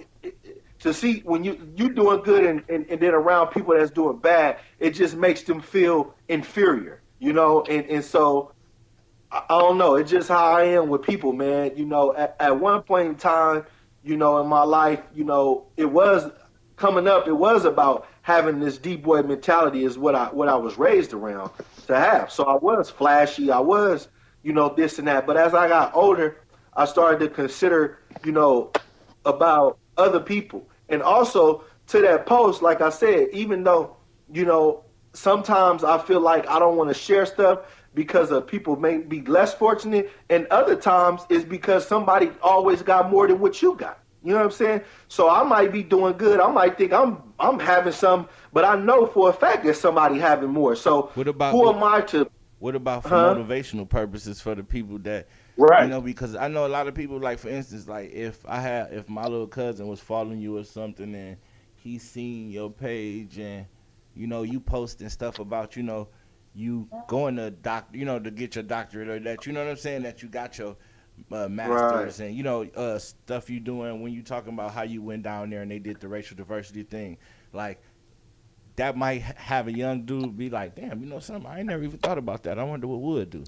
to see when you doing good and then around people that's doing bad, it just makes them feel inferior, you know, and so I don't know. It's just how I am with people, man. You know, at one point in time, you know, in my life, you know, it was coming up. It was about having this D boy mentality, is what I was raised around to have. So I was flashy. I was, you know, this and that. But as I got older, I started to consider, you know, about other people, and also to that post, like I said, even though, you know, sometimes I feel like I don't want to share stuff because of people may be less fortunate, and other times it's because somebody always got more than what you got. You know what I'm saying? So I might be doing good. I might think I'm having some, but I know for a fact that somebody having more. So what about who am I to? what about for Huh? motivational purposes for the people that, you Right. know, because I know a lot of people, like for instance, like if my little cousin was following you or something and he seen your page and, you know, you posting stuff about, you know, you going to doctor, you know, to get your doctorate, or that, you know what I'm saying, that you got your Right, masters, and you know, stuff you doing when you talking about how you went down there and they did the racial diversity thing, like that might have a young dude be like, damn, you know something, I ain't never even thought about that. I wonder what Wood do.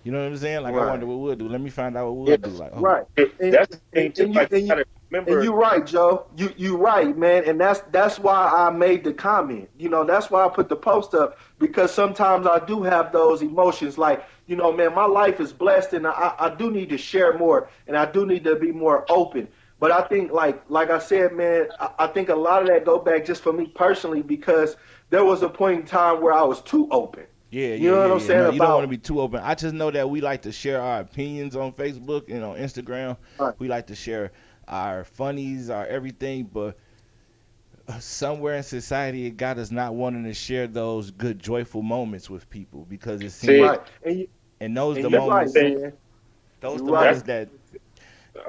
You know what I'm saying? Like, I right. wonder what Wood do. Let me find out what Yeah. Wood do. Like, oh, Right. And That's the and, thing too. and you Like, and you you gotta and remember. you right, Joe. You right, man. And that's why I made the comment. You know, that's why I put the post up, because sometimes I do have those emotions. Like, you know, man, my life is blessed, and I do need to share more, and I do need to be more open. But I think, like I said, man, I think a lot of that go back just for me personally, because there was a point in time where I was too open. yeah, You yeah, know yeah, what I'm yeah. saying No, you don't want to about? be too open. I just know that we like to share our opinions on Facebook and on Instagram. Right, We like to share our funnies, our everything, but somewhere in society it got us not wanting to share those good joyful moments with people because it See, seems, right. and those And the you that's right, the moments, thing. man. those You the right. moments That's that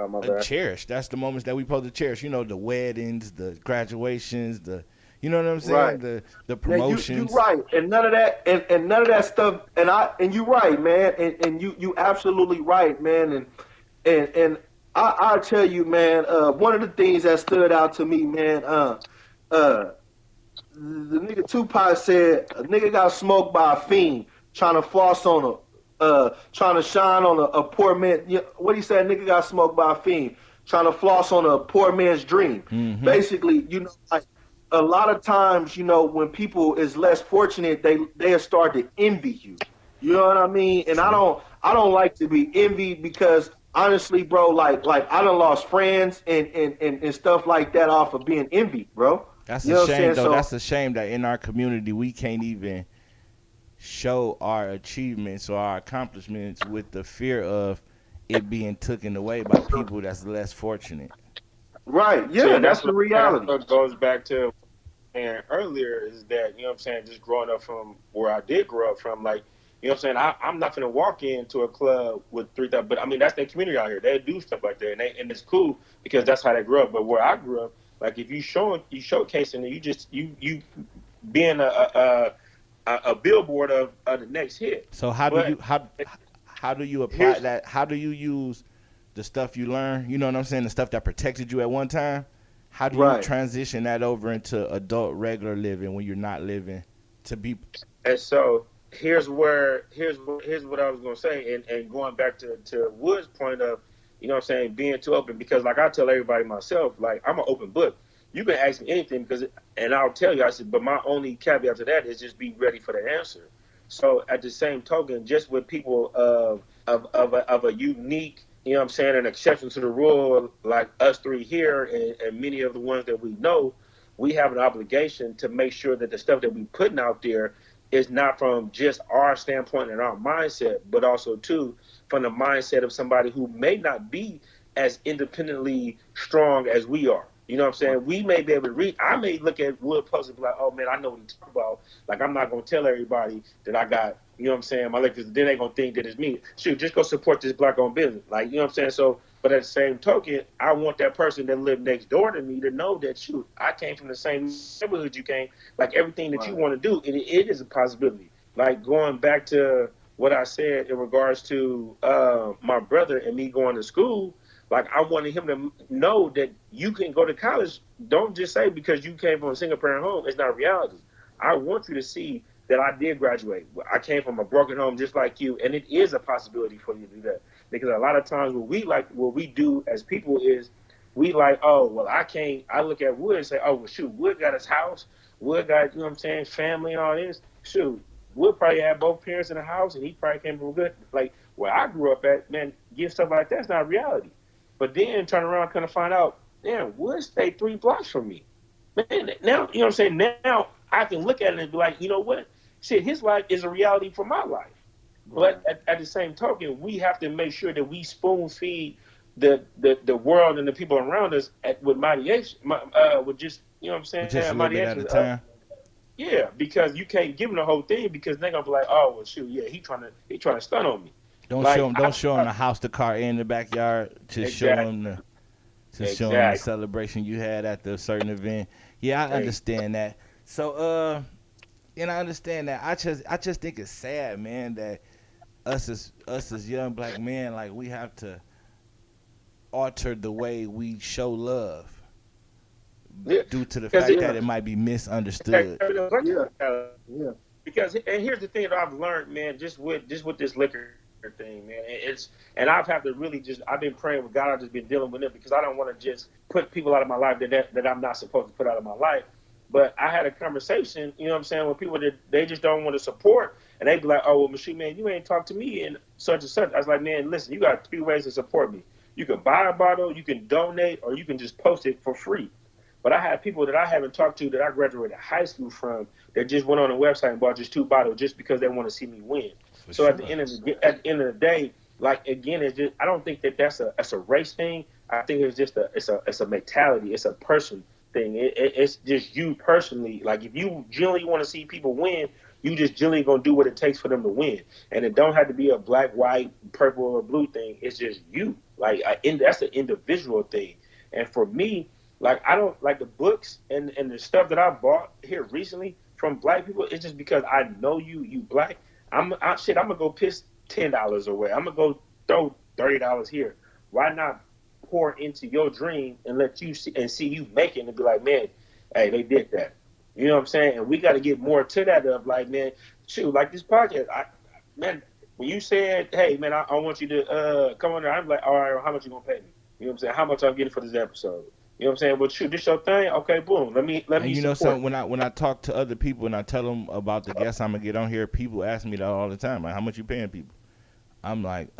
my bad. cherish. That's the moments that we supposed to cherish. You know, the weddings, the graduations, the, you know what I'm saying, Right. the Now you promotions. right, and none of that, and none of that stuff, and you right, man, and you absolutely right, man, and I tell you, man, one of the things that stood out to me, man, uh, the nigga Tupac said a nigga got smoked by a fiend trying to floss on trying to shine on a poor man. What he said, nigga got smoked by a fiend trying to floss on a poor man's dream. Mm-hmm. Basically, you know, like a lot of times, you know, when people is less fortunate, they start to envy you. You know what I mean? And True. I don't like to be envied, because honestly, bro, like I done lost friends and stuff like that off of being envied, bro. That's You a know what I'm shame, saying? though. So That's a shame that in our community we can't even show our achievements or our accomplishments with the fear of it being taken away by people that's less fortunate. right, See, yeah, and that's the that's reality. what goes back to and earlier is that, you know what I'm saying, just growing up from where I did grow up from, like, you know what I'm saying, I'm not gonna walk into a club with 3,000, but I mean that's their community out here. They do stuff like that, and it's cool because that's how they grew up. But where I grew up, like if you showcasing and you being a billboard of the next hit. So But how do you apply here's that? How do you use the stuff you learn? You know what I'm saying? The stuff that protected you at one time. How do you Right. transition that over into adult regular living when you're not living to be? And so here's what I was gonna say, and going back to Wood's point of, you know what I'm saying, being too open, because like I tell everybody myself, like I'm an open book. You can ask me anything and I'll tell you. I said, but my only caveat to that is just be ready for the answer. So at the same token, just with people of a unique, you know what I'm saying, an exception to the rule like us three here and many of the ones that we know, we have an obligation to make sure that the stuff that we putting out there is not from just our standpoint and our mindset, but also too from the mindset of somebody who may not be as independently strong as we are. You know what I'm saying? We may be able to read. I may look at Wood Post and be like, oh man, I know what he's talking about. Like, I'm not going to tell everybody that I got, you know what I'm saying, my because then they're going to think that it's me. Shoot, just go support this black owned business. Like, you know what I'm saying? So, but at the same token, I want that person that lived next door to me to know that, shoot, I came from the same neighborhood you came. Like, everything that you Right. want to do, it is a possibility. Like, going back to what I said in regards to my brother and me going to school, like I wanted him to know that you can go to college. Don't just say because you came from a single parent home, it's not reality. I want you to see that I did graduate. I came from a broken home just like you, and it is a possibility for you to do that. Because a lot of times what we do as people is we like, oh well, I can't. I look at Wood and say, oh well, shoot, Wood got his house, Wood got, you know what I'm saying, family and all this. Shoot, Wood probably had both parents in the house, and he probably came from good, like where I grew up at. Man, give stuff like that's not reality. But then turn around, kind of find out, damn, Wood stayed 3 blocks from me. Man, now, you know what I'm saying? Now I can look at it and be like, you know what? Shit, his life is a reality for my life. Right. But at the same token, we have to make sure that we spoon feed the world and the people around us with moderation, with just, you know what I'm saying, Just a little bit at a moderation. time. Yeah, because you can't give them the whole thing because they're gonna be like, oh well, shoot, yeah, he trying to stun on me. Like Don't show them the house, the car in the backyard. Just show exactly, them the exactly. celebration you had at the certain event. Yeah, I Hey, understand that. So and I understand that. I just think it's sad, man, that us as young black men, like we have to alter the way we show love yeah, due to the because fact Yeah. that it might be misunderstood. Yeah. Yeah. because and here's the thing that I've learned, man, just with this liquor thing, man. It's and I've had to really just I've been praying with God. I've just been dealing with it because I don't want to just put people out of my life that I'm not supposed to put out of my life. But I had a conversation, you know what I'm saying, with people that they just don't want to support, and they be like, "Oh, well, Machine Man, you ain't talked to me and such and such." I was like, "Man, listen, you got 3 ways to support me. You can buy a bottle, you can donate, or you can just post it for free." But I have people that I haven't talked to that I graduated high school from that just went on the website and bought just 2 bottles just because they want to see me win. For So sure. at the end of the day, like again, it's just I don't think that that's a race thing. I think it's just it's a mentality. It's a person thing. It's just you personally. Like if you generally want to see people win, you just generally gonna do what it takes for them to win, and it don't have to be a black, white, purple, or blue thing. It's just you. Like that's an individual thing. And for me, like I don't like the books and the stuff that I bought here recently from black people. It's just because I know you black. I'm gonna go piss $10 away. I'm gonna go throw $30 here. Why not pour into your dream and let you see you make it and be like, man, hey, they did that. You know what I'm saying? And we got to get more to that of like, man, shoot, like this podcast. Man, when you said, hey, man, I want you to come on there, I'm like, all right, well, how much you gonna pay me? You know what I'm saying? How much I'm getting for this episode? You know what I'm saying? Well, shoot, this your thing. Okay, boom. Let And me you know support. something, when I talk to other people and I tell them about the guests I'm gonna get on here, people ask me that all the time. Like, how much you paying people? I'm like,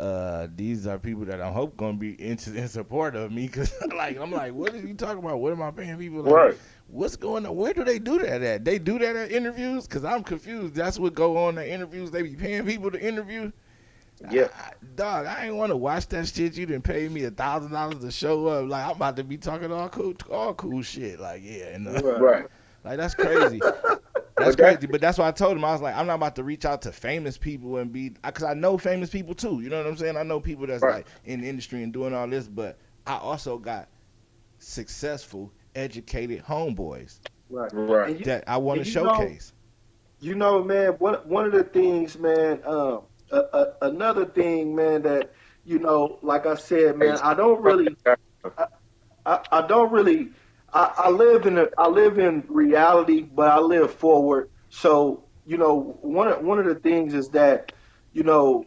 these are people that I hope gonna be in support of me, cause I'm like, what are you talking about? What am I paying people? Like, Right. what's going on? Where do they do that at? They do that at interviews? Cause I'm confused. That's what go on at interviews. They be paying people to interview. Yeah. Dog, I ain't want to watch that shit. You didn't pay me $1,000 to show up. Like, I'm about to be talking all cool shit. Like, yeah, and Right. like that's crazy. That's crazy, but that's why I told him. I was like, I'm not about to reach out to famous people and be, because I know famous people too. You know what I'm saying? I know people that's Right. like in the industry and doing all this, but I also got successful, educated homeboys Right. Right. And you, that I want to and you know, showcase. man, one of the things, man, another thing, man, that like I said, man, I don't really, I don't really, I live in reality, but I live forward. So one of the things is that you know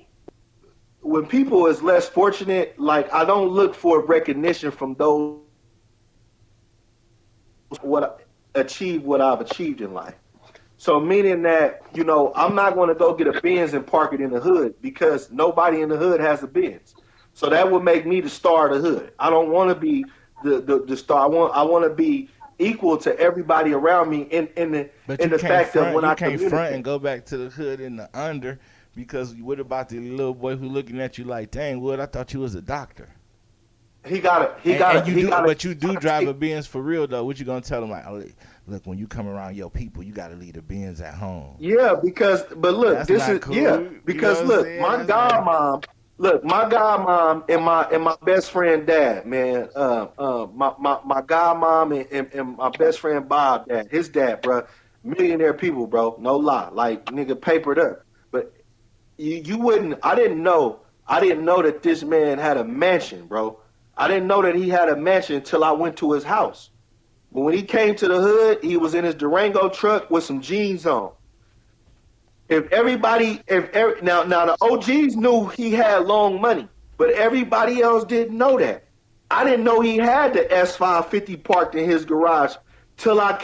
when people is less fortunate, like I don't look for recognition from those what I've achieved in life. So meaning that, I'm not going to go get a Benz and park it in the hood because nobody in the hood has a Benz. So that would make me the star of the hood. I don't want to be the star. I want to be equal to everybody around me But in you the can't fact of front. when You I can't front communicate. and go back to the hood in the under, because what about the little boy who looking at you like, dang, Wood, I thought you was a doctor. He got it. He got And it. you He do, got but you it. do drive a Benz for real though. What you gonna tell them? Like, oh, look, when you come around your people, you gotta leave the Benz at home. Yeah, but look, That's this not is cool. yeah, You know because what I'm look, saying? That's like, my godmom and my best friend dad, man, my godmom and my best friend Bob dad, his dad, bro, millionaire people, bro, no lie, like nigga papered up, but you wouldn't, I didn't know that this man had a mansion, bro. I didn't know that he had a mansion until I went to his house. But when he came to the hood, he was in his Durango truck with some jeans on. Now the OGs knew he had long money, but everybody else didn't know that. I didn't know he had the S550 parked in his garage till I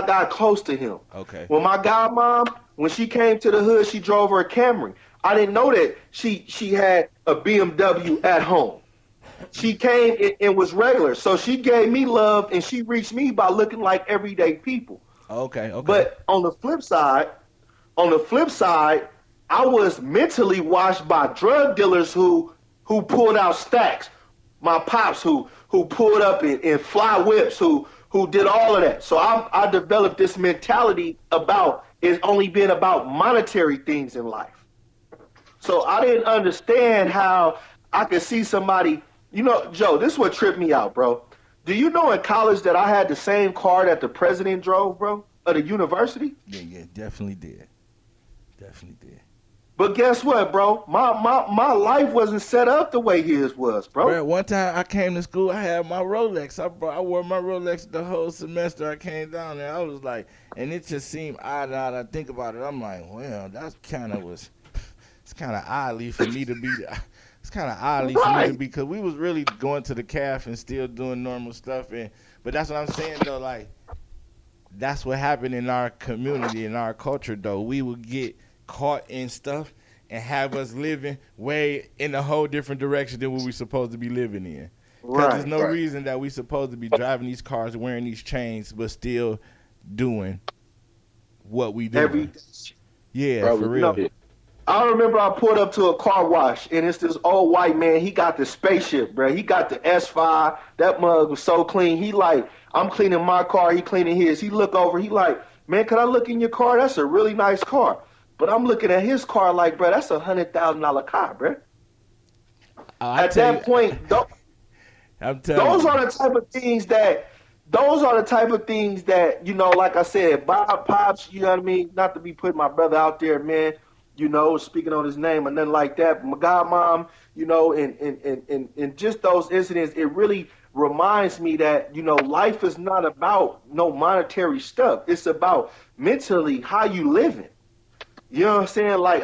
got close to him. okay, When my godmom, when she came to the hood, she drove her a Camry. I didn't know that she had a BMW at home. She came and was regular, so she gave me love and she reached me by looking like everyday people. okay. But on the flip side, I was mentally washed by drug dealers who pulled out stacks. My pops who pulled up in fly whips, who did all of that. So I developed this mentality about it only being about monetary things in life. So I didn't understand how I could see somebody, Joe, this is what tripped me out, bro. Do you know in college that I had the same car that the president drove, bro, of the university? Yeah, definitely did. Definitely did. But guess what, bro? My life wasn't set up the way his was, bro. Bro, one time I came to school, I had my Rolex. I wore my Rolex the whole semester. I came down there. I was like, and it just seemed odd now that I think about it. I'm like, well, that's kind of was, it's kind of oddly for me to be, it's kind of oddly for me to be, because we was really going to the calf and still doing normal stuff. But that's what I'm saying though, like, that's what happened in our community, in our culture though. We would get caught in stuff and have us living way in a whole different direction than what we're supposed to be living in. Because there's no reason that we're supposed to be driving these cars, wearing these chains, but still doing what we do. Yeah, Bro, for real. I remember I pulled up to a car wash and it's this old white man. He got the spaceship, bro. He got the S5. That mug was so clean. He like, I'm cleaning my car. He cleaning his. He look over. He like, man, can I look in your car? That's a really nice car. But I'm looking at his car like, bro, that's $100,000 car, bro. At that point, I'm telling those you. are the type of things that, like I said, Bob Pops, you know what I mean? Not to be putting my brother out there, man, speaking on his name or nothing like that. But my godmom, and just those incidents, it really reminds me that, life is not about no monetary stuff. It's about mentally how you living. You know what I'm saying? Like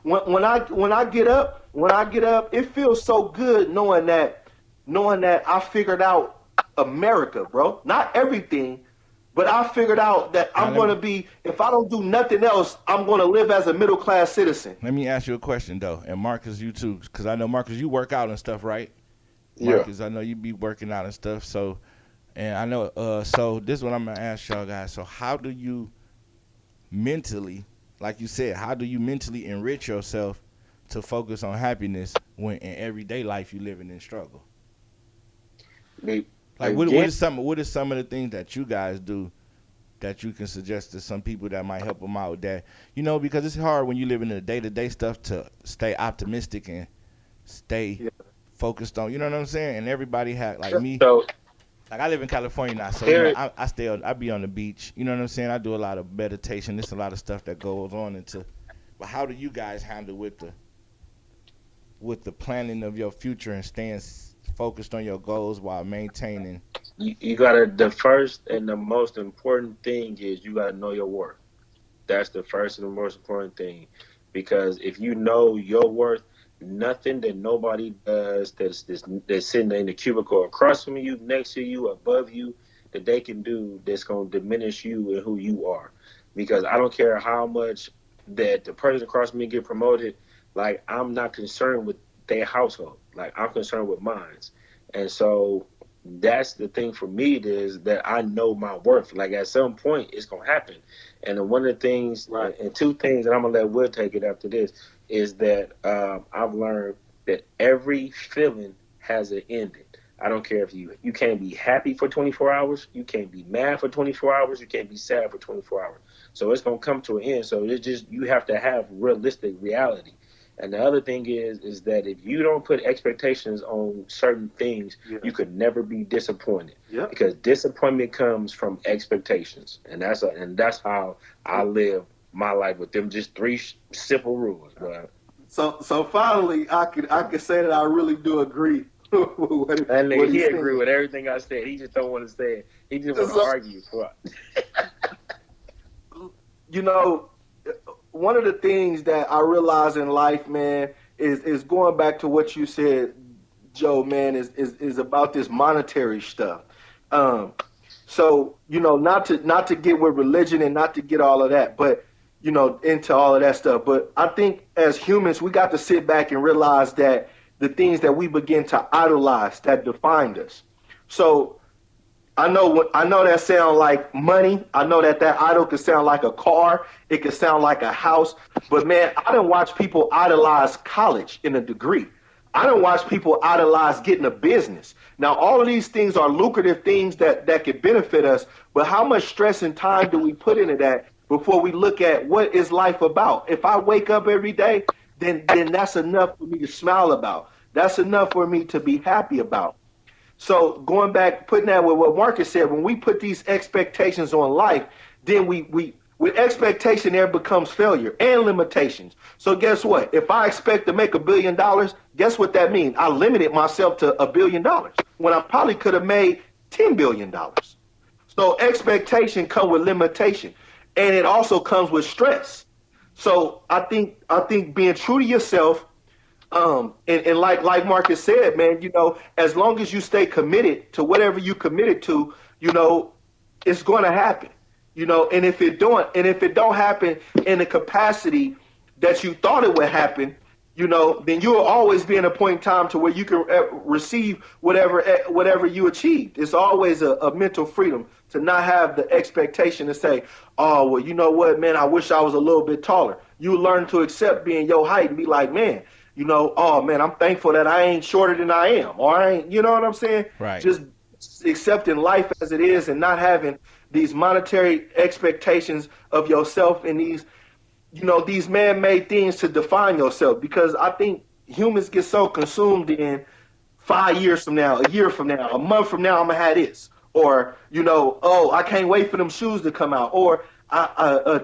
when I get up, it feels so good knowing that I figured out America, bro. Not everything, But I figured out that Now I'm going to be, if I don't do nothing else, I'm going to live as a middle class citizen. let me ask you a question though, and Marcus, you too, because I know Marcus, you work out and stuff, right? Yeah. Marcus, I know you be working out and stuff. So, and I know, so this is what I'm gonna ask y'all guys. So, how do you mentally, like you said, how do you mentally enrich yourself to focus on happiness when in everyday life you living in struggle? Like, Again, what is some of the things that you guys do that you can suggest to some people that might help them out? That because it's hard when you live in the day to day stuff to stay optimistic and stay Yeah. focused on. You know what I'm saying? And everybody had like me. so Like I live in California now, so here, I be on the beach. You know what I'm saying? I do a lot of meditation. There's a lot of stuff that goes on into. But how do you guys handle with the planning of your future and staying focused on your goals while maintaining? You gotta, the first and the most important thing is you gotta know your worth. That's the first and the most important thing, because if you know your worth, nothing that nobody does that's sitting in the cubicle across from you, next to you, above you, that they can do that's gonna diminish you and who you are. Because I don't care how much that the person across from me get promoted, like I'm not concerned with their household. Like I'm concerned with mine. And so that's the thing for me, is that I know my worth. Like at some point it's gonna happen. And then one of the things, Right. and two things, and I'm gonna let Will take it after this, is that I've learned that every feeling has an ending. I don't care if you can't be happy for 24 hours, you can't be mad for 24 hours, you can't be sad for 24 hours. So it's gonna come to an end. So it's just, you have to have realistic reality. And the other thing is that if you don't put expectations on certain things, Yeah. you could never be disappointed, Yep. because disappointment comes from expectations, and that's how I live my life, with them just three simple rules. But So finally, I could say that I really do agree with that what nigga, he he's agree saying. with everything I said. He just don't want to say it. He just want to So, argue. you know, one of the things that I realize in life, man, is going back to what you said, Joe, man, is about this monetary stuff. Um, so not to get with religion and not to get all of that, but into all of that stuff. But I think as humans, we got to sit back and realize that the things that we begin to idolize that defined us. So I know that sound like money. I know that idol could sound like a car. It could sound like a house. But man, I don't watch people idolize college in a degree. I don't watch people idolize getting a business. Now, all of these things are lucrative things that could benefit us. But how much stress and time do we put into that before we look at what is life about? If I wake up every day, then that's enough for me to smile about. That's enough for me to be happy about. So going back, putting that with what Marcus said, when we put these expectations on life, then we with expectation there becomes failure and limitations. So guess what? If I expect to make $1 billion, guess what that means? I limited myself to $1 billion when I probably could have made $10 billion. So expectation comes with limitation, and it also comes with stress. So I think being true to yourself, and like Marcus said, man, as long as you stay committed to whatever you committed to, it's going to happen. And if it don't happen in the capacity that you thought it would happen, then you'll always be in a point in time to where you can receive whatever you achieved. It's always a mental freedom to not have the expectation to say, oh, well, you know what, man, I wish I was a little bit taller. You learn to accept being your height and be like, man, oh man, I'm thankful that I ain't shorter than I am, or I ain't, you know what I'm saying? Right. Just accepting life as it is and not having these monetary expectations of yourself and these man-made things to define yourself, because I think humans get so consumed in 5 years from now, a year from now, a month from now, I'm gonna have this, or oh, I can't wait for them shoes to come out, or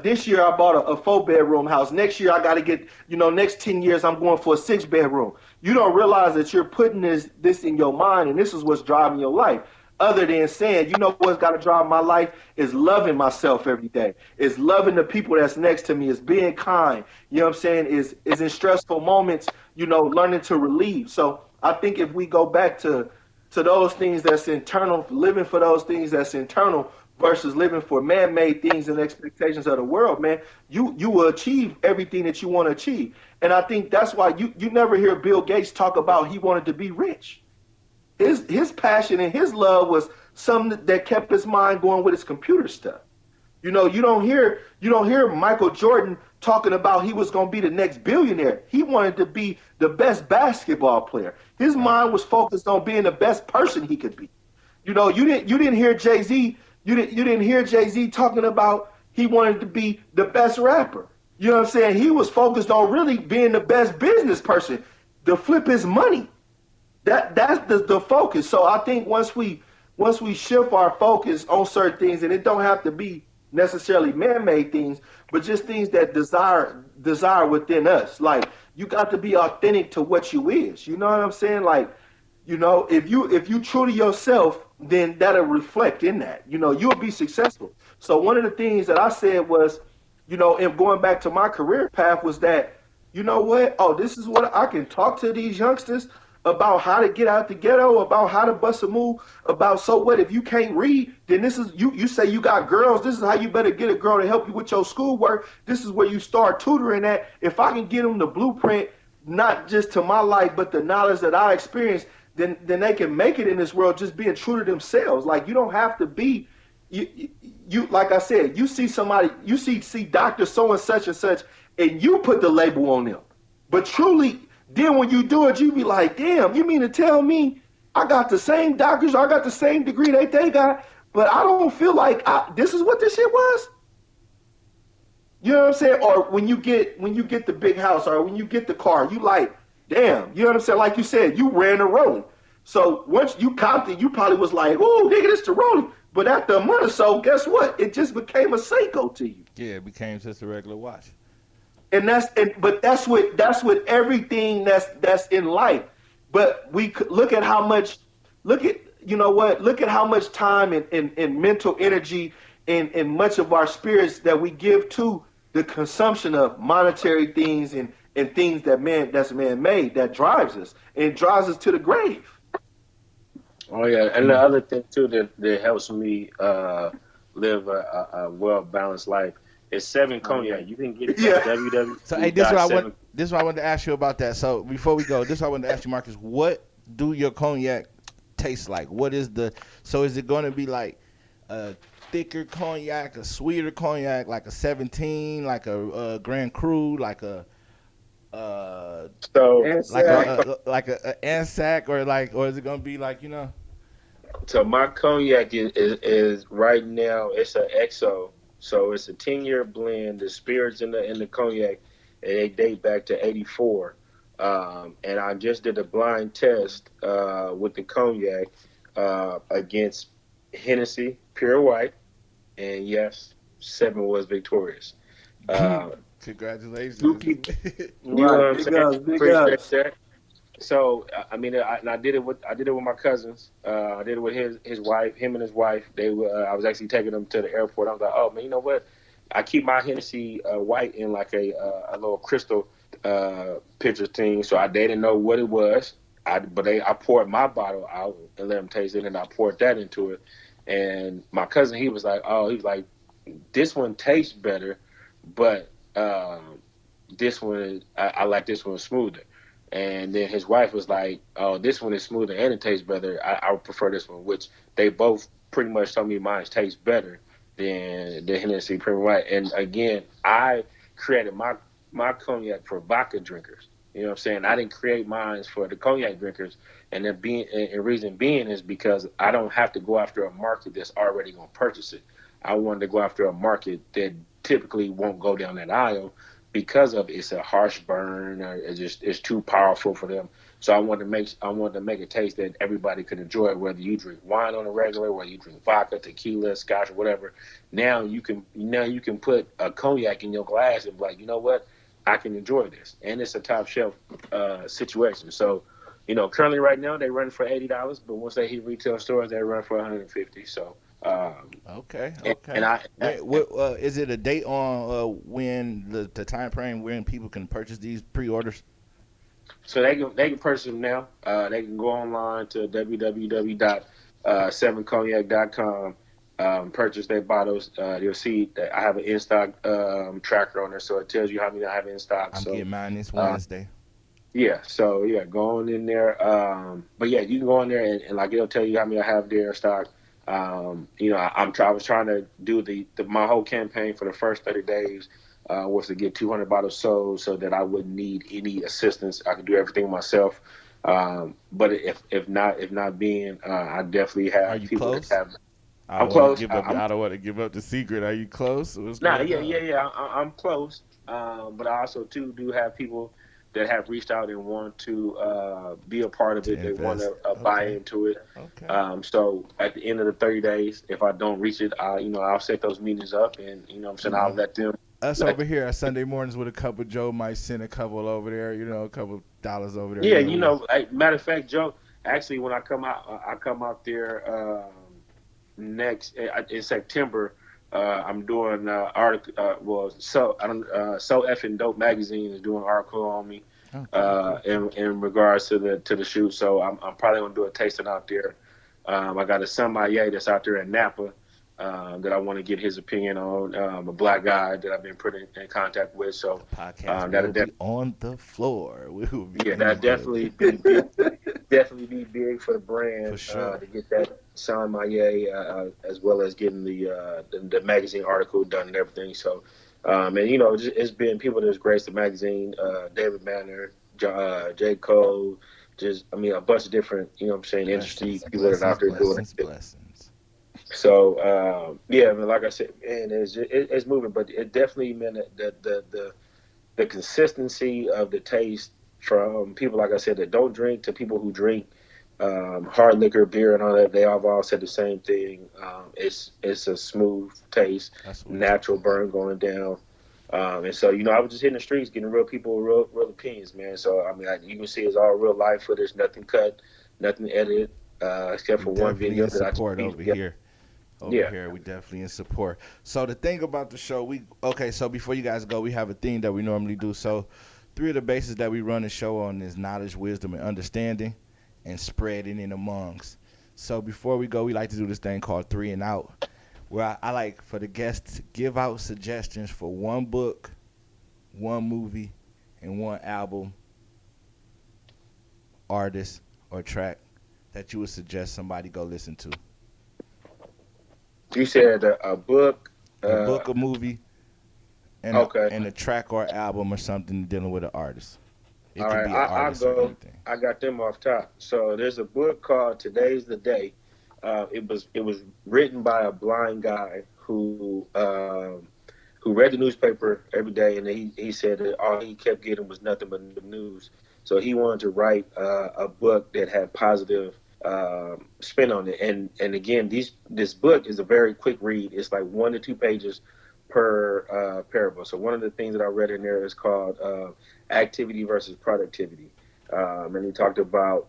this year I bought a 4-bedroom house. Next year I got to get, next 10 years I'm going for a 6-bedroom. You don't realize that you're putting this in your mind, and this is what's driving your life. Other than saying, what's got to drive my life is loving myself every day, is loving the people that's next to me, is being kind. You know what I'm saying? Is in stressful moments, learning to relieve. So I think if we go back to those things that's internal, living for those things that's internal, versus living for man-made things and expectations of the world, man, you will achieve everything that you want to achieve. And I think that's why you never hear Bill Gates talk about he wanted to be rich. His passion and his love was something that kept his mind going with his computer stuff. You know, you don't hear Michael Jordan talking about he was going to be the next billionaire. He wanted to be the best basketball player. His mind was focused on being the best person he could be. You didn't hear Jay-Z, you didn't hear Jay-Z talking about he wanted to be the best rapper. You know what I'm saying? He was focused on really being the best business person to flip his money. That's the focus. So I think once we shift our focus on certain things, and it don't have to be necessarily man-made things, but just things that desire within us. Like, you got to be authentic to what you is. You know what I'm saying? Like, if you true to yourself, then that'll reflect in that. You'll be successful. So one of the things that I said was, in going back to my career path, was that, you know what? Oh, this is what I can talk to these youngsters about, how to get out the ghetto, about how to bust a move, about, so what if you can't read, then this is, you say you got girls, this is how you better get a girl to help you with your schoolwork. This is where you start tutoring at. If I can get them the blueprint, not just to my life, but the knowledge that I experienced, then they can make it in this world just being true to themselves. Like, you don't have to be, you like I said, you see somebody, you see Dr. So and such, and you put the label on them. But truly, then when you do it, you be like, damn, you mean to tell me I got the same doctors, I got the same degree that they got, but I don't feel like this is what this shit was? You know what I'm saying? Or when you get the big house, or when you get the car, you like, damn, you know what I'm saying? Like you said, you ran a Rolling. So once you copped it, you probably was like, oh, nigga, this the Rolling. But after a month or so, guess what? It just became a Seiko to you. Yeah, it became just a regular watch. And that's with everything that's in life. But we could look at how much, look at how much time and mental energy and much of our spirits that we give to the consumption of monetary things and things that's man made, that drives us, and it drives us to the grave. Oh yeah, and the other thing too that helps me live a well balanced life is 7 Cognac. You can get it at www. So hey, this is what I wanted to ask you about that. So before we go, this is what I wanted to ask you, Marcus. What do your cognac taste like? Is it going to be like a thicker cognac, a sweeter cognac, like a 17, like a Grand Cru, like a Anzac, or is it gonna be like, So my cognac is right now, it's an XO, so it's a 10-year blend. The spirits in the cognac, they date back to '84, and I just did a blind test with the cognac against Hennessy Pure White, and yes, 7 was victorious. Congratulations. You know what I'm saying? Appreciate that. So I mean, I did it with my cousins. I did it with his wife, him and his wife. I was actually taking them to the airport. I was like, oh man, you know what? I keep my Hennessy white in like a little crystal pitcher thing, so they didn't know what it was. I poured my bottle out and let them taste it, and I poured that into it. And my cousin, he was like, this one tastes better, but this one I like this one smoother. And then his wife was like, oh, this one is smoother and it tastes better. I would prefer this one, which they both pretty much told me mine tastes better than the Hennessy Premium White. And again, I created my cognac for vodka drinkers. You know what I'm saying? I didn't create mine for the cognac drinkers. And the reason being is because I don't have to go after a market that's already going to purchase it. I wanted to go after a market that typically won't go down that aisle because of it's a harsh burn, or it's too powerful for them. So I wanted to make a taste that everybody could enjoy, whether you drink wine on a regular, whether you drink vodka, tequila, scotch, or whatever. Now you can put a cognac in your glass and be like, you know what, I can enjoy this, and it's a top shelf situation. So, currently right now they run for $80, but once they hit retail stores, they run for $150. So. Okay. Is it a date on when the time frame when people can purchase these pre-orders? So they can purchase them now. They can go online to www.7cognac.com purchase their bottles, you'll see that I have an in stock tracker on there, so it tells you how many I have in stock. I'm So getting mine this uh, Wednesday. yeah, so yeah, go on in there. But yeah, you can go in there and like it'll tell you how many I have there in stock. I was trying to do my whole campaign for the first 30 days was to get 200 bottles sold so that I wouldn't need any assistance. I could do everything myself. But if not being, I definitely Are have you people that close? have. I'm close. I'm I don't want to give up the secret. Are you close? What's Nah, going yeah, on? yeah, yeah. I'm close. But I also too do have people that have reached out and want to be a part of To it. They want invest. to buy Okay. into it. Okay. So at the end of the 30 days, if I don't reach it, I'll set those meetings up, and what I'm saying, You I'll know, let them. us Let over here at Sunday mornings with a cup of Joe might send a couple over there. A couple dollars over there. Yeah, We. matter of fact, Joe. Actually, when I come out there next in September. I'm doing article. So I don't. So effing dope magazine is doing an article on me Oh, cool, cool, cool. in regards to the shoot. So I'm probably gonna do a tasting out there. I got a sommelier that's out there in Napa that I want to get his opinion on. A black guy that I've been put in contact with. So The podcast that'll will be on the floor. We will be yeah, in the that building. definitely be big for the For brand sure. to get that Sean Maillet, as well as getting the magazine article done and everything. So, and it's been people that's graced the magazine, David Banner, J. Cole, a bunch of different, what I'm saying, industry Blessings, people that are blessings, out there doing blessings, it. blessings. So, yeah, I mean, like I said, man, it's moving, but it definitely meant that the consistency of the taste from people, like I said, that don't drink to people who drink hard liquor, beer, and all that. They have all said the same thing. It's a smooth taste, That's what we talking natural about. burn going down. And so, I was just hitting the streets, getting real people, real opinions, man. So, I mean, you can see it's all real life footage, nothing cut, nothing edited, except We for one definitely video in that I just support pieced over together. here. Over Yeah. here, we definitely in support. So the thing about the show, so before you guys go, we have a thing that we normally do. So three of the bases that we run the show on is knowledge, wisdom, and understanding, and spreading it amongst. So before we go, we like to do this thing called three and out, where I like for the guests to give out suggestions for one book, one movie, and one album, artist, or track that you would suggest somebody go listen to. You said a book. A Uh, book, a movie, and okay. a track or album or something dealing with an artist. It All could right, be an I'll artist or go. anything. I got them off top. So there's a book called "Today's the Day." It was written by a blind guy who read the newspaper every day, and he said that all he kept getting was nothing but the news. So he wanted to write a book that had positive spin on it. And again, this book is a very quick read. It's like 1 to 2 pages per parable. So one of the things that I read in there is called activity versus productivity, and he talked about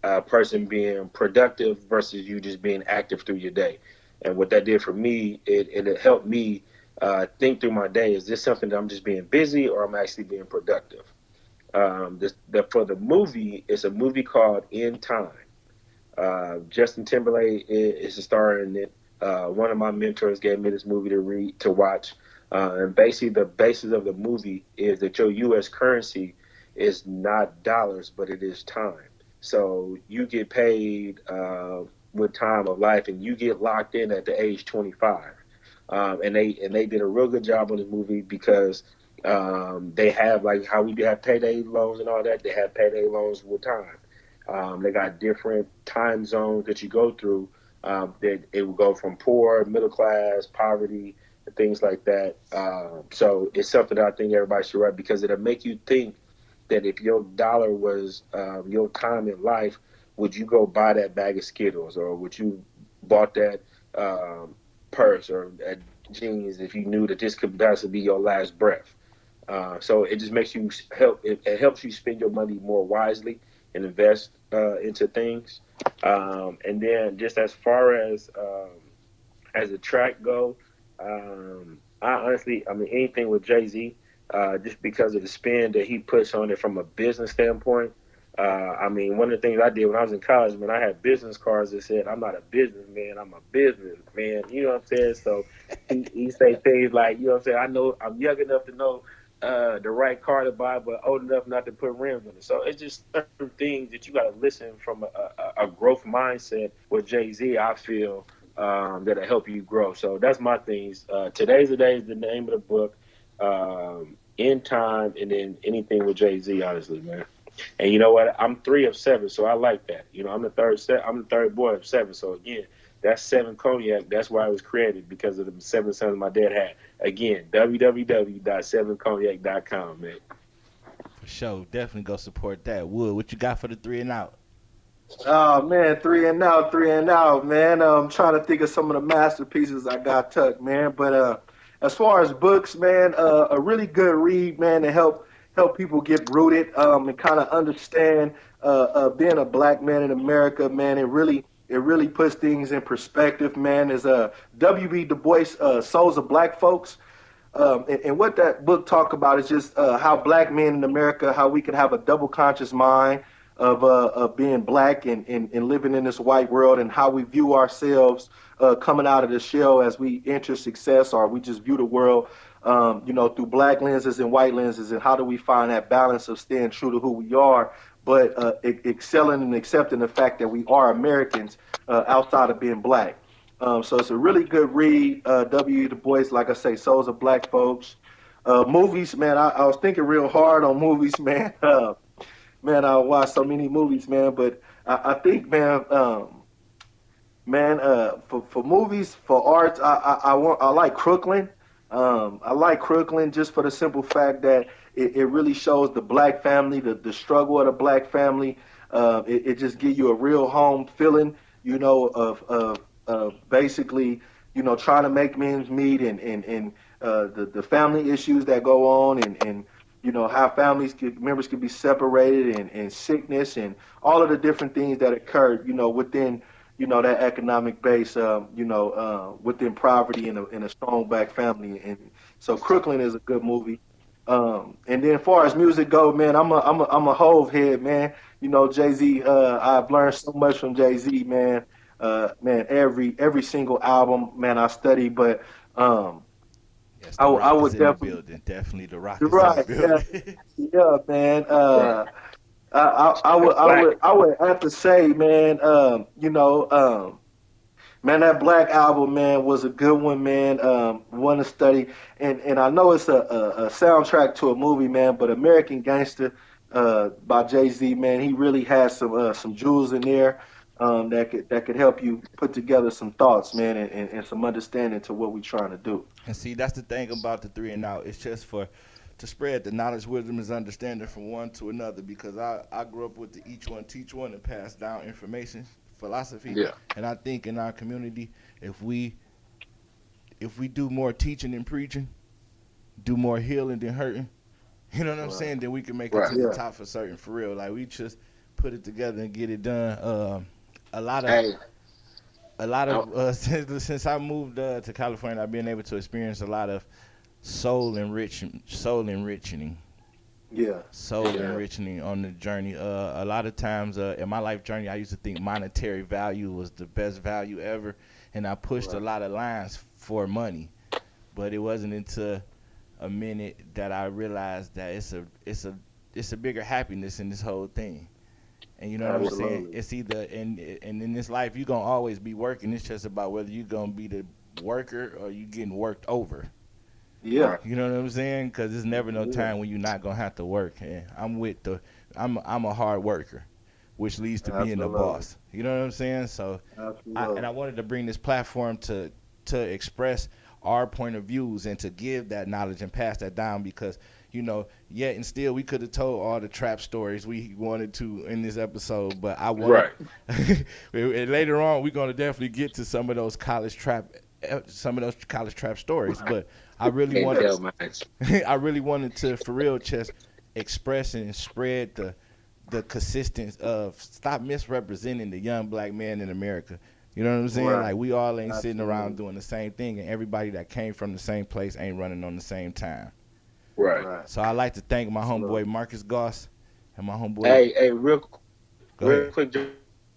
a person being productive versus you just being active through your day. And what that did for me, it helped me think through my day. Is this something that I'm just being busy, or I'm actually being productive? For the movie, it's a movie called In Time. Justin Timberlake is a star in it. One of my mentors gave me this movie to watch, and basically the basis of the movie is that your U.S. currency is not dollars, but it is time. So you get paid with time of life, and you get locked in at the age 25. And they did a real good job on this movie because they have, like how we have payday loans and all that. They have payday loans with time. They got different time zones that you go through. That it will go from poor, middle class, poverty, and things like that. So it's something that I think everybody should write because it'll make you think that if your dollar was your time in life, would you go buy that bag of Skittles, or would you bought that purse or that jeans if you knew that this could possibly be your last breath? So it just makes you it helps you spend your money more wisely and invest into things. And then just as far as the track go, I honestly, I mean, anything with Jay-Z, just because of the spin that he puts on it from a business standpoint, I mean, one of the things I did when I was in college, man, I had business cards that said, "I'm not a businessman, I'm a businessman." You know what I'm saying? So he say things like, you know what I'm saying? I know I'm young enough to know the right car to buy, but old enough not to put rims on it. So it's just certain things that you got to listen from a growth mindset. With Jay-Z, I feel that'll help you grow. So that's my things. Today's the Day is the name of the book. In Time, and then anything with Jay-Z, honestly, man. And you know what? I'm 3 of 7, so I like that. You know, I'm the third boy of 7. So again, that's 7 cognac. That's why it was created, because of the 7 sons my dad had. Again, www.7cognac.com, man. For sure. Definitely go support that. Wood, what you got for the three and out? Oh man, three and out, man. I'm trying to think of some of the masterpieces I got tucked, man. But as far as books, man, a really good read, man, to help people get rooted and kind of understand being a black man in America, man. It really puts things in perspective, man. Is W.B. Du Bois, Souls of Black Folks. And what that book talk about is just how black men in America, how we can have a double conscious mind of being black and living in this white world, and how we view ourselves coming out of the shell as we enter success, or we just view the world, through black lenses and white lenses, and how do we find that balance of staying true to who we are, but excelling and accepting the fact that we are Americans outside of being black. So it's a really good read. W. Du Bois, like I say, Souls of Black Folks. Movies, man, I was thinking real hard on movies, man. Man, I watched so many movies, man. But I think, man, for movies, for arts, I like Crooklyn. I like Crooklyn just for the simple fact that it really shows the black family, the struggle of the black family. It just gives you a real home feeling, of basically, trying to make men's meet, and the family issues that go on, and how members can be separated, and sickness, and all of the different things that occur, within, that economic base, within poverty in a strong black family. And so Crooklyn is a good movie. And then as far as music go, man, I'm a Hove head, man. Jay-Z, I've learned so much from Jay-Z, man. Man, every single album, man, I study, but Yes, I, the I rock is would in the definitely, building. Definitely the rock you're is in the right, yeah, building. yeah, man. Right. I would have to say, man, man, that Black album, man, was a good one, man. One to study, and I know it's a soundtrack to a movie, man. But American Gangster, by Jay Z, man, he really has some jewels in there, that could help you put together some thoughts, man, and some understanding to what we're trying to do. And see, that's the thing about the three and out. It's just for to spread the knowledge, wisdom, and understanding from one to another. Because I grew up with the each one teach one and pass down information philosophy. Yeah. And I think in our community, if we do more teaching and preaching, do more healing than hurting, you know what I'm Right. saying? Then we can make it Right. to the Yeah. top for certain, for real. Like we just put it together and get it done. A lot of Hey. I- since I moved to California, I've been able to experience a lot of soul enriching, Yeah. soul Yeah. enriching on the journey. A lot of times in my life journey, I used to think monetary value was the best value ever, and I pushed a Right. lot of lines for money. But it wasn't until a minute that I realized that it's a bigger happiness in this whole thing. And you know what I'm saying? Absolutely. It's either and in this life you gonna always be working. It's just about whether you gonna be the worker or you getting worked over. Yeah. You know what I'm saying? Because there's never no Yeah. time when you're not gonna have to work. And I'm a hard worker, which leads to being a Absolutely. boss. You know what I'm saying? So I Absolutely. wanted to bring this platform to express our point of views and to give that knowledge and pass that down because yet and still we could have told all the trap stories we wanted to in this episode, but I wanted Right. and later on we're gonna definitely get to some of those college trap stories, but I really Can't wanted tell mine. I really wanted to for real just express and spread the consistence of stop misrepresenting the young black man in America. You know what I'm saying? Right. Like we all ain't sitting around Absolutely. doing the same thing, and everybody that came from the same place ain't running on the same time. Right. Right. So I like to thank my homeboy Absolutely. Marcus Goss And my homeboy. Hey, Go real ahead. quick,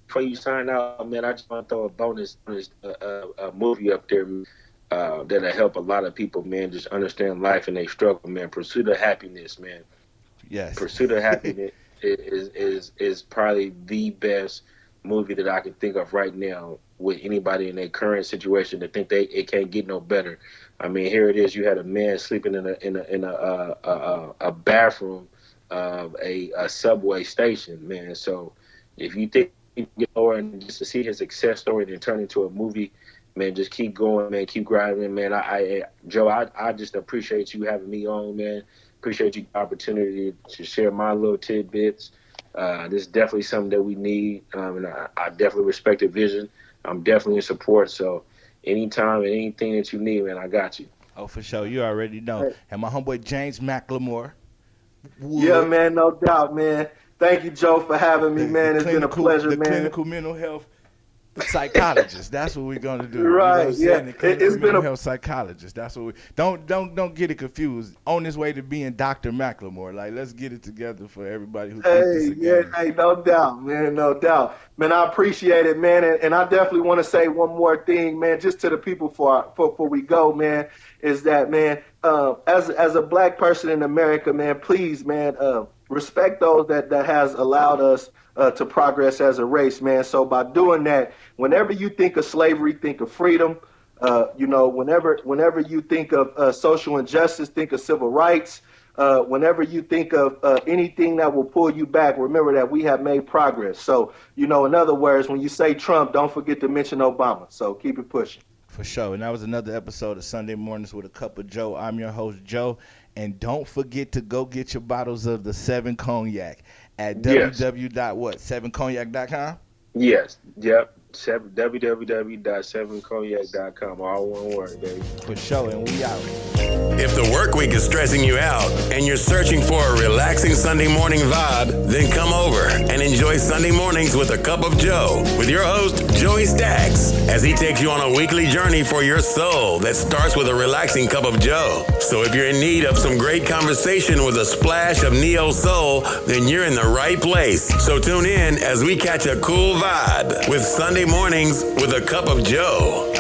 before you sign out, man, I just want to throw a bonus a movie up there that'll help a lot of people, man, just understand life and they struggle, man. Pursuit of Happiness, man. Yes. Pursuit of Happiness is probably the best movie that I can think of right now with anybody in their current situation that think it can't get no better. I mean, here it is. You had a man sleeping in a bathroom of a subway station, man. So if you think you can get lower and just to see his success story and turn into a movie, man, just keep going, man. Keep grinding, man. Joe, I just appreciate you having me on, man. Appreciate you the opportunity to share my little tidbits. This is definitely something that we need, and I definitely respect the vision. I'm definitely in support. So anytime and anything that you need, man, I got you. Oh, for sure. You already know. And my homeboy James Mclemore. Yeah, man, no doubt, man. Thank you, Joe, for having me, man. It's been a pleasure, the man. Clinical mental health psychologist. That's what we're gonna do. Right? You know what I'm saying? The clinical It's been mental health psychologist. That's what we don't get it confused. On his way to being Dr. Mclemore. Like, let's get it together for everybody who thinks this again. Hey, no doubt, man, no doubt, man. I appreciate it, man, and I definitely want to say one more thing, man, just to the people before we go, man, is that, man, as a black person in America, man, please, man, respect those that has allowed us to progress as a race, man. So by doing that, whenever you think of slavery, think of freedom. Whenever you think of social injustice, think of civil rights. Whenever you think of anything that will pull you back, remember that we have made progress. So, in other words, when you say Trump, don't forget to mention Obama. So keep it pushing. For sure. And that was another episode of Sunday Mornings with a Cup of Joe. I'm your host, Joe. And don't forget to go get your bottles of the 7 Cognac at www.7cognac.com. Yes. Yep. www.7cognac.com. All one word, baby. For sure. And we out. If the work week is stressing you out and you're searching for a relaxing Sunday morning vibe, then come over and enjoy Sunday Mornings with a Cup of Joe with your host, Joey Stacks, as he takes you on a weekly journey for your soul that starts with a relaxing cup of Joe. So if you're in need of some great conversation with a splash of neo soul, then you're in the right place. So tune in as we catch a cool vibe with Sunday Mornings with a Cup of Joe.